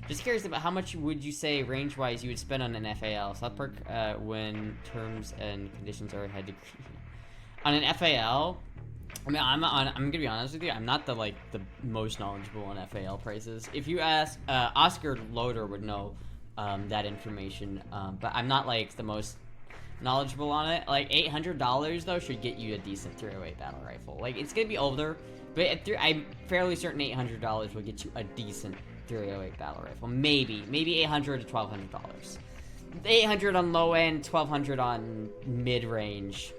Just curious about how much would you say range-wise you would spend on an FAL South Park when terms and conditions are ahead to on an FAL. I mean, I'm gonna be honest with you. I'm not the most knowledgeable on FAL prices. If you ask Oscar Loader would know that information, but I'm not like the most knowledgeable on it. Like $800 though should get you a decent 308 battle rifle. Like it's gonna be older, but I'm fairly certain $800 will get you a decent 308 battle rifle. Maybe $800 to $1,200. $800 on low end, $1,200 on mid range.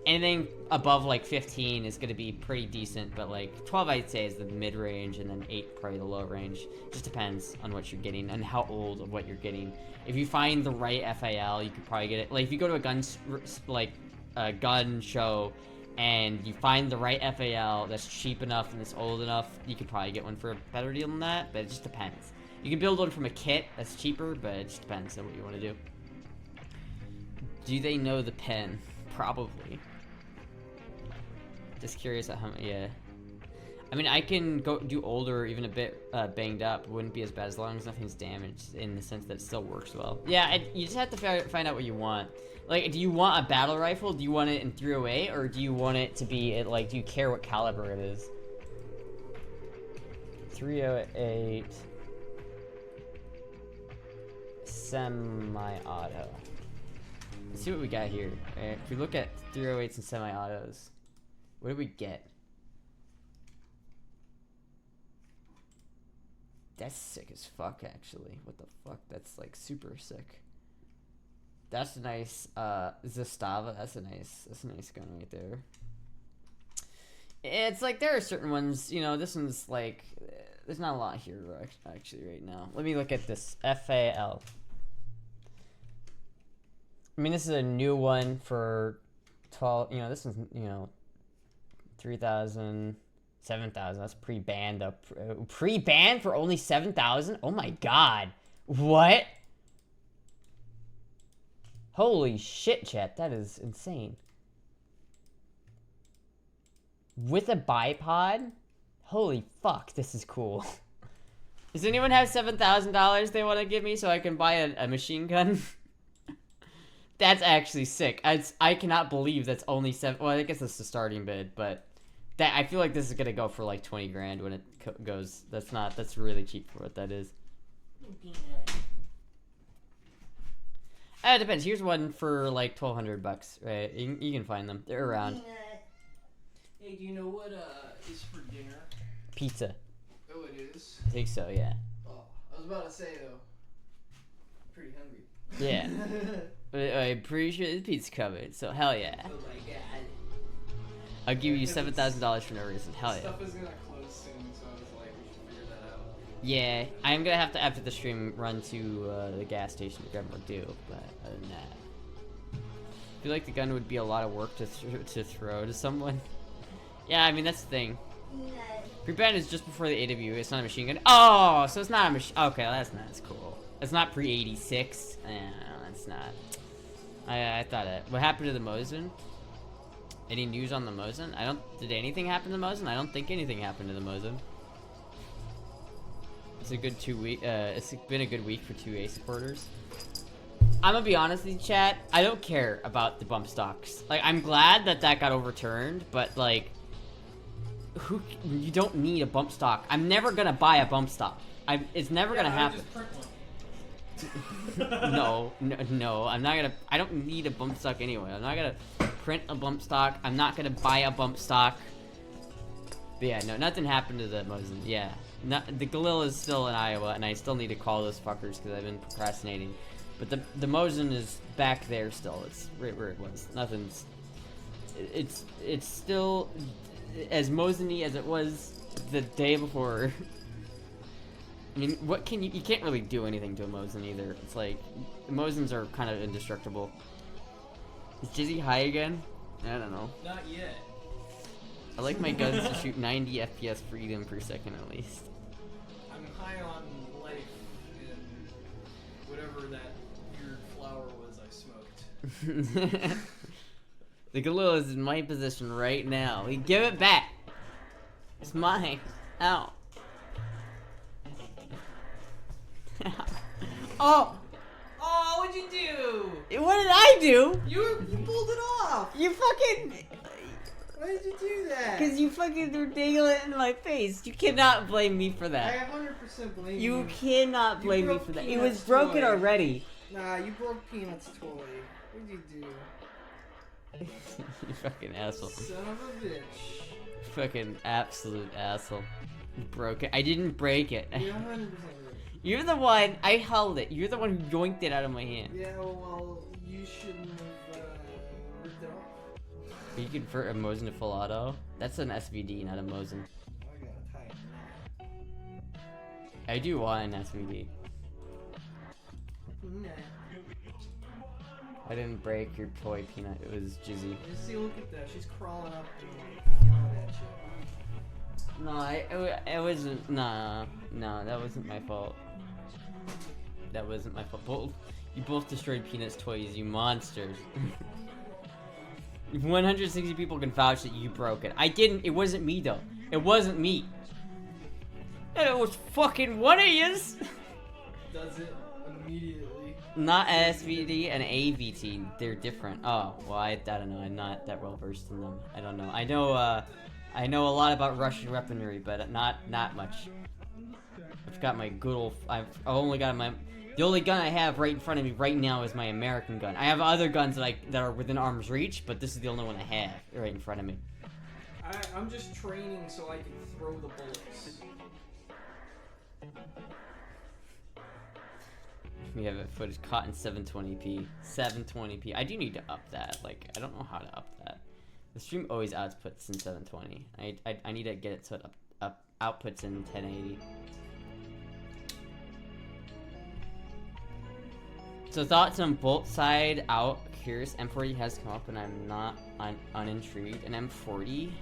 Anything above like 15 is gonna be pretty decent, but like 12 I'd say is the mid range, and then 8 probably the low range. Just depends on what you're getting and how old of what you're getting. If you find the right FAL, you could probably get it. Like if you go to a gun show and you find the right FAL that's cheap enough and that's old enough, you could probably get one for a better deal than that, but it just depends. You can build one from a kit that's cheaper, but it just depends on what you want to do. Do they know the pen? Probably. Just curious at how many, yeah. I mean, I can go do older, even a bit banged up. It wouldn't be as bad as long as nothing's damaged, in the sense that it still works well. Yeah, you just have to find out what you want. Like, do you want a battle rifle? Do you want it in 308, or do you want it to be, do you care what caliber it is? 308 semi-auto. Let's see what we got here. If we look at 308s and semi-autos, what do we get? That's sick as fuck, actually. What the fuck? That's like super sick. That's a nice Zastava. That's a nice gun right there. It's like there are certain ones, you know, this one's like there's not a lot here actually right now. Let me look at this FAL. I mean, this is a new one for 12, you know, this one's, you know, 3,000, 7,000. That's pre-banned though. Pre-banned for only 7,000? Oh my god. What? Holy shit, chat. That is insane. With a bipod? Holy fuck, this is cool. Does anyone have $7,000 they want to give me so I can buy a machine gun? That's actually sick. I cannot believe that's only 7. Well, I guess that's the starting bid, but that I feel like this is gonna go for like 20 grand when it goes. That's really cheap for what that is. It depends. Here's one for like $1,200, right? You can find them. They're around. Hey, do you know what is for dinner? Pizza. Oh, it is? I think so, yeah. Oh, I was about to say though. Pretty hungry. Yeah. I'm pretty sure the pizza's covered, so hell yeah. Oh my god. I'll give you $7,000 for no reason. Hell yeah. Stuff is gonna close soon, so I was like, we should figure that out. Yeah, I'm gonna have to, after the stream, run to the gas station to grab more dew, but other than that. I feel like the gun would be a lot of work to throw to someone. Yeah, I mean, that's the thing. Pre-ban is just before the AW, it's not a machine gun. Oh, so it's not a machine. Okay, that's not as cool. It's not pre-86. No, that's not. I thought it. What happened to the Mosin? Any news on the Mosin? Did anything happen to the Mosin? I don't think anything happened to the Mosin. It's a good 2 week. It's been a good week for 2A supporters. I'm gonna be honest with you, chat. I don't care about the bump stocks. Like, I'm glad that got overturned, but like, you don't need a bump stock. I'm never gonna buy a bump stock. It's never gonna happen. No, I'm not gonna. I don't need a bump stock anyway. I'm not gonna print a bump stock. I'm not gonna buy a bump stock. But yeah, no, nothing happened to the Mosin. Yeah, the Galil is still in Iowa, and I still need to call those fuckers because I've been procrastinating. But the Mosin is back there still. It's right where it was. Nothing's. It's still as Mosin-y as it was the day before. I mean, what can you can't really do anything to a Mosin either. It's like, Mosins are kind of indestructible. Is Jizzy high again? I don't know. Not yet. I like my guns to shoot 90 FPS freedom per second at least. I'm high on life and whatever that weird flower was I smoked. The Galil is in my position right now. Give it back. It's mine. Ow. Oh! Oh, what'd you do? What did I do? You pulled it off! You fucking... Why did you do that? Because you fucking were dangling it in my face. You cannot blame me for I that. 100% blame You cannot blame me broke for that. It was Peanut's broken toy. already. Nah, you broke Peanut's toy. What'd you do? You fucking asshole. Son of a bitch. Fucking absolute asshole. You broke it. I didn't break it. You're 100% right. You're the one. I held it. You're the one who yoinked it out of my hand. Yeah, well, you shouldn't have ripped it off. You convert a Mosin to full auto? That's an SVD, not a Mosin. I gotta tighten that. I do want an SVD. Nah. I didn't break your toy, Peanut. It was Jizzy. Just see, look at that. She's crawling up and yelling at you. No, it wasn't. No, that wasn't my fault. That wasn't my fault. You both destroyed Peanut's toys, you monsters. 160 people can vouch that you broke it. I didn't. It wasn't me, though. It wasn't me. And it was fucking one of yous. Does it immediately? Not SVD and AVT. They're different. Oh, well, I don't know. I'm not that well versed in them. I don't know. I know a lot about Russian weaponry, but not much. I've got my good old. I've only got my. The only gun I have right in front of me right now is my American gun. I have other guns that are within arm's reach, but this is the only one I have right in front of me. I'm just training so I can throw the bullets. We have it footage caught in 720p. 720p. I do need to up that. Like, I don't know how to up that. The stream always outputs in 720. I need to get it so it outputs in 1080. So thoughts on bolt side out. Curious, M40 has come up and I'm not unintrigued. An M40?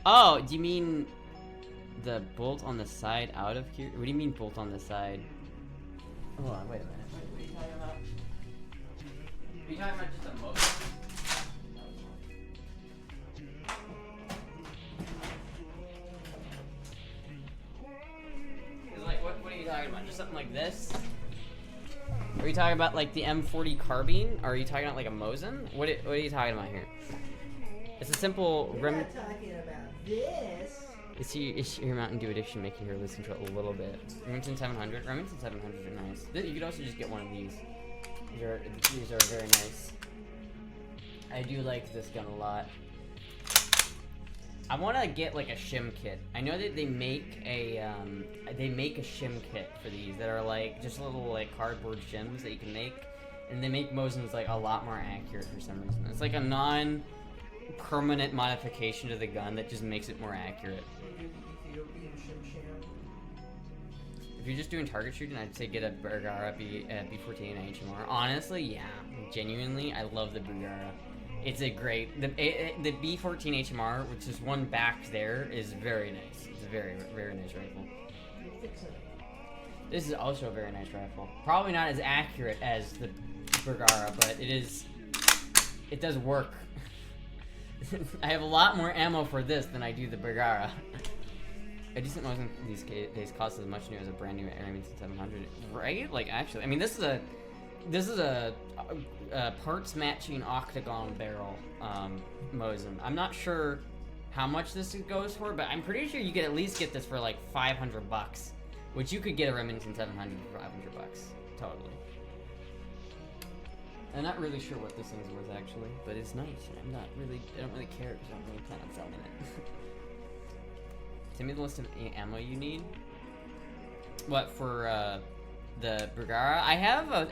Oh, do you mean the bolt on the side out of here? What do you mean bolt on the side? Hold on, wait a minute. What are you talking about? Are you talking about just a motion? Like, what are you talking about? Just something like this? Are you talking about like the M40 carbine? Or are you talking about like a Mosin? What are you talking about here? It's a simple We're not talking about this. Is your Mountain Dew addiction making her lose control a little bit? Remington 700? Remington 700 are nice. You could also just get one of these. These are very nice. I do like this gun a lot. I want to get like a shim kit. I know that they make a shim kit for these that are like just little like cardboard shims that you can make, and they make Mosins like a lot more accurate for some reason. It's like a non-permanent modification to the gun that just makes it more accurate. If you're just doing target shooting, I'd say get a Bergara B14 HMR. Honestly, yeah, genuinely, I love the Bergara. It's a great the B14 HMR, which is one back there, is very nice. It's a very nice rifle. This is also a very nice rifle. Probably not as accurate as the Bergara, but it does work. I have a lot more ammo for this than I do the Bergara. A decent Mosin these days costs as much new as a brand new Remington 700, right? Like actually, I mean this is a parts matching octagon barrel Mosin. I'm not sure how much this goes for, but I'm pretty sure you could at least get this for like $500, which you could get a Remington 700 for $500. Totally. I'm not really sure what this thing's worth actually, but it's nice. I don't really care because I don't really plan on selling it. Send me the list of ammo you need. What, for the Bergara? I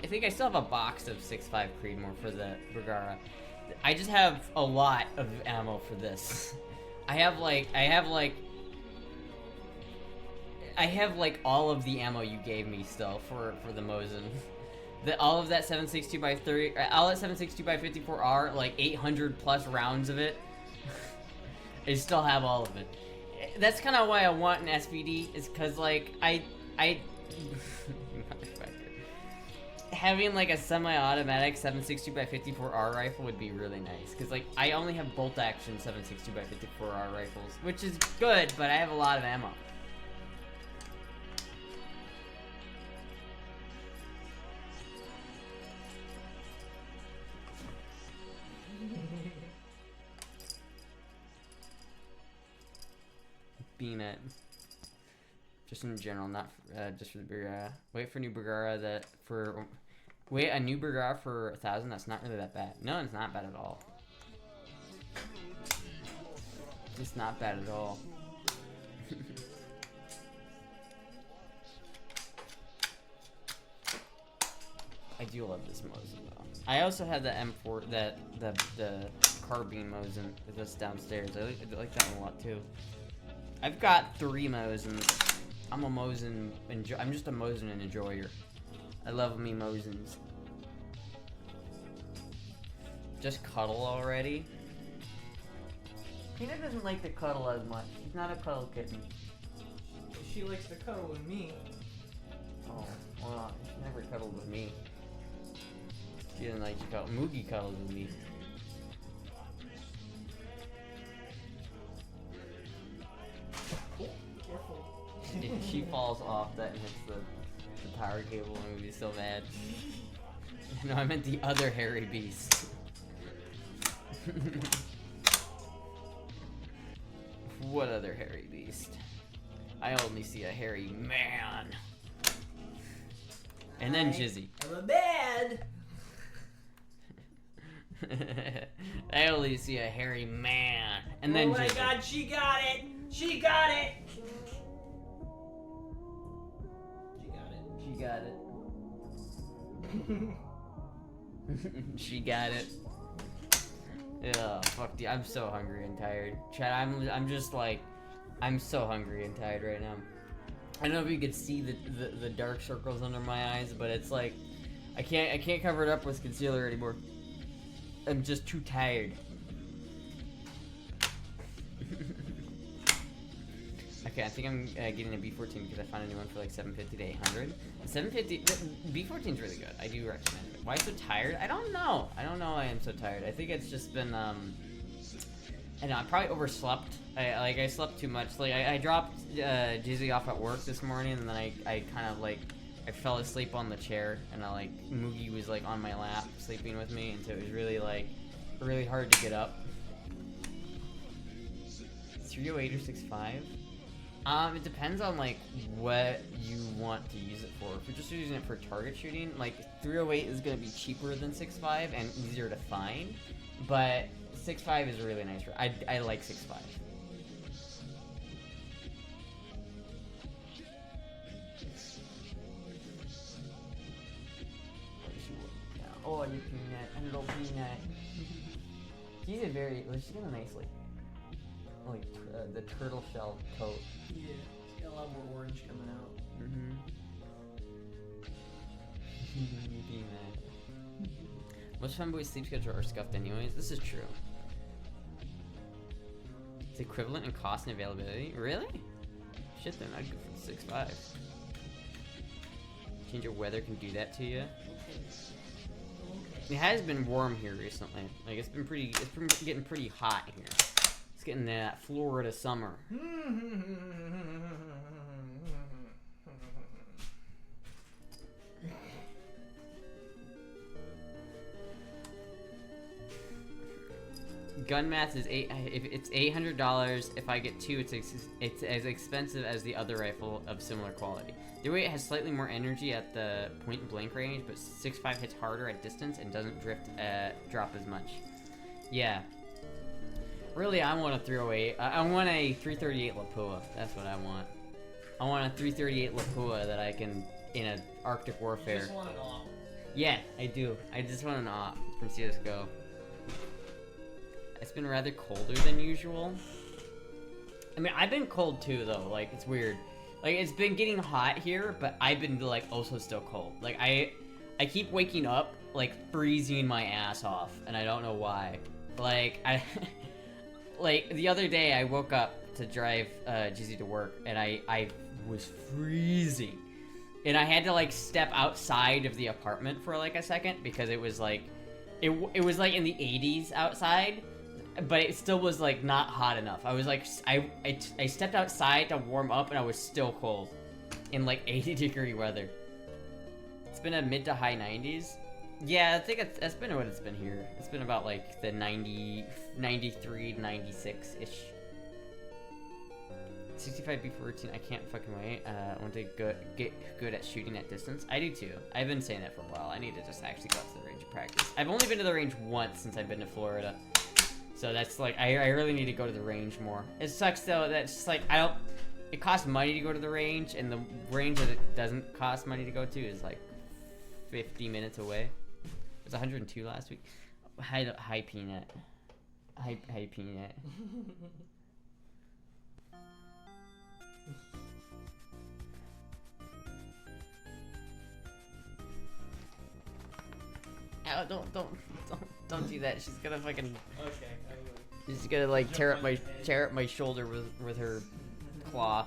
think I still have a box of 6.5 Creedmoor for the Bergara. I just have a lot of ammo for this. I have like all of the ammo you gave me still for the Mosin. All of that 7.62 by 30, all that 7.62 by 54R, like 800 plus rounds of it. I still have all of it. That's kind of why I want an SVD, is because like I having like a semi-automatic 7.62 by 54R rifle would be really nice, because like I only have bolt action 7.62 by 54R rifles, which is good, but I have a lot of ammo. Being just in general, not just for the Bergara. Wait for new Bergara wait, a new Bergara for 1,000. That's not really that bad. No, it's not bad at all. It's not bad at all. I do love this Mosin though. I also have the M4, the carbine Mosin that's downstairs. I like that one a lot too. I've got 3 Mosins. I'm a Mosin I'm just a Mosin enjoyer. I love me Mosins. Just cuddle already. Tina doesn't like to cuddle as much. She's not a cuddle kitten. She likes to cuddle with me. Oh, well, she never cuddled with me. She didn't like to cuddle. Moogie cuddles with me. If she falls off that and hits the power cable, I'm gonna be so mad. No, I meant the other hairy beast. What other hairy beast? I only see a hairy man. And then Jizzy. I'm a bad. I only see a hairy man. And then Oh my Jizzy. God, she got it. She got it. She got it. She got it. Yeah, fuck dude, I'm so hungry and tired. Chad, I'm just like, I'm so hungry and tired right now. I don't know if you could see the dark circles under my eyes, but it's like, I can't cover it up with concealer anymore. I'm just too tired. Okay, I think I'm getting a B14 because I found a new one for like 750 to 800. 750, B14's really good. I do recommend it. Why so tired? I don't know. I don't know why I'm so tired. I think it's just been, I know, I probably overslept. I slept too much. Like, I dropped Jizzy off at work this morning, and then I kind of like, I fell asleep on the chair, and Moogie was like on my lap sleeping with me, and so it was really like, really hard to get up. 308 or 6.5? It depends on like what you want to use it for. If you're just using it for target shooting, like 308 is gonna be cheaper than 6.5 and easier to find, but 6.5 is a really nice. I like 6.5. Oh, you peanut, a little peanut. She's she's got a nice like the turtle shell coat. Yeah, it's got a lot more orange coming out. Mm-hmm. Most fanboys' sleep schedules are scuffed anyways. This is true. It's equivalent in cost and availability. Really? Shit, they're not good for the 6.5. Change of weather can do that to you. It has been warm here recently. Like it's been getting pretty hot here. It's getting that Florida summer. gun math is if it's $800. If I get 2, it's as expensive as the other rifle of similar quality. The way it has slightly more energy at the point blank range, but 6.5 hits harder at distance and doesn't drop as much. Yeah. Really, I want a 308. I want a 338 Lapua. That's what I want. I want a 338 Lapua that I can in a Arctic Warfare. You just want an op. Yeah, I do. I just want an op from CS:GO. It's been rather colder than usual. I mean, I've been cold too, though. Like, it's weird. Like, it's been getting hot here, but I've been, like, also still cold. Like, I keep waking up, like, freezing my ass off, and I don't know why. Like, like, the other day, I woke up to drive Jizzy to work, and I was freezing. And I had to, like, step outside of the apartment for, like, a second, because it was, like, it was, like, in the 80s outside, but it still was, like, not hot enough. I was, like, I stepped outside to warm up, and I was still cold in, like, 80-degree weather. It's been a mid to high 90s. Yeah, I think that's been what it's been here. It's been about, like, the 93 to 96-ish. 65 B14, I can't fucking wait. I want to get good at shooting at distance. I do too. I've been saying that for a while. I need to just actually go out to the range and practice. I've only been to the range once since I've been to Florida. So that's like, I really need to go to the range more. It sucks though, that's just like, it costs money to go to the range, and the range that it doesn't cost money to go to is like 50 minutes away. It was 102 last week. Hi Peanut. Hi Peanut. Oh, don't do that. She's gonna fucking. Okay. She's gonna like tear up my shoulder with her claw.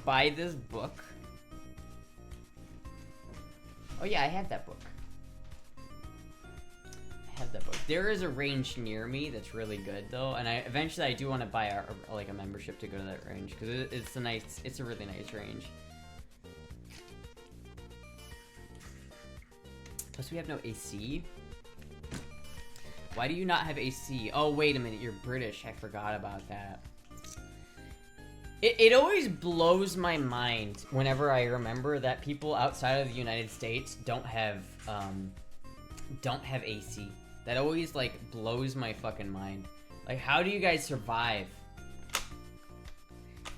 Buy this book. Oh yeah, I have that book. There is a range near me that's really good though, and eventually I do want to buy a membership to go to that range, because it's a really nice range. Plus we have no AC. Why do you not have AC? Oh wait a minute, you're British. I forgot about that. It always blows my mind whenever I remember that people outside of the United States don't have AC. That always, like, blows my fucking mind. Like, how do you guys survive?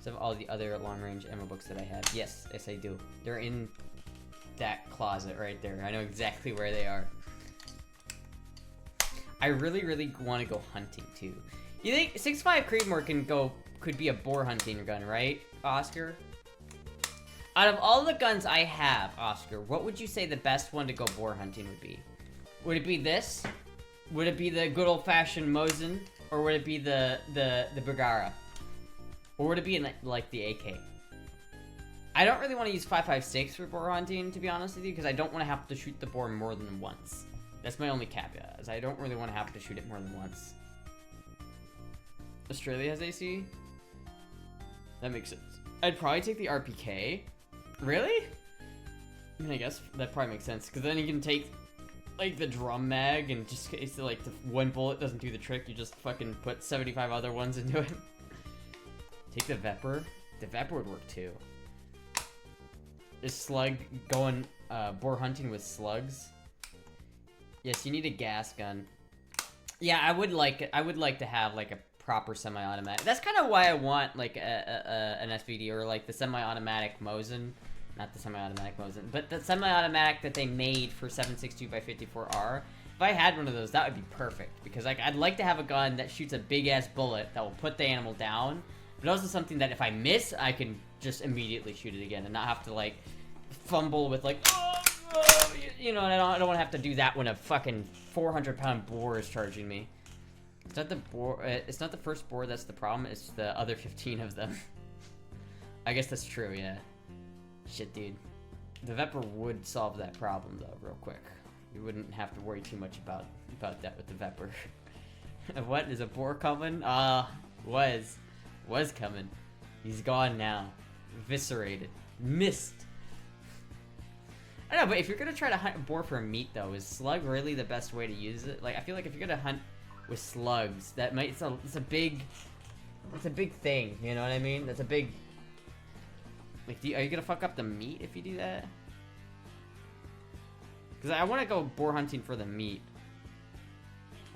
Some of all the other long-range ammo books that I have. Yes, I do. They're in that closet right there. I know exactly where they are. I really, really want to go hunting, too. You think 6.5 Creedmoor could be a boar hunting gun, right, Oscar? Out of all the guns I have, Oscar, what would you say the best one to go boar hunting would be? Would it be this? Would it be the good old-fashioned Mosin, or would it be the Bergara? Or would it be like the AK? I don't really want to use 5.56 for boar hunting, to be honest with you, because I don't want to have to shoot the boar more than once. That's my only caveat, is I don't really want to have to shoot it more than once. Australia has AC? That makes sense. I'd probably take the RPK. Really? I mean, I guess that probably makes sense, because then you can take like the drum mag, and just it's like the one bullet doesn't do the trick, you just fucking put 75 other ones into it. Take the Vepr. The Vepr would work too. Is slug going boar hunting with slugs? Yes, you need a gas gun. Yeah, I would like to have like a proper semi-automatic. That's kind of why I want like an SVD, or like the semi-automatic Mosin. Not the semi-automatic Mosin, but the semi-automatic that they made for 7.62x54R. If I had one of those, that would be perfect, because like I'd like to have a gun that shoots a big-ass bullet that will put the animal down, but also something that if I miss, I can just immediately shoot it again and not have to like fumble with like, you know, and I don't want to have to do that when a fucking 400-pound boar is charging me. It's not the boar. It's not the first boar that's the problem. It's the other 15 of them. I guess that's true. Yeah. Shit, dude. The Vepr would solve that problem though, real quick. You wouldn't have to worry too much about that with the Vepr. What is a boar coming? Was coming. He's gone now. Eviscerated. Missed. I don't know, but if you're gonna try to hunt boar for meat though, is slug really the best way to use it? Like, I feel like if you're gonna hunt with slugs, that might it's a big thing. You know what I mean? That's a big. Like, are you gonna fuck up the meat if you do that? Because I want to go boar hunting for the meat.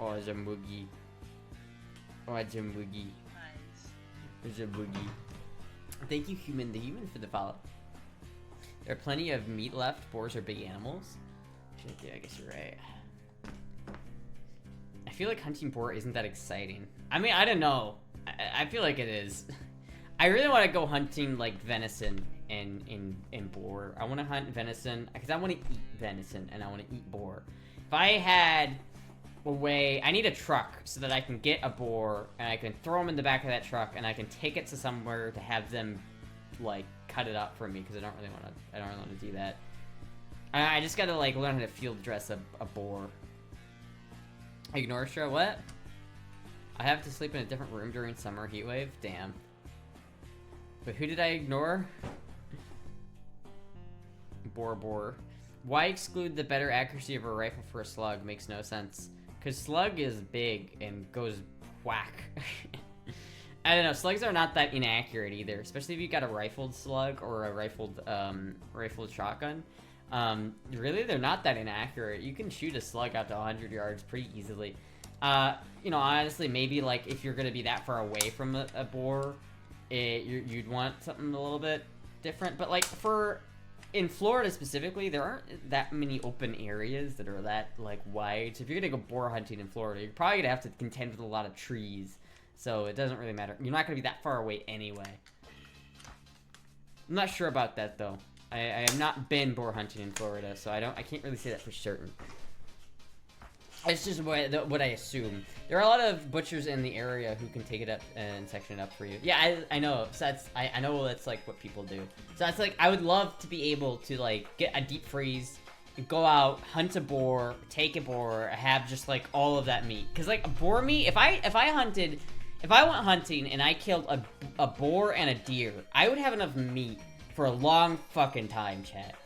Oh, Jamugi. Oh, Jamugi. Jamugi. Thank you, the human, for the follow. There are plenty of meat left. Boars are big animals. Yeah, I guess you're right. I feel like hunting boar isn't that exciting. I mean, I don't know. I feel like it is. I really want to go hunting like venison and boar. I want to hunt venison because I want to eat venison and I want to eat boar. If I had a way, I need a truck so that I can get a boar and I can throw them in the back of that truck and I can take it to somewhere to have them like cut it up for me because I don't really want to do that. I just gotta like learn how to field dress a boar. Ignore Astra, what? I have to sleep in a different room during summer heat wave? Damn. But who did I ignore? Boar. Why exclude the better accuracy of a rifle for a slug? Makes no sense. Because slug is big and goes whack. I don't know, slugs are not that inaccurate either, especially if you got a rifled slug or a rifled shotgun. Really, they're not that inaccurate. You can shoot a slug out to 100 yards pretty easily. You know, honestly, maybe like if you're gonna be that far away from a boar, you'd want something a little bit different. But like in Florida specifically, there aren't that many open areas that are that like wide. So if you're gonna go boar hunting in Florida, you're probably gonna have to contend with a lot of trees. So it doesn't really matter. You're not gonna be that far away anyway. I'm not sure about that though. I have not been boar hunting in Florida, so I can't really say that for certain. It's just what I assume. There are a lot of butchers in the area who can take it up and section it up for you. Yeah, I know. So I know that's like what people do. So that's like I would love to be able to like get a deep freeze, go out, hunt a boar, take a boar, have just like all of that meat. Cause like a boar meat, if I went hunting and I killed a boar and a deer, I would have enough meat for a long fucking time, chat.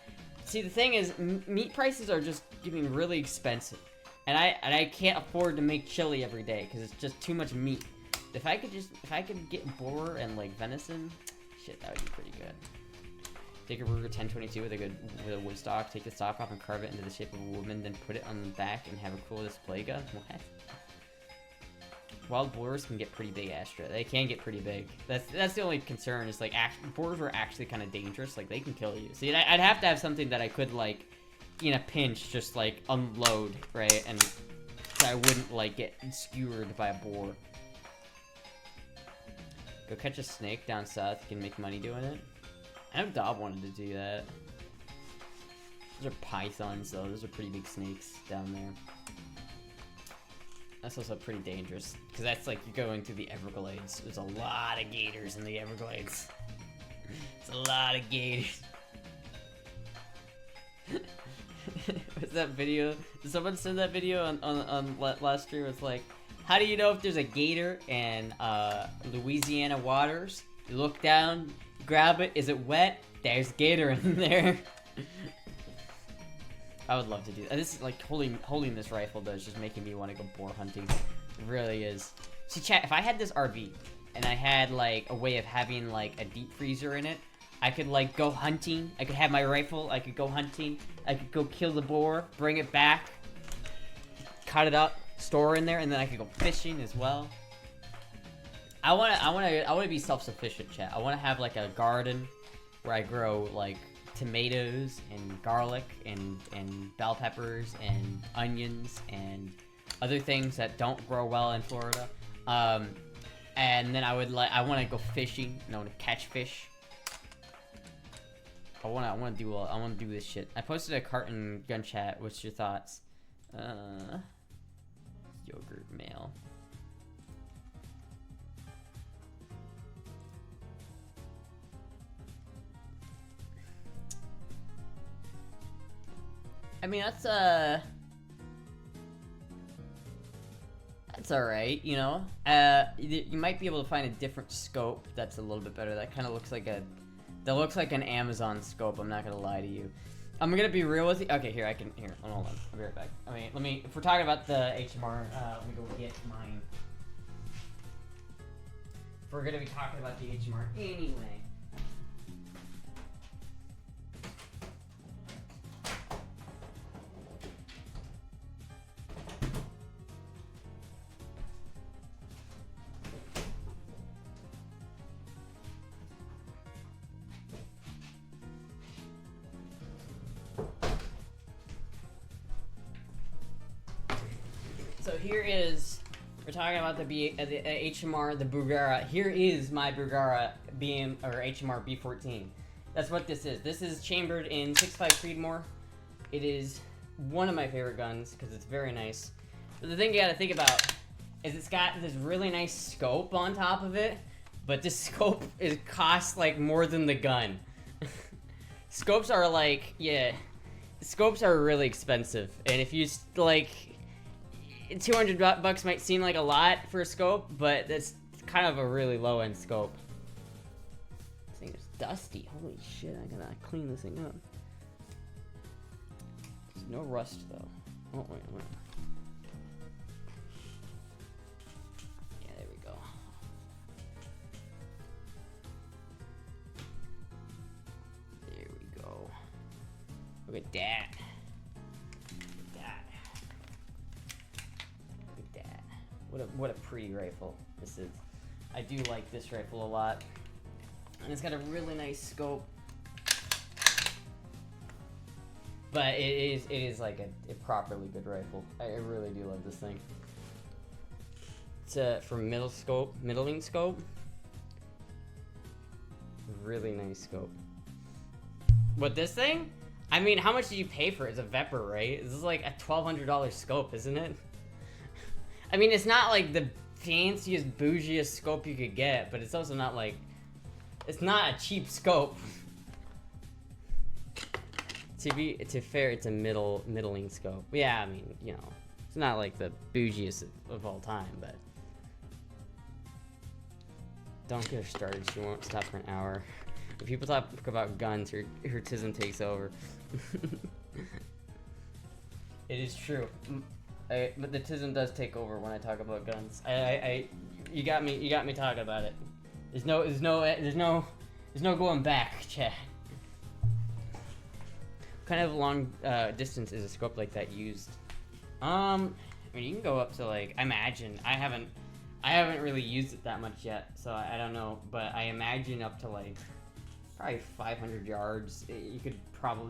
See, the thing is, meat prices are just getting really expensive. And I can't afford to make chili every day because it's just too much meat. If I could get boar and like venison, shit, that would be pretty good. Take a Ruger 1022 with a wood stock, take the stock off and carve it into the shape of a woman, then put it on the back and have a cool display gun. What? Wild boars can get pretty big, Astra. They can get pretty big. That's the only concern is like boars are actually kind of dangerous. Like they can kill you. See, I'd have to have something that I could like, in a pinch, just like unload, right? And so I wouldn't like get skewered by a boar. Go catch a snake down south. You can make money doing it. I know Dob wanted to do that. Those are pythons though. Those are pretty big snakes down there. That's also pretty dangerous, because that's like you're going through the Everglades. There's a lot of gators in the Everglades. It's a lot of gators. What's that video? Did someone send that video on last stream? It's like, how do you know if there's a gator in Louisiana waters? You look down, you grab it, is it wet? There's gator in there. I would love to do that. This is like holding this rifle though is just making me want to go boar hunting. It really is. See, chat, if I had this RV and I had like a way of having like a deep freezer in it, I could like go hunting. I could have my rifle. I could go hunting. I could go kill the boar, bring it back, cut it up, store in there, and then I could go fishing as well. I wanna be self-sufficient, chat. I wanna have like a garden where I grow like tomatoes and garlic and bell peppers and onions and other things that don't grow well in Florida. And then I want to go fishing. I want to catch fish. I want to do this shit. I posted a carton gun chat. What's your thoughts? Yogurt mail. I mean, that's alright, you know? You might be able to find a different scope that's a little bit better. That kind of looks like an Amazon scope, I'm not gonna lie to you. I'm gonna be real with you. Okay, here, hold on. I'll be right back. I mean, if we're talking about the HMR, let me go get mine. If we're gonna be talking about the HMR anyway. So here is, we're talking about the HMR, the Bugara. Here is my Bugara HMR B14. That's what this is. This is chambered in 6.5 Creedmoor. It is one of my favorite guns because it's very nice. But the thing you gotta think about is it's got this really nice scope on top of it, but this scope costs like more than the gun. Scopes are like, yeah, scopes are really expensive, and if you like, $200 might seem like a lot for a scope, but that's kind of a really low-end scope. This thing is dusty. Holy shit, I gotta clean this thing up. There's no rust, though. Oh, wait. Yeah, there we go. There we go. Look at that. What a pretty rifle this is. I do like this rifle a lot, and it's got a really nice scope. But it is like a properly good rifle. I really do love this thing. It's for middling scope. Really nice scope. But this thing, I mean, how much did you pay for it? It's a Vepr, right? This is like a $1,200 scope, isn't it? I mean, it's not like the fanciest, bougiest scope you could get, but it's also not like, it's not a cheap scope. To be fair, it's a middling scope. Yeah, I mean, you know, it's not like the bougiest of all time, but don't get her started. She won't stop for an hour. If people talk about guns, her tism takes over. It is true. But the tism does take over when I talk about guns. You got me talking about it. There's no going back, chat. What kind of long distance is a scope like that used? I mean, you can go up to like, I imagine, I haven't really used it that much yet, so I don't know, but I imagine up to like probably 500 yards. You could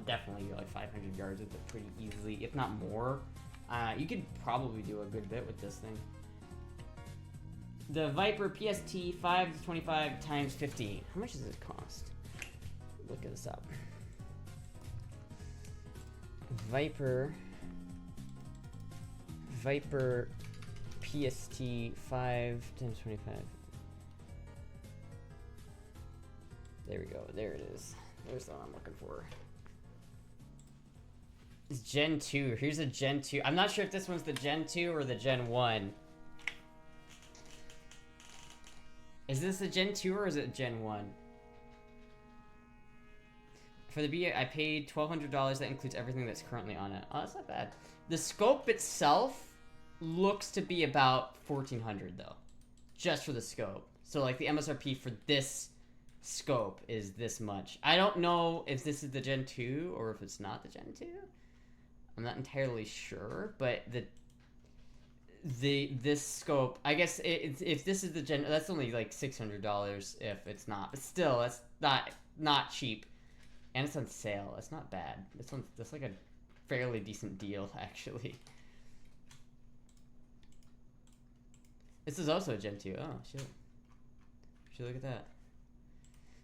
definitely do like 500 yards with it pretty easily, if not more. You could probably do a good bit with this thing. The Viper PST 525 times 50. How much does it cost? Look this up. Viper PST 5 times 25. There we go. There it is. There's the one I'm looking for. It's Gen 2. Here's a Gen 2. I'm not sure if this one's the Gen 2 or the Gen 1. Is this a Gen 2 or is it Gen 1? For the B, I paid $1,200. That includes everything that's currently on it. Oh, that's not bad. The scope itself looks to be about $1,400 though. Just for the scope. So like the MSRP for this scope is this much. I don't know if this is the Gen 2 or if it's not the Gen 2. I'm not entirely sure, but this scope, I guess if this is the Gen, that's only like $600 if it's not. But still, that's not cheap, and it's on sale. It's not bad. That's like a fairly decent deal actually. This is also a Gen 2. Oh shit! Should look at that.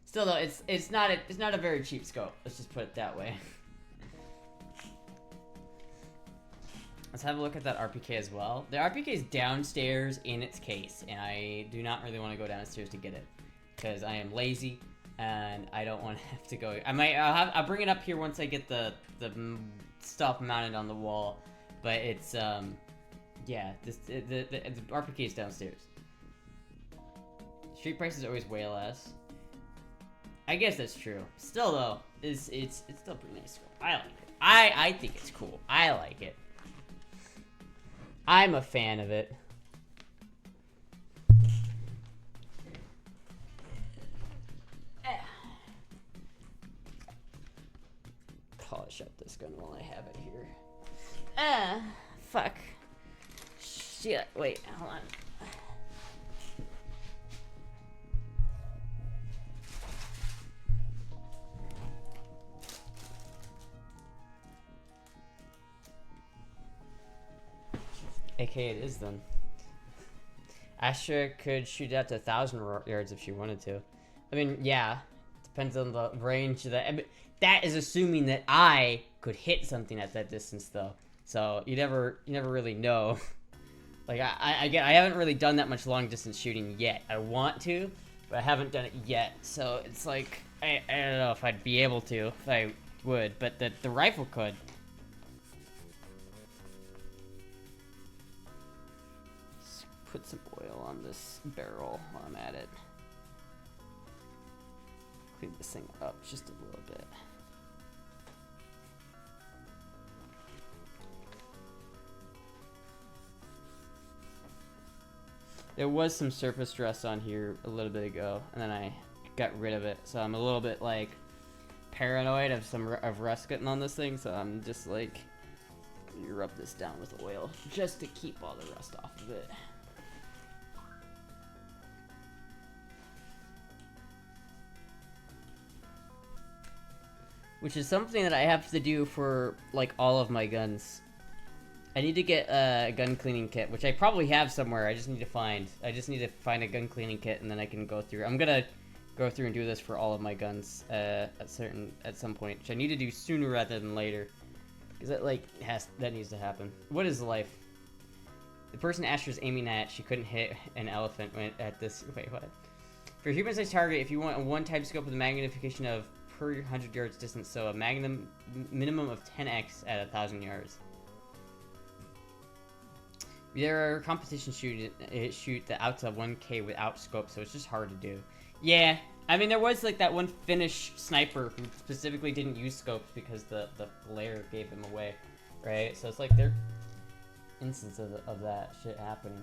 Still though, it's not a very cheap scope. Let's just put it that way. Let's have a look at that RPK as well. The RPK is downstairs in its case, and I do not really want to go downstairs to get it because I am lazy and I don't want to have to go. I'll bring it up here once I get the stuff mounted on the wall. But it's yeah, the RPK is downstairs. Street price is always way less. I guess that's true. Still though, it's still pretty nice. I like it. I think it's cool. I like it. I'm a fan of it. Polish up this gun while I have it here. Fuck. Shit. Wait, hold on. AK it is then. Astra could shoot out to 1,000 yards if she wanted to. I mean, yeah, depends on the range that. That is assuming that I could hit something at that distance, though. So you never really know. Like I haven't really done that much long distance shooting yet. I want to, but I haven't done it yet. So it's like I don't know if I'd be able to, if I would, but the rifle could. Put some oil on this barrel while I'm at it. Clean this thing up just a little bit. There was some surface rust on here a little bit ago, and then I got rid of it. So I'm a little bit like paranoid of rust getting on this thing. So I'm just like, you rub this down with oil just to keep all the rust off of it. Which is something that I have to do for, like, all of my guns. I need to get a gun cleaning kit, which I probably have somewhere. I just need to find a gun cleaning kit, and then I can go through. I'm gonna go through and do this for all of my guns at some point, which I need to do sooner rather than later, because that needs to happen. What is life? The person Astra's aiming at, she couldn't hit an elephant at this. Wait, what? For a human-sized target, if you want a one-time scope with a magnification of per 100 yards distance, so a minimum of 10x at 1,000 yards. There are competitions shoot the out to 1K without scope, so it's just hard to do. Yeah, I mean there was like that one Finnish sniper who specifically didn't use scopes because the glare gave him away, right? So it's like there instance of that shit happening.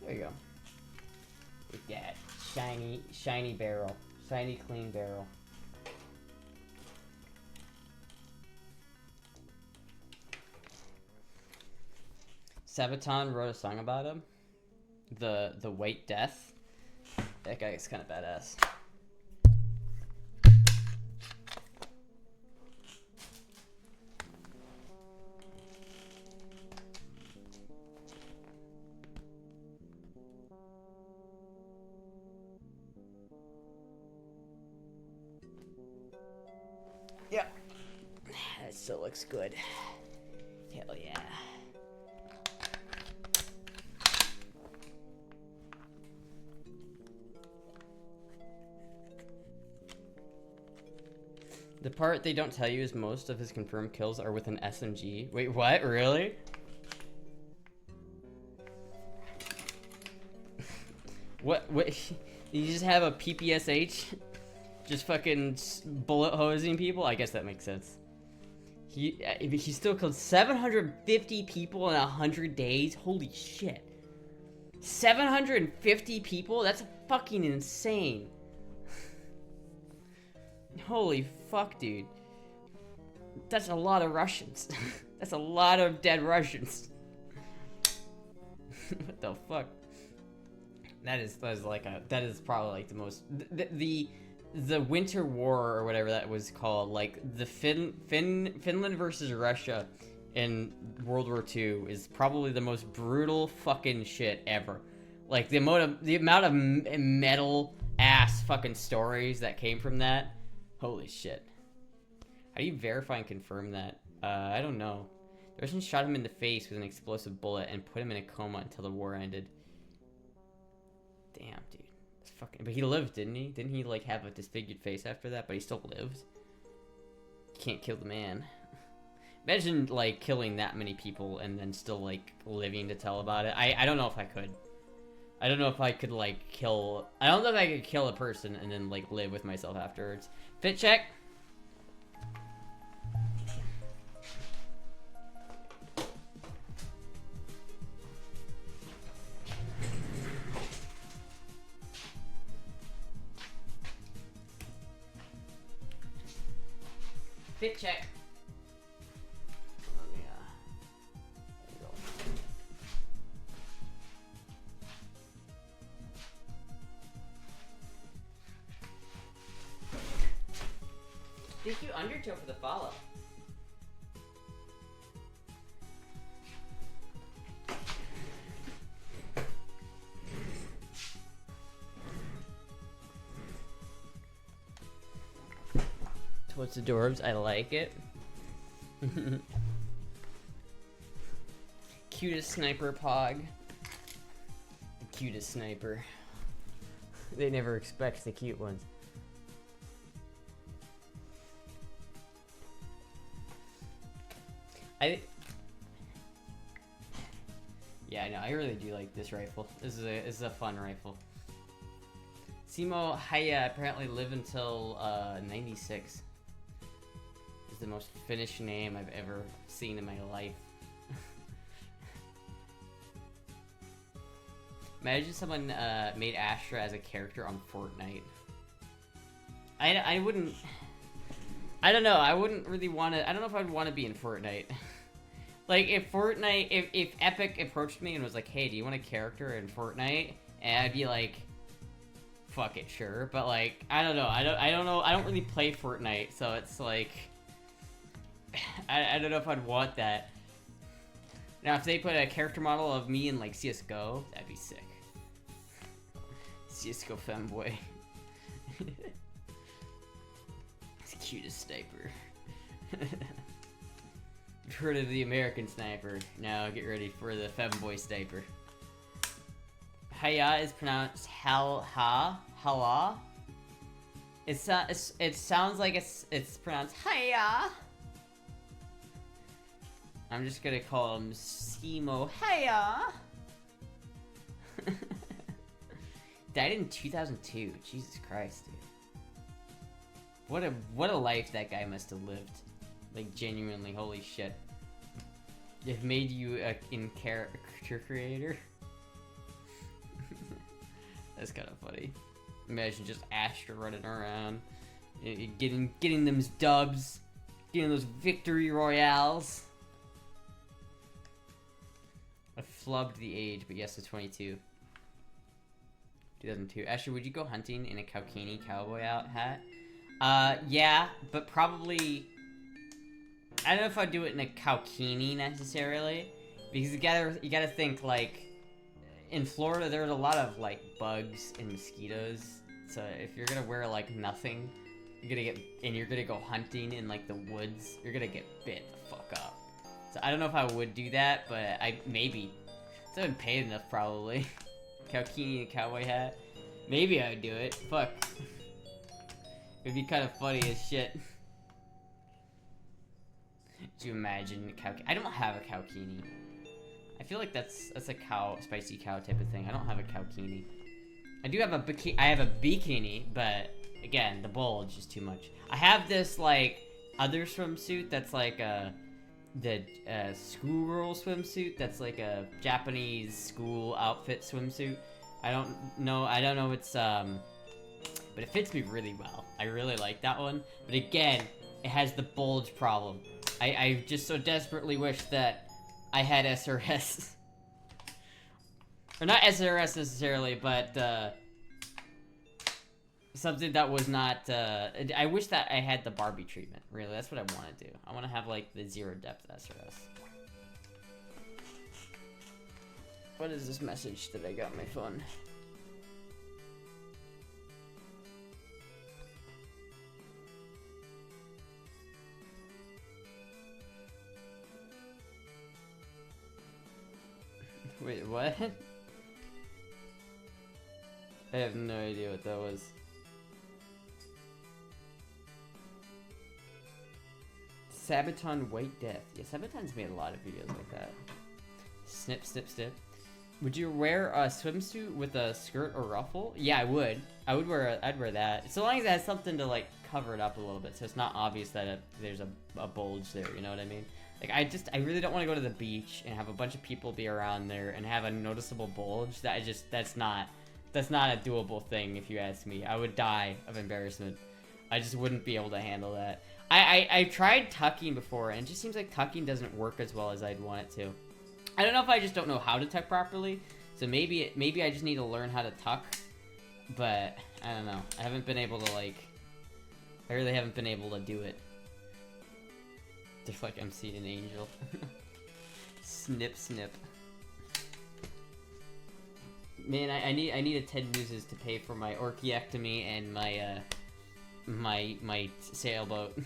There you go. With that shiny barrel. Shiny, clean barrel. Sabaton wrote a song about him. The White Death. That guy is kind of badass. Yeah, that still looks good. Hell yeah. The part they don't tell you is most of his confirmed kills are with an SMG. Wait, what? Really? What? Did you just have a PPSH? Just fucking bullet hosing people? I guess that makes sense. He still killed 750 people in 100 days? Holy shit. 750 people? That's fucking insane. Holy fuck, dude. That's a lot of Russians. That's a lot of dead Russians. What the fuck? That is probably like the most the Winter War or whatever that was called, like the Finland versus Russia in World War II is probably the most brutal fucking shit ever. Like the amount of metal ass fucking stories that came from that. Holy shit. How do you verify and confirm that? I don't know. The Russians shot him in the face with an explosive bullet and put him in a coma until the war ended. Damn, dude. That's Fucking, but he lived, didn't he? Didn't he like have a disfigured face after that? But he still lived. You can't kill the man. Imagine like killing that many people and then still like living to tell about it. I don't know if I could. I don't know if I could like kill. I don't know if I could kill a person and then like live with myself afterwards. Fit check. Fit check. Let me, there you go. Thank you, Undertow, for the follow. What's the dwarves? I like it. Cutest sniper pog. The cutest sniper. They never expect the cute ones. Yeah, I know. I really do like this rifle. This is a fun rifle. Simo Haya apparently lived until 96. Is the most Finnish name I've ever seen in my life. Imagine someone made Astra as a character on Fortnite. I wouldn't. I don't know. I wouldn't really want to. I don't know if I'd want to be in Fortnite. Like if Fortnite, if Epic approached me and was like, "Hey, do you want a character in Fortnite?" and I'd be like, "Fuck it, sure." But like, I don't know. I don't know. I don't really play Fortnite, so it's like, I don't know if I'd want that. Now, if they put a character model of me in like CS:GO, that'd be sick. CS:GO femboy. It's the cutest sniper. You've heard of the American sniper. Now get ready for the femboy sniper. Haya is pronounced hal-ha, hala. It sounds like it's pronounced Haya. I'm just gonna call him Simo Haya. Died in 2002. Jesus Christ, dude. What a life that guy must have lived. Like genuinely, holy shit. It made you a in-character creator. That's kind of funny. Imagine just Astra running around, getting them dubs, getting those victory royales. I flubbed the age, but yes, it's 22. 2002. Astra, would you go hunting in a Kaukini cowboy hat? Yeah, but probably. I don't know if I'd do it in a Kaukini necessarily, because you gotta think like. In Florida, there's a lot of like bugs and mosquitoes. So if you're gonna wear like nothing, you're gonna go hunting in like the woods, you're gonna get bit the fuck up. So I don't know if I would do that, but maybe. So I've been paid enough probably. Kaukini and cowboy hat. Maybe I would do it. Fuck. It'd be kind of funny as shit. Do you imagine I don't have a Kaukini. I feel like that's a spicy cow type of thing. I don't have a Kaukini. I do have a bikini, but again, the bulge is too much. I have this like other swimsuit that's like the schoolgirl swimsuit that's like a Japanese school outfit swimsuit. I don't know it's but it fits me really well. I really like that one. But again, it has the bulge problem. I just so desperately wish that I had SRS. Or not SRS necessarily, but something that was not I wish that I had the Barbie treatment. Really, that's what I want to do. I want to have like the zero depth SRS. What is this message that I got on my phone? Wait, what? I have no idea what that was. Sabaton White Death. Yeah, Sabaton's made a lot of videos like that. Snip, snip, snip. Would you wear a swimsuit with a skirt or ruffle? Yeah, I would. I'd wear that. So long as it has something to like cover it up a little bit, so it's not obvious that there's a bulge there. You know what I mean? Like I really don't want to go to the beach and have a bunch of people be around there and have a noticeable bulge. That's not a doable thing if you ask me. I would die of embarrassment. I just wouldn't be able to handle that. I tried tucking before, and it just seems like tucking doesn't work as well as I'd want it to. I don't know if I just don't know how to tuck properly, so maybe I just need to learn how to tuck, but I don't know. I really haven't been able to do it. Just like I'm seeing an angel. Snip, snip. Man, I needed 10 muses to pay for my orchiectomy and my my sailboat.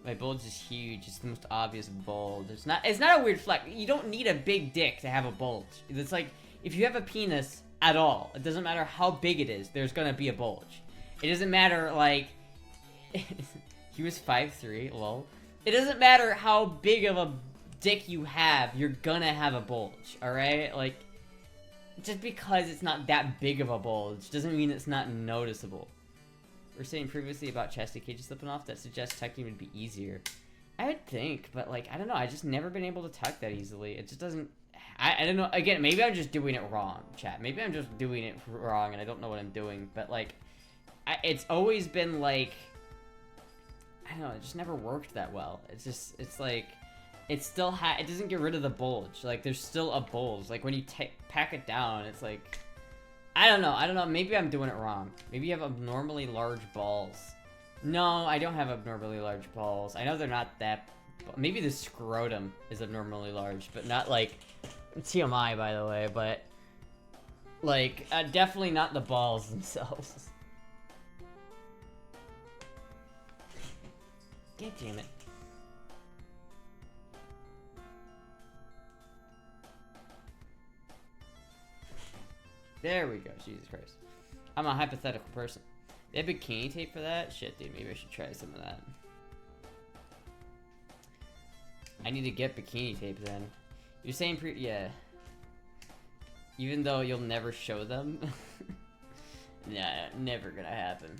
My bulge is huge. It's the most obvious bulge. It's not a weird flex. You don't need a big dick to have a bulge. It's like if you have a penis at all, it doesn't matter how big it is. There's gonna be a bulge. It doesn't matter like he was 5'3", lol. It doesn't matter how big of a dick you have. You're gonna have a bulge. All right, like just because it's not that big of a bulge doesn't mean it's not noticeable. We were saying previously about chastity cages slipping off that suggests tucking would be easier. I would think, but like, I don't know. I just never been able to tuck that easily. It just doesn't, I don't know. Again, maybe I'm just doing it wrong, chat. Maybe I'm just doing it wrong and I don't know what I'm doing. But like, it's always been like, I don't know. It just never worked that well. It's like, it still it doesn't get rid of the bulge. Like there's still a bulge. Like when you pack it down, it's like, I don't know. Maybe I'm doing it wrong. Maybe you have abnormally large balls. No, I don't have abnormally large balls. I know they're not that... Maybe the scrotum is abnormally large, but not like... TMI, by the way, but... Like, definitely not the balls themselves. God damn it. There we go. Jesus Christ. I'm a hypothetical person. They have bikini tape for that? Shit, dude. Maybe I should try some of that. I need to get bikini tape then. You're saying yeah. Even though you'll never show them? Nah, never gonna happen.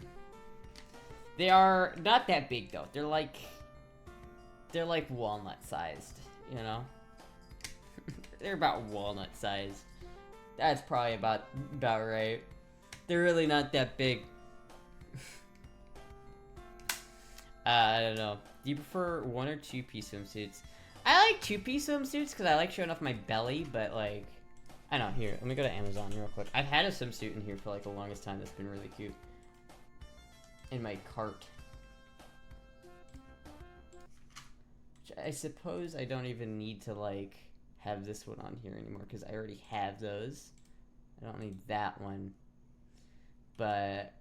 They are not that big though. They're like walnut sized, you know? They're about walnut sized. That's probably about right. They're really not that big. I don't know. Do you prefer 1 or 2 piece swimsuits? I like 2-piece swimsuits because I like showing off my belly, but like, I don't know. Here, let me go to Amazon real quick. I've had a swimsuit in here for like the longest time that's been really cute. In my cart. Which I suppose I don't even need to like have this one on here anymore because I already have those. I don't need that one. But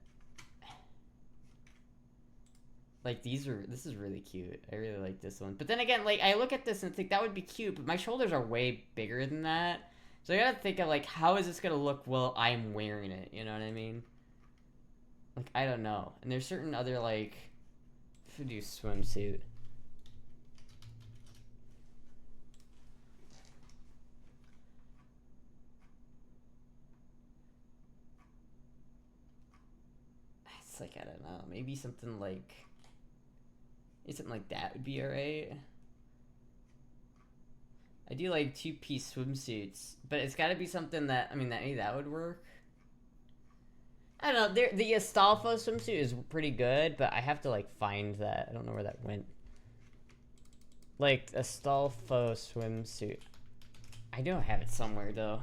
like this is really cute. I really like this one. But then again, like I look at this and think that would be cute, but my shoulders are way bigger than that. So I gotta think of like, how is this gonna look while I'm wearing it? You know what I mean? Like, I don't know. And there's certain other like, if I do swimsuit. It's like, I don't know, maybe something like that would be alright. I do like 2-piece swimsuits, but it's gotta be something that, I mean, maybe that would work. I don't know, the Astolfo swimsuit is pretty good, but I have to like find that. I don't know where that went. Like, Astolfo swimsuit. I don't have it somewhere though.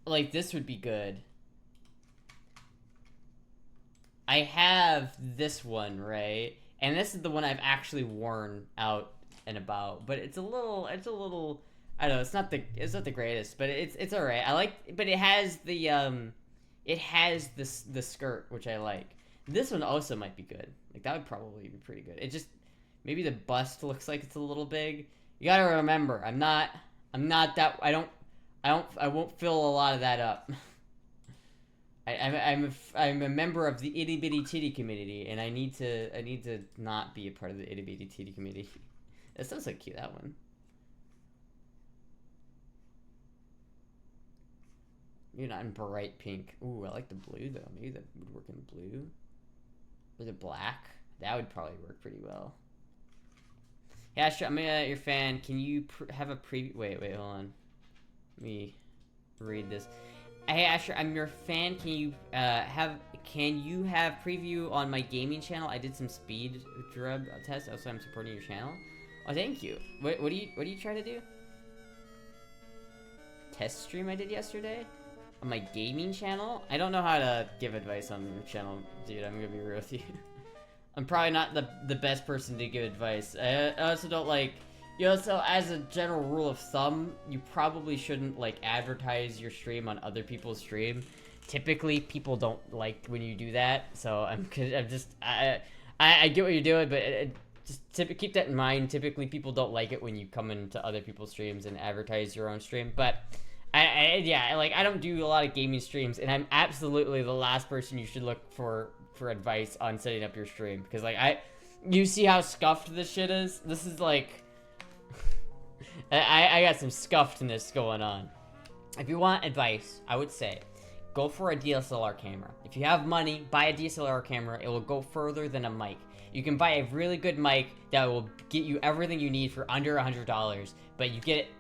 Like, this would be good. I have this one, right? And this is the one I've actually worn out and about, but it's a little, I don't know, it's not the greatest, but it's all right. I like, but it has the skirt, which I like. This one also might be good. Like, that would probably be pretty good. It just, maybe the bust looks like it's a little big. You gotta remember, I'm not that, I won't fill a lot of that up. I'm a member of the itty bitty titty community, and I need to not be a part of the itty bitty titty community. That sounds like cute, that one. You're not in bright pink. Ooh, I like the blue though. Maybe that would work in blue. Or the black. That would probably work pretty well. Yeah, sure. I'm your fan. Can you have a preview? Wait, hold on. Let me read this. Hey Asher, I'm your fan. Can you have preview on my gaming channel? I did some speed drug tests. Also, I'm supporting your channel. Oh, thank you. What do you try to do? Test stream I did yesterday on my gaming channel. I don't know how to give advice on your channel, dude. I'm gonna be real with you. I'm probably not the best person to give advice. I also don't like, you know, so as a general rule of thumb, you probably shouldn't like advertise your stream on other people's stream. Typically, people don't like when you do that. So I get what you're doing, but just keep that in mind. Typically, people don't like it when you come into other people's streams and advertise your own stream. But I don't do a lot of gaming streams, and I'm absolutely the last person you should look for advice on setting up your stream, because like you see how scuffed this shit is. This is like I got some scuffedness going on. If you want advice, I would say go for a DSLR camera. If you have money, buy a DSLR camera. It will go further than a mic. You can buy a really good mic that will get you everything you need for under $100, but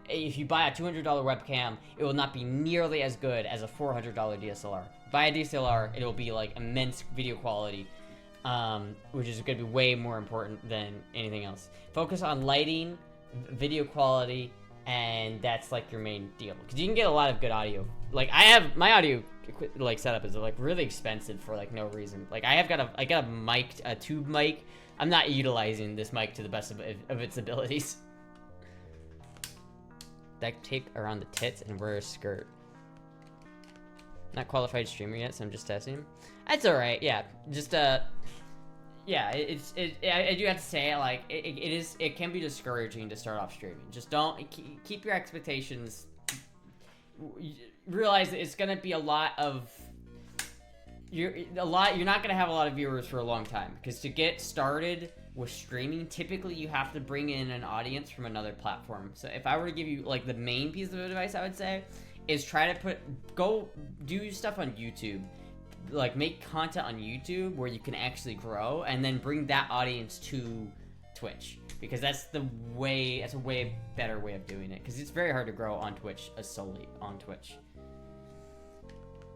if you buy a $200 webcam, it will not be nearly as good as a $400 DSLR. Buy a DSLR, it will be like immense video quality, which is going to be way more important than anything else. Focus on lighting, video quality, and that's like your main deal, because you can get a lot of good audio. Like my audio like setup is like really expensive for like no reason. Like I got a mic, a tube mic. I'm not utilizing this mic to the best of its abilities. Duct tape around the tits and wear a skirt. Not qualified streamer yet, so I'm just testing. That's all right. Yeah, just yeah. I do have to say, like, it can be discouraging to start off streaming. Just don't keep your expectations. Realize that it's gonna be a lot of you're not gonna have a lot of viewers for a long time, because to get started with streaming, typically you have to bring in an audience from another platform. So if I were to give you like the main piece of advice, I would say is try to go do stuff on YouTube, like make content on YouTube where you can actually grow, and then bring that audience to Twitch, because that's a way better way of doing it, because it's very hard to grow on Twitch solely on Twitch.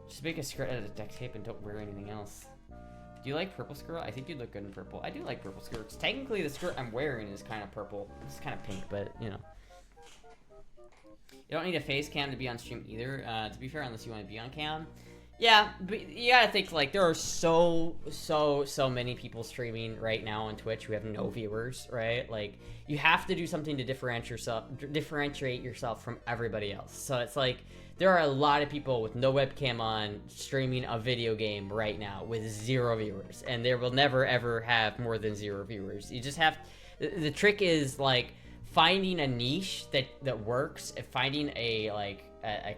Just make a skirt out of duct tape and don't wear anything else. Do you like purple skirt? I think you'd look good in purple. I do like purple skirts. Technically, the skirt I'm wearing is kind of purple. It's kind of pink, but you know. You don't need a face cam to be on stream either. To be fair, unless you want to be on cam. Yeah, but you gotta think, like, there are so many people streaming right now on Twitch who have no viewers, right? Like, you have to do something to differentiate yourself from everybody else. So it's like, there are a lot of people with no webcam on streaming a video game right now with 0 viewers, and there will never ever have more than 0 viewers. You just have, the trick is like finding a niche that works, and finding a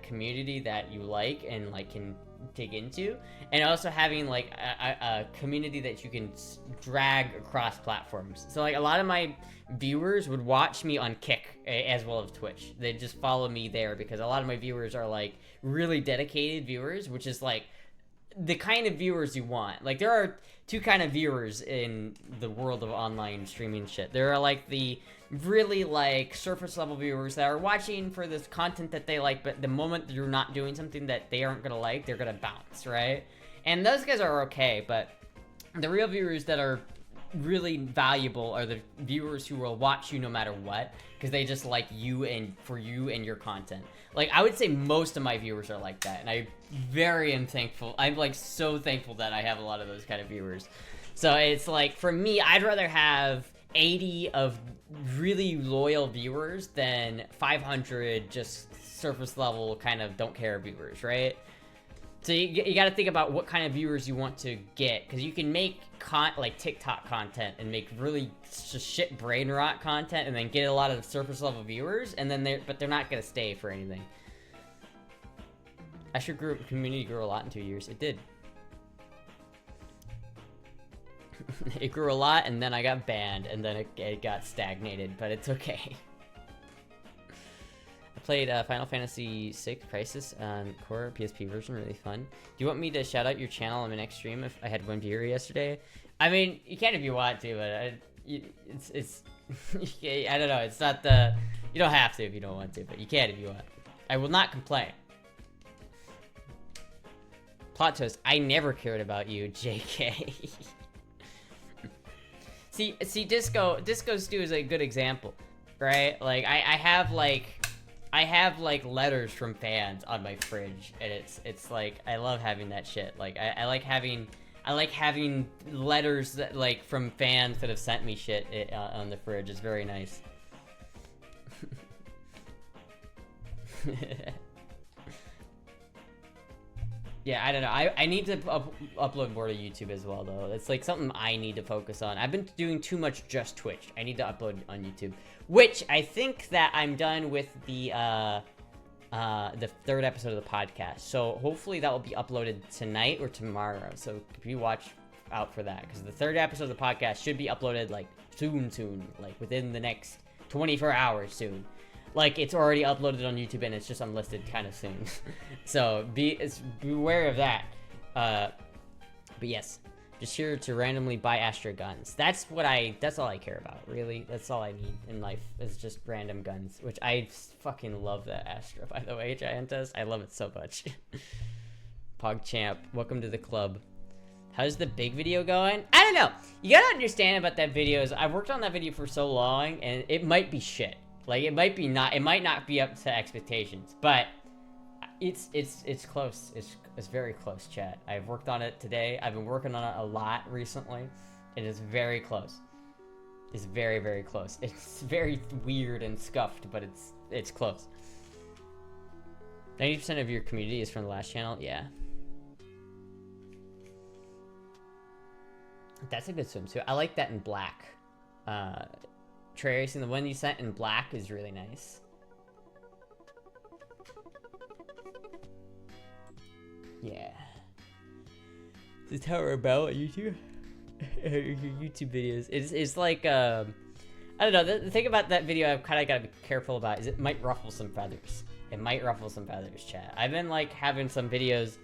community that you like and like can dig into, and also having like a community that you can drag across platforms. So like a lot of my viewers would watch me on Kick as well as Twitch. They just follow me there, because a lot of my viewers are like really dedicated viewers, which is like the kind of viewers you want. Like there are 2 kind of viewers in the world of online streaming shit. There are like the really like surface level viewers that are watching for this content that they like, but the moment you're not doing something that they aren't gonna like, they're gonna bounce, right? And those guys are okay, but the real viewers that are really valuable are the viewers who will watch you no matter what, because they just like you and for you and your content. Like I would say most of my viewers are like that, and I am thankful. I'm like so thankful that I have a lot of those kind of viewers. So it's like, for me, I'd rather have 80 of really loyal viewers than 500 just surface level kind of don't care viewers, right? So you got to think about what kind of viewers you want to get, because you can make like TikTok content and make really just shit brain rot content, and then get a lot of surface level viewers, and then they're not gonna stay for anything. Astra community grew a lot in 2 years. It did. It grew a lot, and then I got banned, and then it got stagnated, but it's okay. I played Final Fantasy VI Crisis on Core PSP version, really fun. Do you want me to shout out your channel on my next stream if I had one viewer yesterday? I mean, you can if you want to, but it's I don't know, it's not the... You don't have to if you don't want to, but you can if you want. I will not complain. Plot twist, I never cared about you, JK. See, Disco Stew is a good example, right? Like, I have like letters from fans on my fridge, and it's like, I love having that shit. Like, I like having letters that, like, from fans that have sent me shit on the fridge. It's very nice. Yeah, I don't know. I need to upload more to YouTube as well, though. It's like something I need to focus on. I've been doing too much just Twitch. I need to upload on YouTube, which I think that I'm done with the 3rd episode of the podcast. So hopefully that will be uploaded tonight or tomorrow. So if you watch out for that, because the 3rd episode of the podcast should be uploaded like soon, like within the next 24 hours soon. Like, it's already uploaded on YouTube and it's just unlisted kind of soon. So beware of that. But yes, just here to randomly buy Astra guns. That's all I care about, really. That's all I need in life, is just random guns, which I fucking love that Astra, by the way, Giantas. I love it so much. PogChamp, welcome to the club. How's the big video going? I don't know. You gotta understand about that video is I've worked on that video for so long, and it might be shit. Like, it might not be up to expectations, but it's close. It's very close, chat. I've worked on it today. I've been working on it a lot recently. It is very close. It's very, very close. It's very weird and scuffed, but it's close. 90% of your community is from the last channel? Yeah. That's a good swimsuit. I like that in black. Trace, and the one you sent in black is really nice. Yeah. This is how we're about YouTube. Your YouTube videos. It's like I don't know. The thing about that video I've kind of got to be careful about is it might ruffle some feathers. It might ruffle some feathers, chat. I've been like having some videos.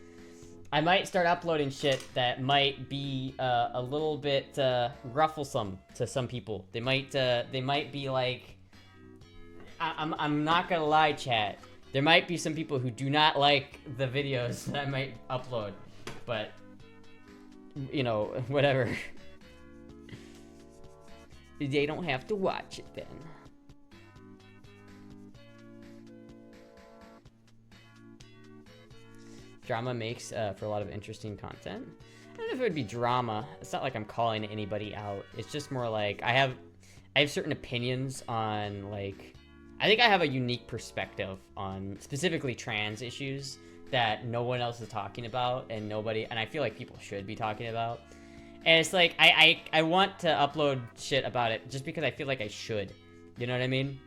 I might start uploading shit that might be a little bit rufflesome to some people. They might be like, I'm not gonna lie, chat. There might be some people who do not like the videos that I might upload, but you know, whatever. They don't have to watch it then. Drama makes for a lot of interesting content. I don't know if it would be drama. It's not like I'm calling anybody out. It's just more like I have certain opinions on, like, I think I have a unique perspective on specifically trans issues that no one else is talking about, and I feel like people should be talking about. And it's like I want to upload shit about it just because I feel like I should. You know what I mean?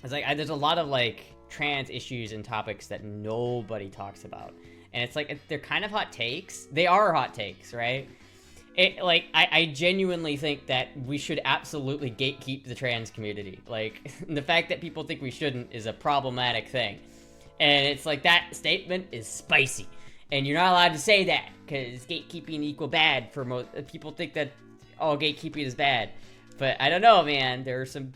It's like there's a lot of like trans issues and topics that nobody talks about. And it's like, they're kind of hot takes. They are hot takes, right? I genuinely think that we should absolutely gatekeep the trans community. Like, the fact that people think we shouldn't is a problematic thing. And it's like, that statement is spicy. And you're not allowed to say that, because gatekeeping equal bad for most people. Think that all gatekeeping is bad. But I don't know, man. There are some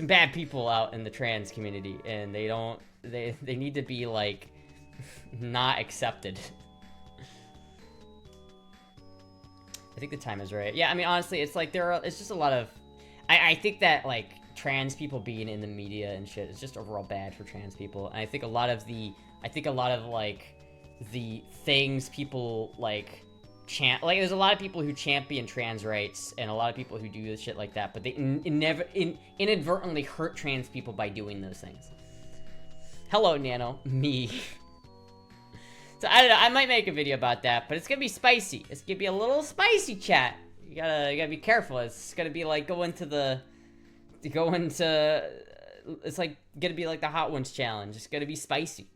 bad people out in the trans community, and they need to be, like, not accepted. I think the time is right. Yeah, I mean, honestly, it's like it's just a lot of, I think that, like, trans people being in the media and shit is just overall bad for trans people. And I think a lot of like the things people like there's a lot of people who champion trans rights and a lot of people who do shit like that, but they inadvertently hurt trans people by doing those things. Hello, Nano. Me. So, I don't know, I might make a video about that, but it's gonna be spicy. It's gonna be a little spicy, chat. You gotta be careful. It's gonna be like it's like gonna be like the Hot Ones challenge. It's gonna be spicy.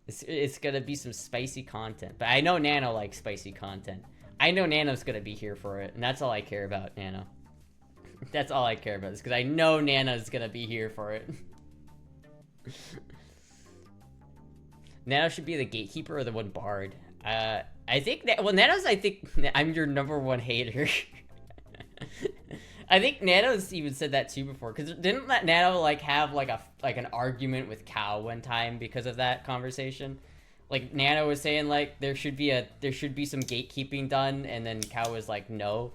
It's gonna be some spicy content. But I know Nano likes spicy content. I know Nano's gonna be here for it, and that's all I care about, Nano. That's all I care about, is because I know Nano's gonna be here for it. Nano should be the gatekeeper or the one bard. I think that, well, Nano's, I think, I'm your #1 hater. I think Nano's even said that too before, because didn't that Nano like have like an argument with Cow one time because of that conversation? Like Nano was saying like there should be some gatekeeping done, and then Cow was like no.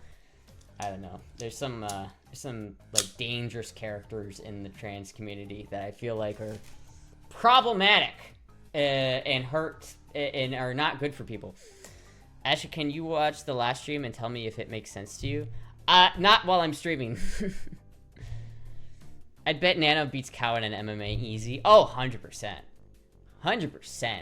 I don't know. There's some like dangerous characters in the trans community that I feel like are problematic and hurt and are not good for people. Ashley, can you watch the last stream and tell me if it makes sense to you? Not while I'm streaming. I'd bet Nano beats Cow in an MMA easy. Oh, 100%. 100%.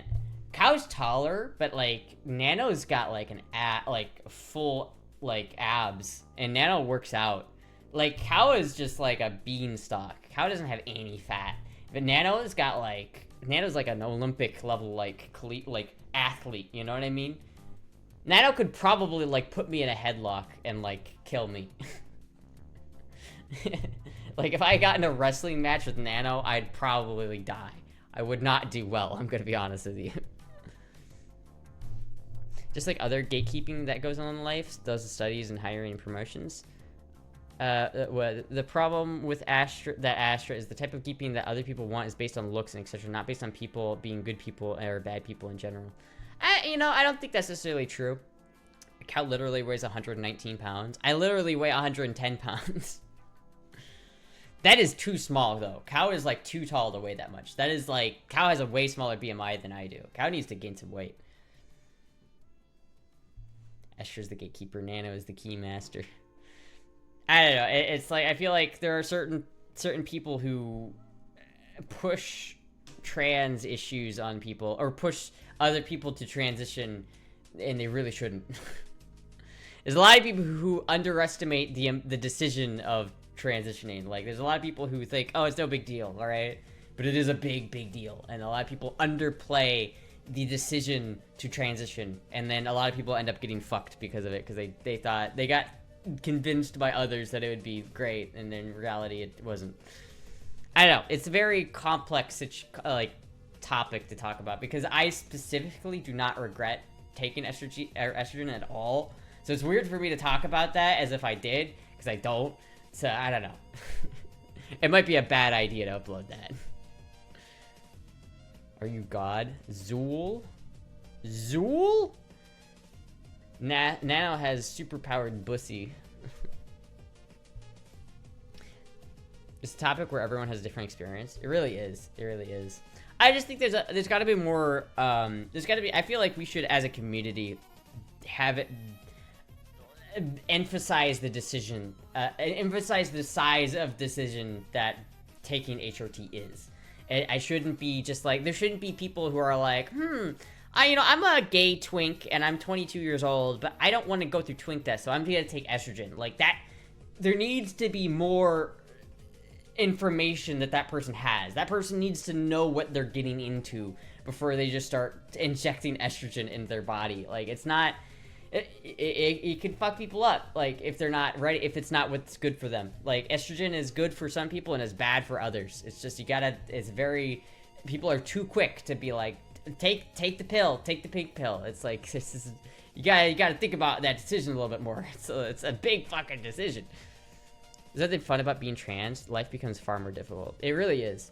Cow's taller, but like Nano's got like full like abs, and Nano works out. Like Cow is just like a beanstalk. Cow doesn't have any fat, but Nano's like an Olympic level like athlete. You know what I mean? Nano could probably like put me in a headlock and like kill me. Like if I got in a wrestling match with Nano, I'd probably die. I would not do well, I'm gonna be honest with you. Just like other gatekeeping that goes on in life, does the studies and hiring and promotions. The problem with Astra is the type of keeping that other people want is based on looks and etc., not based on people being good people or bad people in general. I don't think that's necessarily true. Cow literally weighs 119 pounds. I literally weigh 110 pounds. That is too small, though. Cow is, like, too tall to weigh that much. That is, like, Cow has a way smaller BMI than I do. Cow needs to gain some weight. Estra's the gatekeeper. Nano is the key master. I don't know. It's like, I feel like there are certain people who push trans issues on people, or push other people to transition, and they really shouldn't. There's a lot of people who underestimate the decision of transitioning. Like, there's a lot of people who think, oh, it's no big deal, all right? But it is a big deal, and a lot of people underplay the decision to transition, and then a lot of people end up getting fucked because of it, because they thought, they got convinced by others that it would be great, and in reality it wasn't. I don't know. It's a very complex topic to talk about, because I specifically do not regret taking estrogen at all. So it's weird for me to talk about that as if I did, because I don't. So I don't know. It might be a bad idea to upload that. Are you God? Zool? Zool? Nano has superpowered bussy. It's a topic where everyone has a different experience. It really is. It really is. I just think there's got to be more. There's got to be. I feel like we should, as a community, have it emphasize the decision, emphasize the size of decision that taking HRT is. I shouldn't be just like, there shouldn't be people who are like, I'm a gay twink and I'm 22 years old, but I don't want to go through twink test, so I'm gonna take estrogen. Like that, there needs to be more information that person has. That person needs to know what they're getting into before they just start injecting estrogen in their body. Like, it's not, it can fuck people up, like, if they're not ready, if it's not what's good for them. Like, estrogen is good for some people and is bad for others. It's just, people are too quick to be like, take the pill, take the pink pill. It's like, this is, you gotta think about that decision a little bit more. It's a big fucking decision. There's nothing fun about being trans. Life becomes far more difficult. It really is.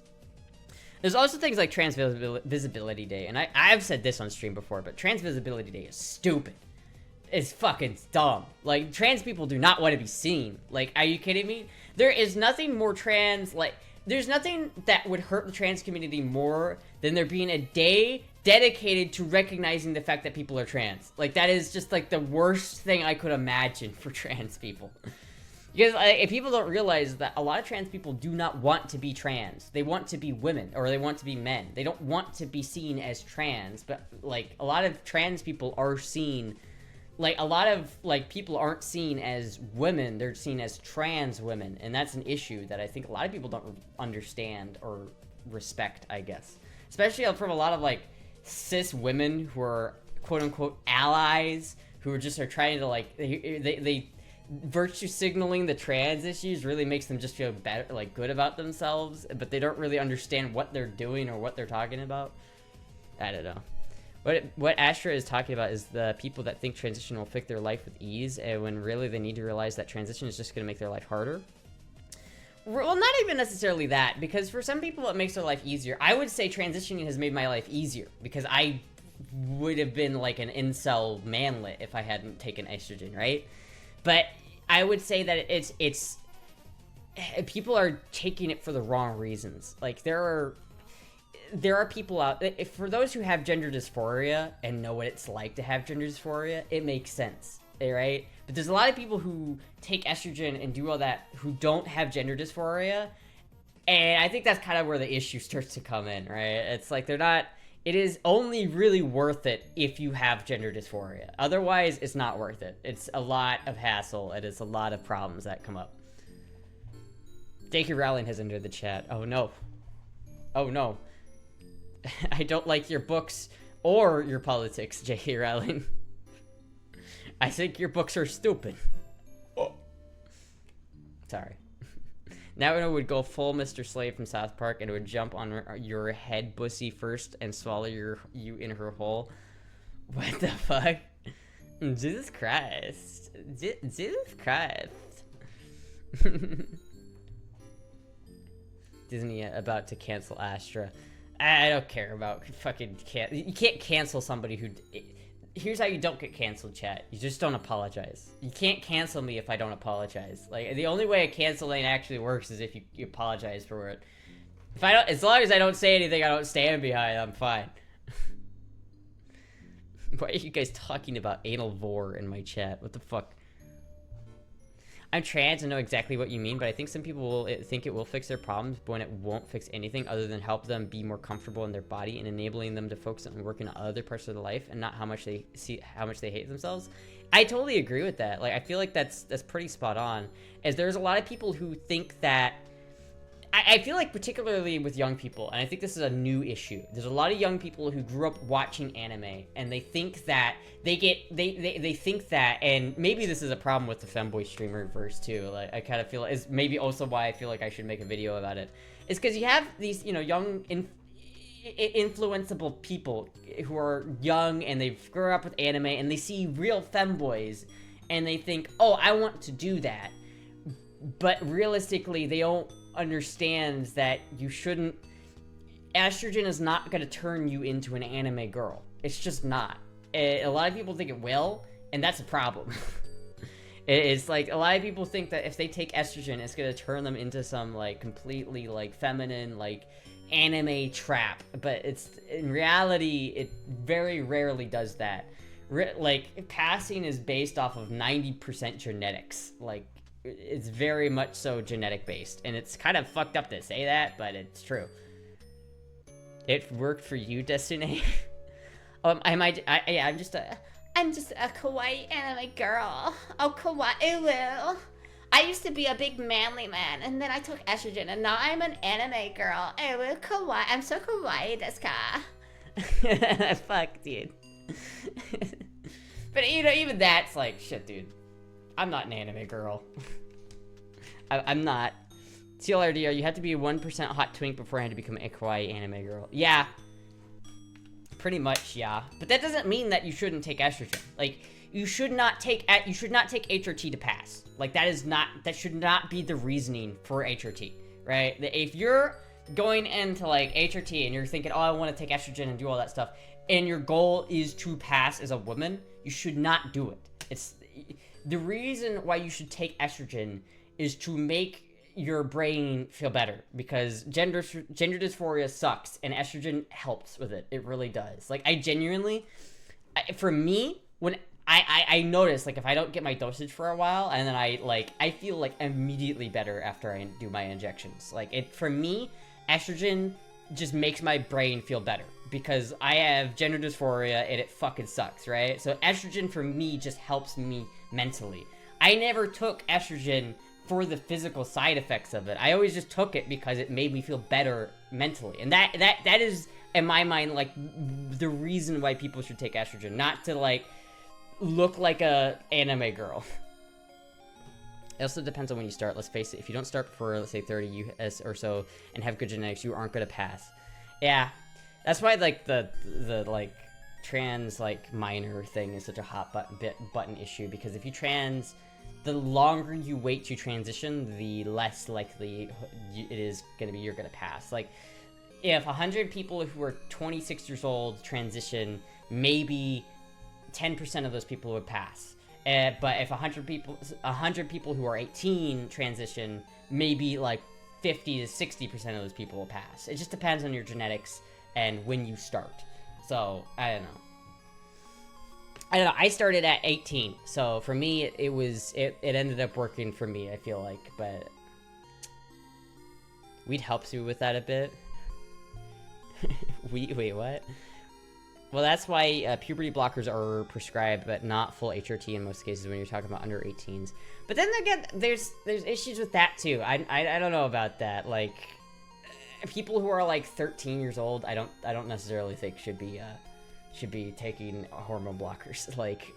There's also things like Trans Visibility Day, and I've said this on stream before, but Trans Visibility Day is stupid. It's fucking dumb. Like, trans people do not want to be seen. Like, are you kidding me? There is nothing more trans, like, there's nothing that would hurt the trans community more than there being a day dedicated to recognizing the fact that people are trans. Like, that is just, like, the worst thing I could imagine for trans people. Because if people don't realize that a lot of trans people do not want to be trans. They want to be women, or they want to be men. They don't want to be seen as trans, but, like, a lot of trans people are seen, like, a lot of, like, people aren't seen as women, they're seen as trans women, and that's an issue that I think a lot of people don't understand or respect, I guess. Especially from a lot of, like, cis women who are quote unquote allies, who are trying to like they virtue signaling the trans issues really makes them just feel better, like good about themselves, but they don't really understand what they're doing or what they're talking about. I don't know. What Astra is talking about is the people that think transition will fix their life with ease, and when really they need to realize that transition is just going to make their life harder. Well, not even necessarily that, because for some people it makes their life easier. I would say transitioning has made my life easier, because I would have been like an incel manlet if I hadn't taken estrogen, right? But I would say that it's people are taking it for the wrong reasons. Like there are people out, for those who have gender dysphoria and know what it's like to have gender dysphoria, it makes sense, right? But there's a lot of people who take estrogen and do all that who don't have gender dysphoria, and I think that's kind of where the issue starts to come in, right? It's like it is only really worth it if you have gender dysphoria. Otherwise, it's not worth it. It's a lot of hassle, and it's a lot of problems that come up. J.K. Rowling has entered the chat. Oh no. Oh no. I don't like your books or your politics, J.K. Rowling. I think your books are stupid. Oh. Sorry. Now it would go full Mr. Slave from South Park, and it would jump on your head bussy first and swallow you in her hole. What the fuck? Jesus Christ. Jesus Christ. Disney about to cancel Astra. I don't care about fucking you can't cancel somebody who... Here's how you don't get canceled, chat. You just don't apologize. You can't cancel me if I don't apologize. Like, the only way a canceling actually works is if you apologize for it. If I don't... As long as I don't say anything I don't stand behind, I'm fine. Why are you guys talking about anal vor in my chat? What the fuck? I'm trans and know exactly what you mean, but I think some people will think it will fix their problems, but when it won't fix anything other than help them be more comfortable in their body and enabling them to focus on working on other parts of their life and not how much they hate themselves. I totally agree with that. Like, I feel like that's pretty spot on. As there's a lot of people who think that... I feel like particularly with young people, and I think this is a new issue. There's a lot of young people who grew up watching anime, and they think that they think that, and maybe this is a problem with the femboy streamer verse too. Like, I kind of feel is maybe also why I feel like I should make a video about it. It's because you have these, you know, young influenceable people who are young and they've grown up with anime and they see real femboys, and they think, oh, I want to do that, but realistically, they don't understands that you shouldn't... Estrogen is not going to turn you into an anime girl. It's just not. A lot of people think it will, and that's a problem. It's like, a lot of people think that if they take estrogen, it's going to turn them into some, like, completely, like, feminine, like, anime trap. But it's... In reality, it very rarely does that. Like, passing is based off of 90% genetics. Like, it's very much so genetic based, and it's kind of fucked up to say that, but it's true. It worked for you, Destiny. I'm just a kawaii anime girl. Oh, kawaii will. I used to be a big manly man, and then I took estrogen, and now I'm an anime girl. Oh, kawaii. I'm so kawaii, desu ka. Fuck, dude. But, you know, even that's like, shit, dude. I'm not an anime girl. I'm not. TLRDR, you have to be 1% hot twink beforehand to become a kawaii anime girl. Yeah. Pretty much, yeah. But that doesn't mean that you shouldn't take estrogen. Like, you should not take HRT to pass. Like, that should not be the reasoning for HRT, right? If you're going into, like, HRT and you're thinking, oh, I want to take estrogen and do all that stuff, and your goal is to pass as a woman, you should not do it. It's... The reason why you should take estrogen is to make your brain feel better, because gender dysphoria sucks, and estrogen helps with it. It really does. Like, I genuinely, for me, when I notice, like, if I don't get my dosage for a while, and then I feel, like, immediately better after I do my injections. Like, for me, estrogen just makes my brain feel better, because I have gender dysphoria, and it fucking sucks, right? So estrogen, for me, just helps me mentally. I never took estrogen for the physical side effects of it. I always just took it because it made me feel better mentally. And that is in my mind, like, the reason why people should take estrogen. Not to, like, look like a anime girl. It also depends on when you start. Let's face it, if you don't start before, let's say, 30 US or so, and have good genetics, you aren't going to pass. Yeah, that's why, like, the like, trans, like, minor thing is such a hot button issue, because if you trans, the longer you wait to transition, the less likely it is going to be you're going to pass. Like, if 100 people who are 26 years old transition, maybe 10% of those people would pass. But if 100 people who are 18 transition, maybe like 50 to 60% of those people will pass. It just depends on your genetics and when you start. So, I don't know. I started at 18, so for me, it ended up working for me, I feel like, but weed helps you with that a bit. Wait, what? Well, that's why puberty blockers are prescribed, but not full HRT in most cases when you're talking about under 18s. But then again, there's issues with that too. I don't know about that. Like, people who are like 13 years old, I don't necessarily think should be taking hormone blockers. Like,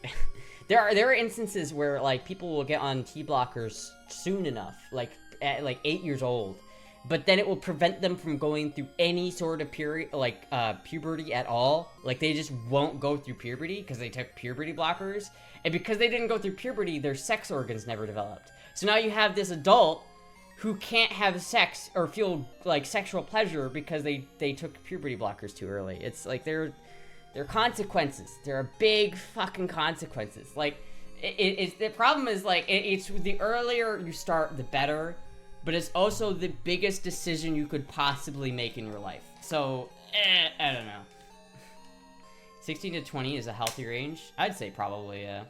there are instances where like people will get on T blockers soon enough, like at like 8 years old, but then it will prevent them from going through any sort of puberty at all. Like, they just won't go through puberty because they took puberty blockers, and because they didn't go through puberty, their sex organs never developed. So now you have this adult who can't have sex or feel like sexual pleasure because they took puberty blockers too early. It's like there are consequences. There are big fucking consequences. Like, it's the problem is, like, it's the earlier you start, the better, but it's also the biggest decision you could possibly make in your life. So, I don't know. 16 to 20 is a healthy range? I'd say probably, yeah.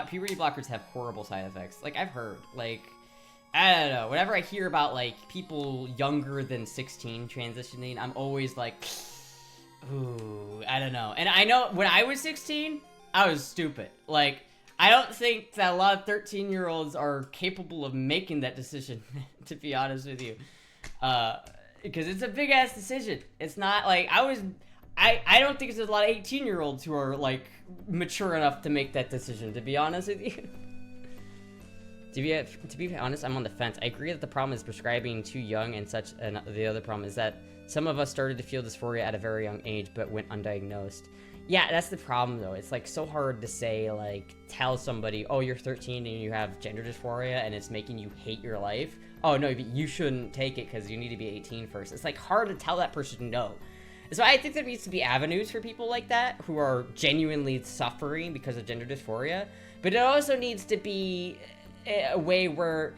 Puberty blockers have horrible side effects. Like, I've heard, like, I don't know. Whenever I hear about, like, people younger than 16 transitioning, I'm always like, ooh, I don't know. And I know when I was 16, I was stupid. Like, I don't think that a lot of 13-year-olds are capable of making that decision, to be honest with you. Because it's a big-ass decision. It's not like, I don't think there's a lot of 18-year-olds who are, like, mature enough to make that decision, to be honest with you. To be honest, I'm on the fence. I agree that the problem is prescribing too young and such, and the other problem is that some of us started to feel dysphoria at a very young age, but went undiagnosed. Yeah, that's the problem, though. It's, like, so hard to say, like, tell somebody, oh, you're 13 and you have gender dysphoria and it's making you hate your life. Oh, no, you shouldn't take it because you need to be 18 first. It's, like, hard to tell that person no. So I think there needs to be avenues for people like that who are genuinely suffering because of gender dysphoria. But it also needs to be a way where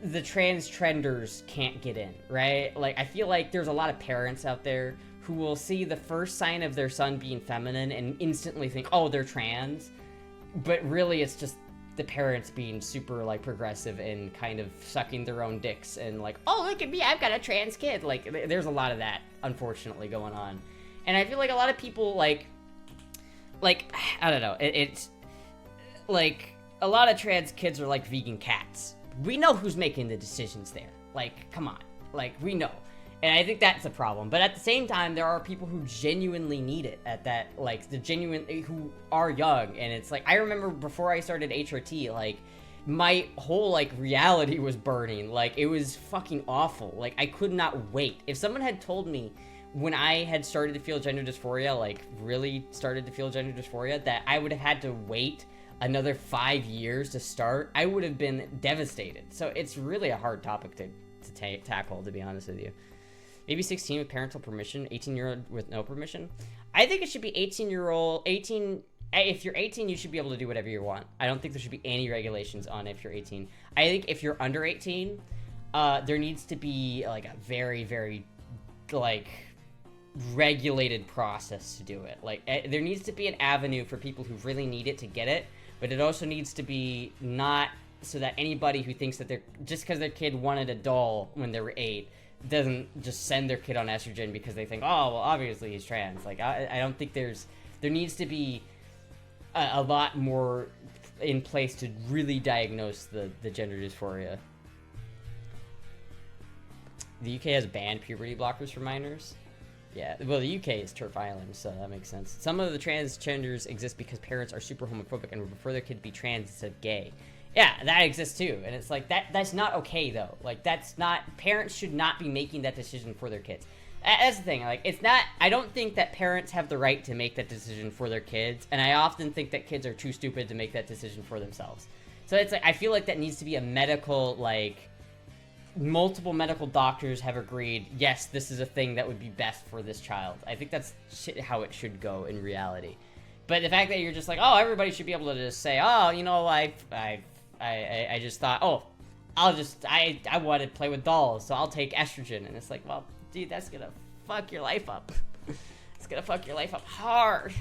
the trans trenders can't get in, right? Like, I feel like there's a lot of parents out there who will see the first sign of their son being feminine and instantly think, oh, they're trans. But really, it's just the parents being super, like, progressive and kind of sucking their own dicks and like, oh, look at me, I've got a trans kid. Like, there's a lot of that, unfortunately, going on. And I feel like a lot of people, like, I don't know, it's, like, a lot of trans kids are like vegan cats. We know who's making the decisions there. Like, come on. Like, we know. And I think that's a problem. But at the same time, there are people who genuinely need it at that, like, who are young. And it's like, I remember before I started HRT, like, my whole, like, reality was burning. Like, it was fucking awful. Like, I could not wait. If someone had told me when I had started to feel gender dysphoria, like, really started to feel gender dysphoria, that I would have had to wait another 5 years to start, I would have been devastated. So it's really a hard topic to tackle, to be honest with you. Maybe 16 with parental permission, 18-year-old with no permission. I think it should be 18-year-old, if you're 18, you should be able to do whatever you want. I don't think there should be any regulations on if you're 18. I think if you're under 18, there needs to be, like, a very, very, like, regulated process to do it. Like, there needs to be an avenue for people who really need it to get it, but it also needs to be not so that anybody who thinks that just because their kid wanted a doll when they were 8 doesn't just send their kid on estrogen because they think, oh, well, obviously he's trans. Like, I don't think there needs to be a lot more in place to really diagnose the gender dysphoria. the UK has banned puberty blockers for minors. Yeah, well, the UK is turf island, so that makes sense. Some of the transgenders exist because parents are super homophobic and would prefer their kid to be trans instead of gay. Yeah, that exists too, and it's like that's not okay though. Like that's not, parents should not be making that decision for their kids. That's the thing. Like it's not. I don't think that parents have the right to make that decision for their kids, and I often think that kids are too stupid to make that decision for themselves. So it's like I feel like that needs to be a medical, like multiple medical doctors have agreed, yes, this is a thing that would be best for this child. I think that's how it should go in reality. But the fact that you're just like, oh, everybody should be able to just say, oh, you know, I just thought, oh, I want to play with dolls, so I'll take estrogen. And it's like, well, dude, that's gonna fuck your life up. It's gonna fuck your life up hard.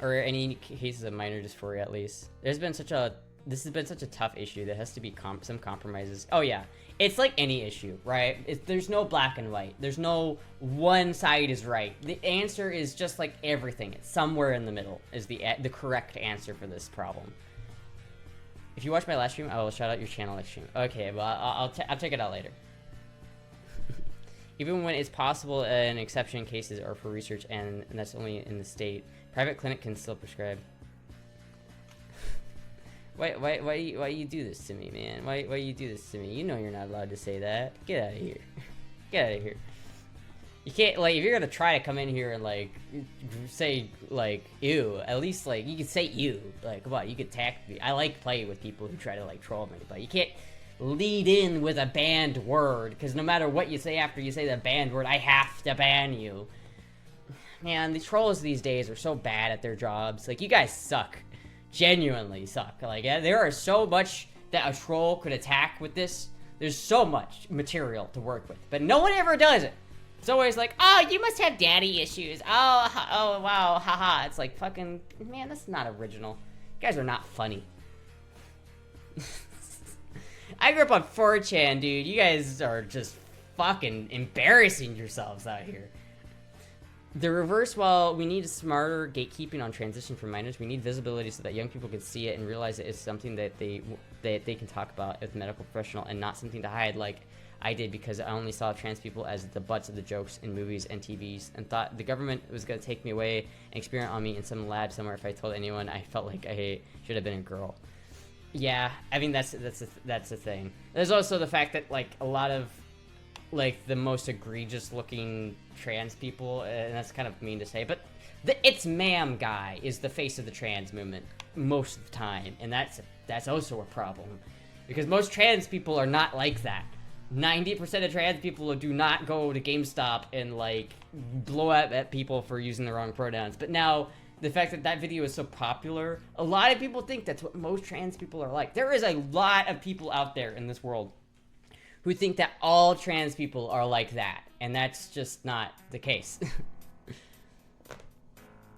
Or any cases of minor dysphoria, at least. This has been such a tough issue. There has to be some compromises. Oh yeah, it's like any issue, right? There's no black and white. There's no one side is right. The answer is just like everything. It's somewhere in the middle is the correct answer for this problem. If you watch my last stream, I will shout out your channel next stream. Okay, well, I'll check it out later. Even when it's possible, an exception cases are for research, and that's only in the state. Private clinic can still prescribe. Why you do this to me, man? Why you do this to me? You know you're not allowed to say that. Get out of here. Get out of here. You can't, like, if you're gonna try to come in here and, like, say, like, ew, at least, like, you could say ew. Like, come on, you could attack me. I like playing with people who try to, like, troll me, but you can't lead in with a banned word, because no matter what you say after you say the banned word, I have to ban you. Man, the trolls these days are so bad at their jobs. Like, you guys suck. Genuinely suck. Like, there are so much that a troll could attack with this. There's so much material to work with, but no one ever does it. It's always like, oh, you must have daddy issues. Oh, wow, haha. It's like, fucking, man, that's not original. You guys are not funny. I grew up on 4chan, dude. You guys are just fucking embarrassing yourselves out here. The reverse, while we need smarter gatekeeping on transition for minors, we need visibility so that young people can see it and realize it is something that they can talk about with a medical professional and not something to hide like I did, because I only saw trans people as the butts of the jokes in movies and TVs and thought the government was going to take me away and experiment on me in some lab somewhere if I told anyone I felt like I should have been a girl. Yeah, I mean, that's the thing. There's also the fact that, like, a lot of, like, the most egregious looking trans people, and that's kind of mean to say, but the It's Ma'am guy is the face of the trans movement most of the time, and that's also a problem, because most trans people are not like that. 90% of trans people do not go to GameStop and, like, blow up at people for using the wrong pronouns. But now, the fact that that video is so popular, a lot of people think that's what most trans people are like. There is a lot of people out there in this world who think that all trans people are like that, and that's just not the case.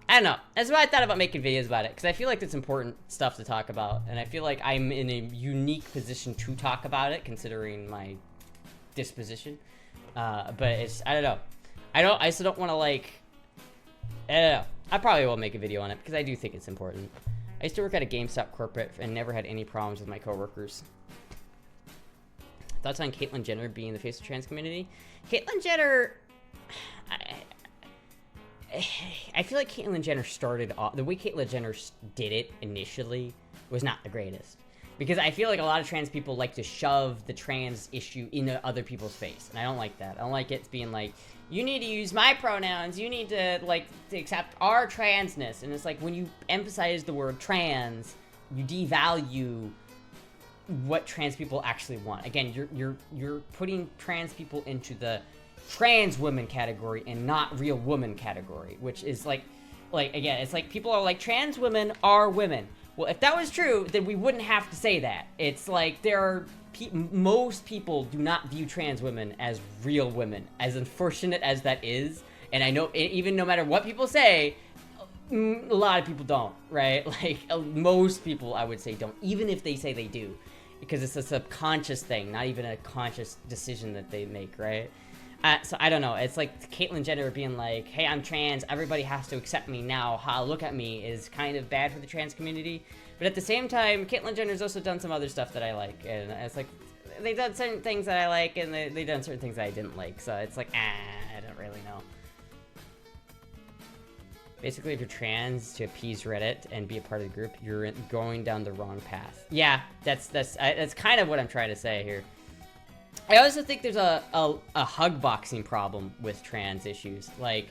I don't know. That's why I thought about making videos about it, because I feel like it's important stuff to talk about, and I feel like I'm in a unique position to talk about it, considering my disposition. But it's, I don't know. I still don't want to, like, I don't know. I probably will make a video on it, because I do think it's important. I used to work at a GameStop corporate and never had any problems with my coworkers. Thoughts on Caitlyn Jenner being the face of the trans community? Caitlyn Jenner, I feel like Caitlyn Jenner started off, the way Caitlyn Jenner did it initially was not the greatest. Because I feel like a lot of trans people like to shove the trans issue into other people's face. And I don't like that. I don't like it being like, you need to use my pronouns, you need to, like, to accept our transness. And it's like, when you emphasize the word trans, you devalue what trans people actually want. Again, you're putting trans people into the trans women category and not real woman category, which is like again, it's like people are like, trans women are women. Well, if that was true, then we wouldn't have to say that. It's like there are most people do not view trans women as real women, as unfortunate as that is. And I know, even no matter what people say, a lot of people don't, right? Like, most people, I would say, don't, even if they say they do. Because it's a subconscious thing, not even a conscious decision that they make, right? So I don't know. It's like Caitlyn Jenner being like, hey, I'm trans, everybody has to accept me now, look at me, is kind of bad for the trans community. But at the same time, Caitlyn Jenner's also done some other stuff that I like. And it's like, they done certain things that I like, and they done certain things that I didn't like. So it's like, I don't really know. Basically, if you're trans to appease Reddit and be a part of the group, you're going down the wrong path. Yeah, that's kind of what I'm trying to say here. I also think there's a hug boxing problem with trans issues. Like,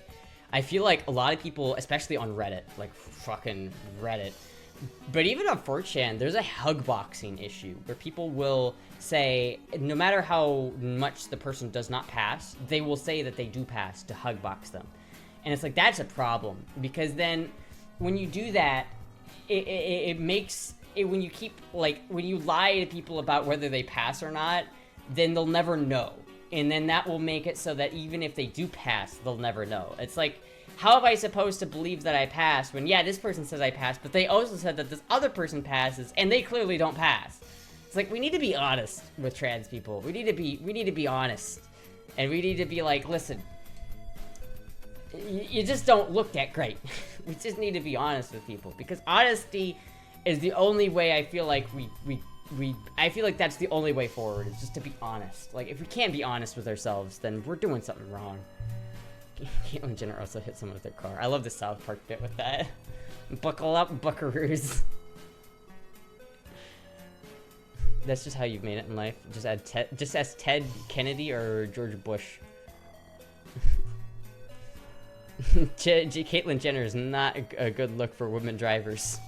I feel like a lot of people, especially on Reddit, like fucking Reddit, but even on 4chan, there's a hug boxing issue where people will say, no matter how much the person does not pass, they will say that they do pass to hug box them. And it's like, that's a problem, because then when you do that, it makes it, when you keep, like, when you lie to people about whether they pass or not, then they'll never know. And then that will make it so that even if they do pass, they'll never know. It's like, how am I supposed to believe that I passed when, yeah, this person says I passed, but they also said that this other person passes, and they clearly don't pass? It's like, we need to be honest with trans people. We need to be honest. And we need to be like, listen, you just don't look that great. We just need to be honest with people, because honesty is the only way I feel like I feel like that's the only way forward, is just to be honest. Like, if we can't be honest with ourselves, then we're doing something wrong. Caitlyn Jenner also hit someone with their car. I love the South Park bit with that. Buckle up, buckaroos. That's just how you've made it in life. Just ask Ted Kennedy or George Bush. Caitlyn Jenner is not a good look for women drivers.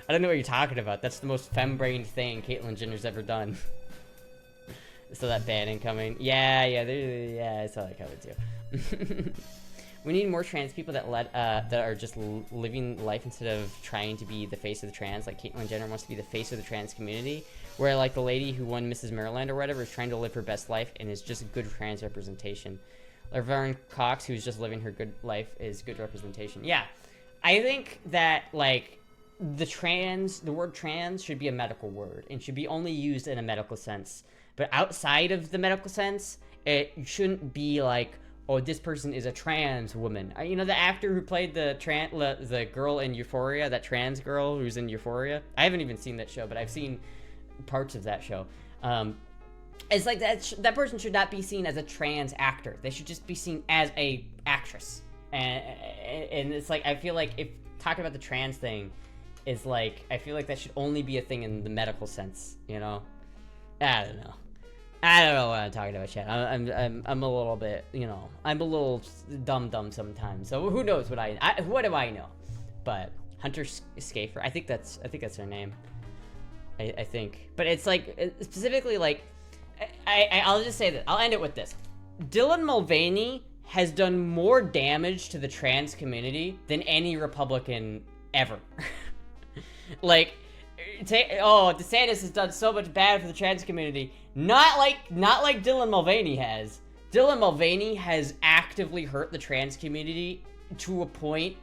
I don't know what you're talking about. That's the most femme-brained thing Caitlyn Jenner's ever done. So that ban incoming. Yeah, I saw that coming too. We need more trans people that are just living life instead of trying to be the face of the trans. Like, Caitlyn Jenner wants to be the face of the trans community, where, like, the lady who won Mrs. Maryland or whatever is trying to live her best life and is just good trans representation. Laverne Cox, who's just living her good life, is good representation. Yeah, I think that, like, the word trans should be a medical word and should be only used in a medical sense. But outside of the medical sense, it shouldn't be like, oh, this person is a trans woman. You know, the actor who played the girl in Euphoria, that trans girl who's in Euphoria? I haven't even seen that show, but I've seen parts of that show. It's like that person should not be seen as a trans actor. They should just be seen as a actress. And it's like, I feel like if talking about the trans thing is like, I feel like that should only be a thing in the medical sense, you know? I don't know what I'm talking about, chat. I'm a little bit, you know, I'm a little dumb sometimes. So who knows what what do I know? But Hunter Schafer, I think that's her name. I think, but it's like specifically like, I'll just say that. I'll end it with this. Dylan Mulvaney has done more damage to the trans community than any Republican ever. Like, DeSantis has done so much bad for the trans community. Not like Dylan Mulvaney has. Dylan Mulvaney has actively hurt the trans community to a point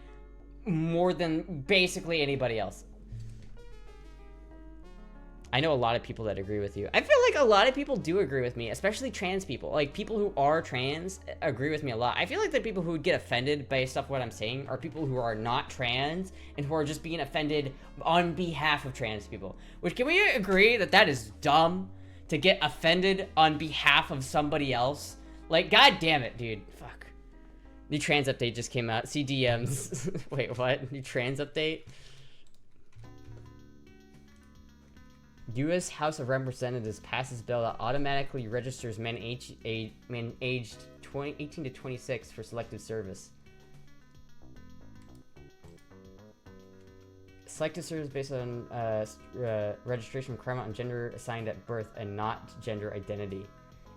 more than basically anybody else. I know a lot of people that agree with you. I feel like a lot of people do agree with me, especially trans people. Like, people who are trans agree with me a lot. I feel like the people who would get offended based off what I'm saying are people who are not trans and who are just being offended on behalf of trans people. Which, can we agree that that is dumb to get offended on behalf of somebody else? Like, god damn it, dude. Fuck. New trans update just came out. CDMs. Wait, what? New trans update? U.S. House of Representatives passes bill that automatically registers men aged 18 to 26 for selective service. Selective service based on registration requirement on gender assigned at birth and not gender identity.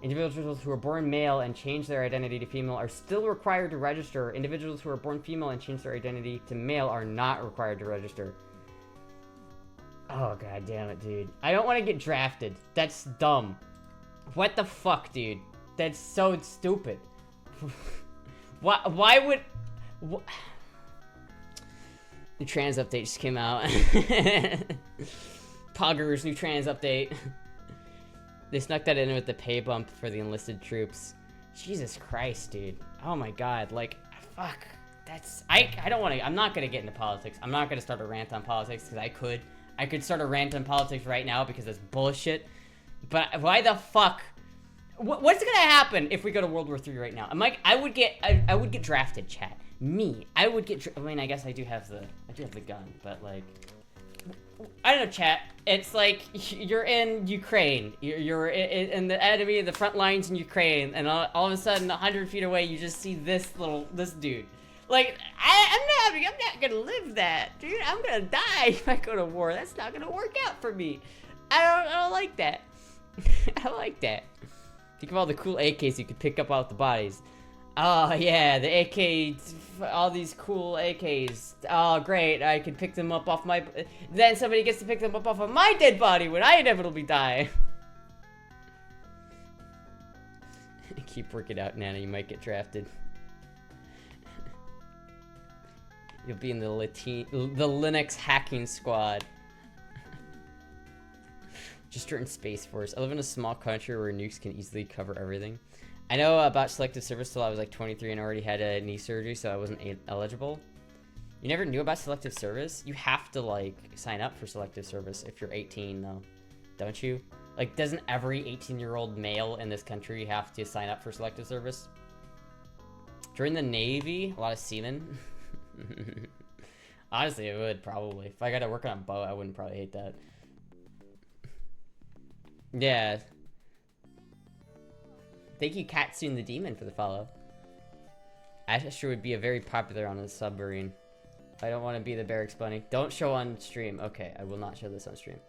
Individuals who are born male and change their identity to female are still required to register. Individuals who are born female and change their identity to male are not required to register. Oh, god damn it, dude. I don't want to get drafted. That's dumb. What the fuck, dude? That's so stupid. Why would... New trans update just came out. Poggers, new trans update. They snuck that in with the pay bump for the enlisted troops. Jesus Christ, dude. Oh my god, like, fuck. That's... I don't want to... I'm not going to get into politics. I'm not going to start a rant on politics, because I could. I could start a rant on politics right now because that's bullshit. But why the fuck? What's gonna happen if we go to World War III right now? I'm like, I would get drafted, chat. Me, I would get. I mean, I guess I do have the gun, but like, I don't know, chat. It's like you're in Ukraine. You're in the enemy, the front lines in Ukraine, and all of a sudden, 100 feet away, you just see this dude. Like, I'm not gonna live that, dude. I'm gonna die if I go to war. That's not gonna work out for me. I don't like that. I don't like that. Think of all the cool AKs you could pick up off the bodies. Oh yeah, the AK, all these cool AKs. Oh great, I can pick them up off my. Then somebody gets to pick them up off of my dead body when I inevitably die. Keep working out, Nana. You might get drafted. You'll be in the Linux hacking squad. Just in Space Force. I live in a small country where nukes can easily cover everything. I know about selective service till I was like 23 and already had a knee surgery, so I wasn't eligible. You never knew about selective service? You have to like sign up for selective service if you're 18 though, don't you? Like, doesn't every 18-year-old male in this country have to sign up for selective service? Join the Navy? A lot of seamen? Honestly, it would probably. If I got to work on a boat, I wouldn't probably hate that. Yeah. Thank you, Katsun the Demon, for the follow. Astra would be a very popular on a submarine. I don't want to be the barracks bunny. Don't show on stream. Okay, I will not show this on stream.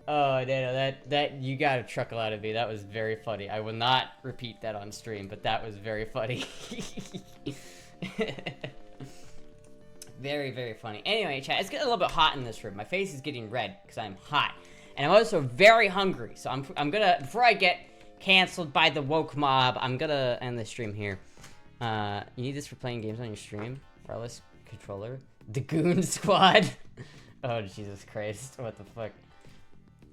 Oh, Dano, that you got a chuckle out of me. That was very funny. I will not repeat that on stream, but that was very funny. Very, very funny. Anyway, chat, it's getting a little bit hot in this room. My face is getting red because I'm hot. And I'm also very hungry. So I'm gonna, before I get canceled by the woke mob, I'm gonna end the stream here. You need this for playing games on your stream? Wireless controller? The Goon Squad? Oh, Jesus Christ. What the fuck?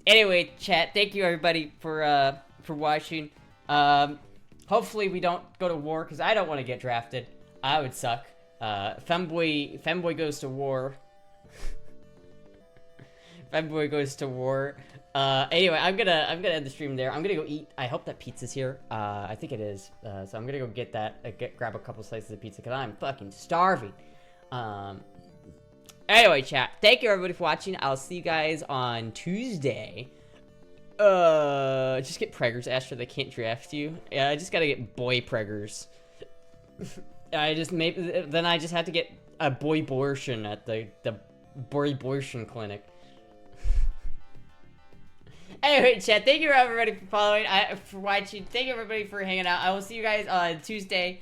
Anyway, chat, thank you everybody for watching. Hopefully we don't go to war because I don't want to get drafted. I would suck. Femboy goes to war. Femboy goes to war. Anyway, I'm gonna end the stream there. I'm gonna go eat. I hope that pizza's here. I think it is. So I'm gonna go get that. Grab a couple slices of pizza because I'm fucking starving. Anyway, chat. Thank you everybody for watching. I'll see you guys on Tuesday. Just get preggers, Astra. They can't draft you. Yeah, I just gotta get boy preggers. Then I just have to get a boy-bortion at the boy-bortion clinic. Anyway, chat, thank you everybody for following, for watching. Thank you everybody for hanging out. I will see you guys on Tuesday.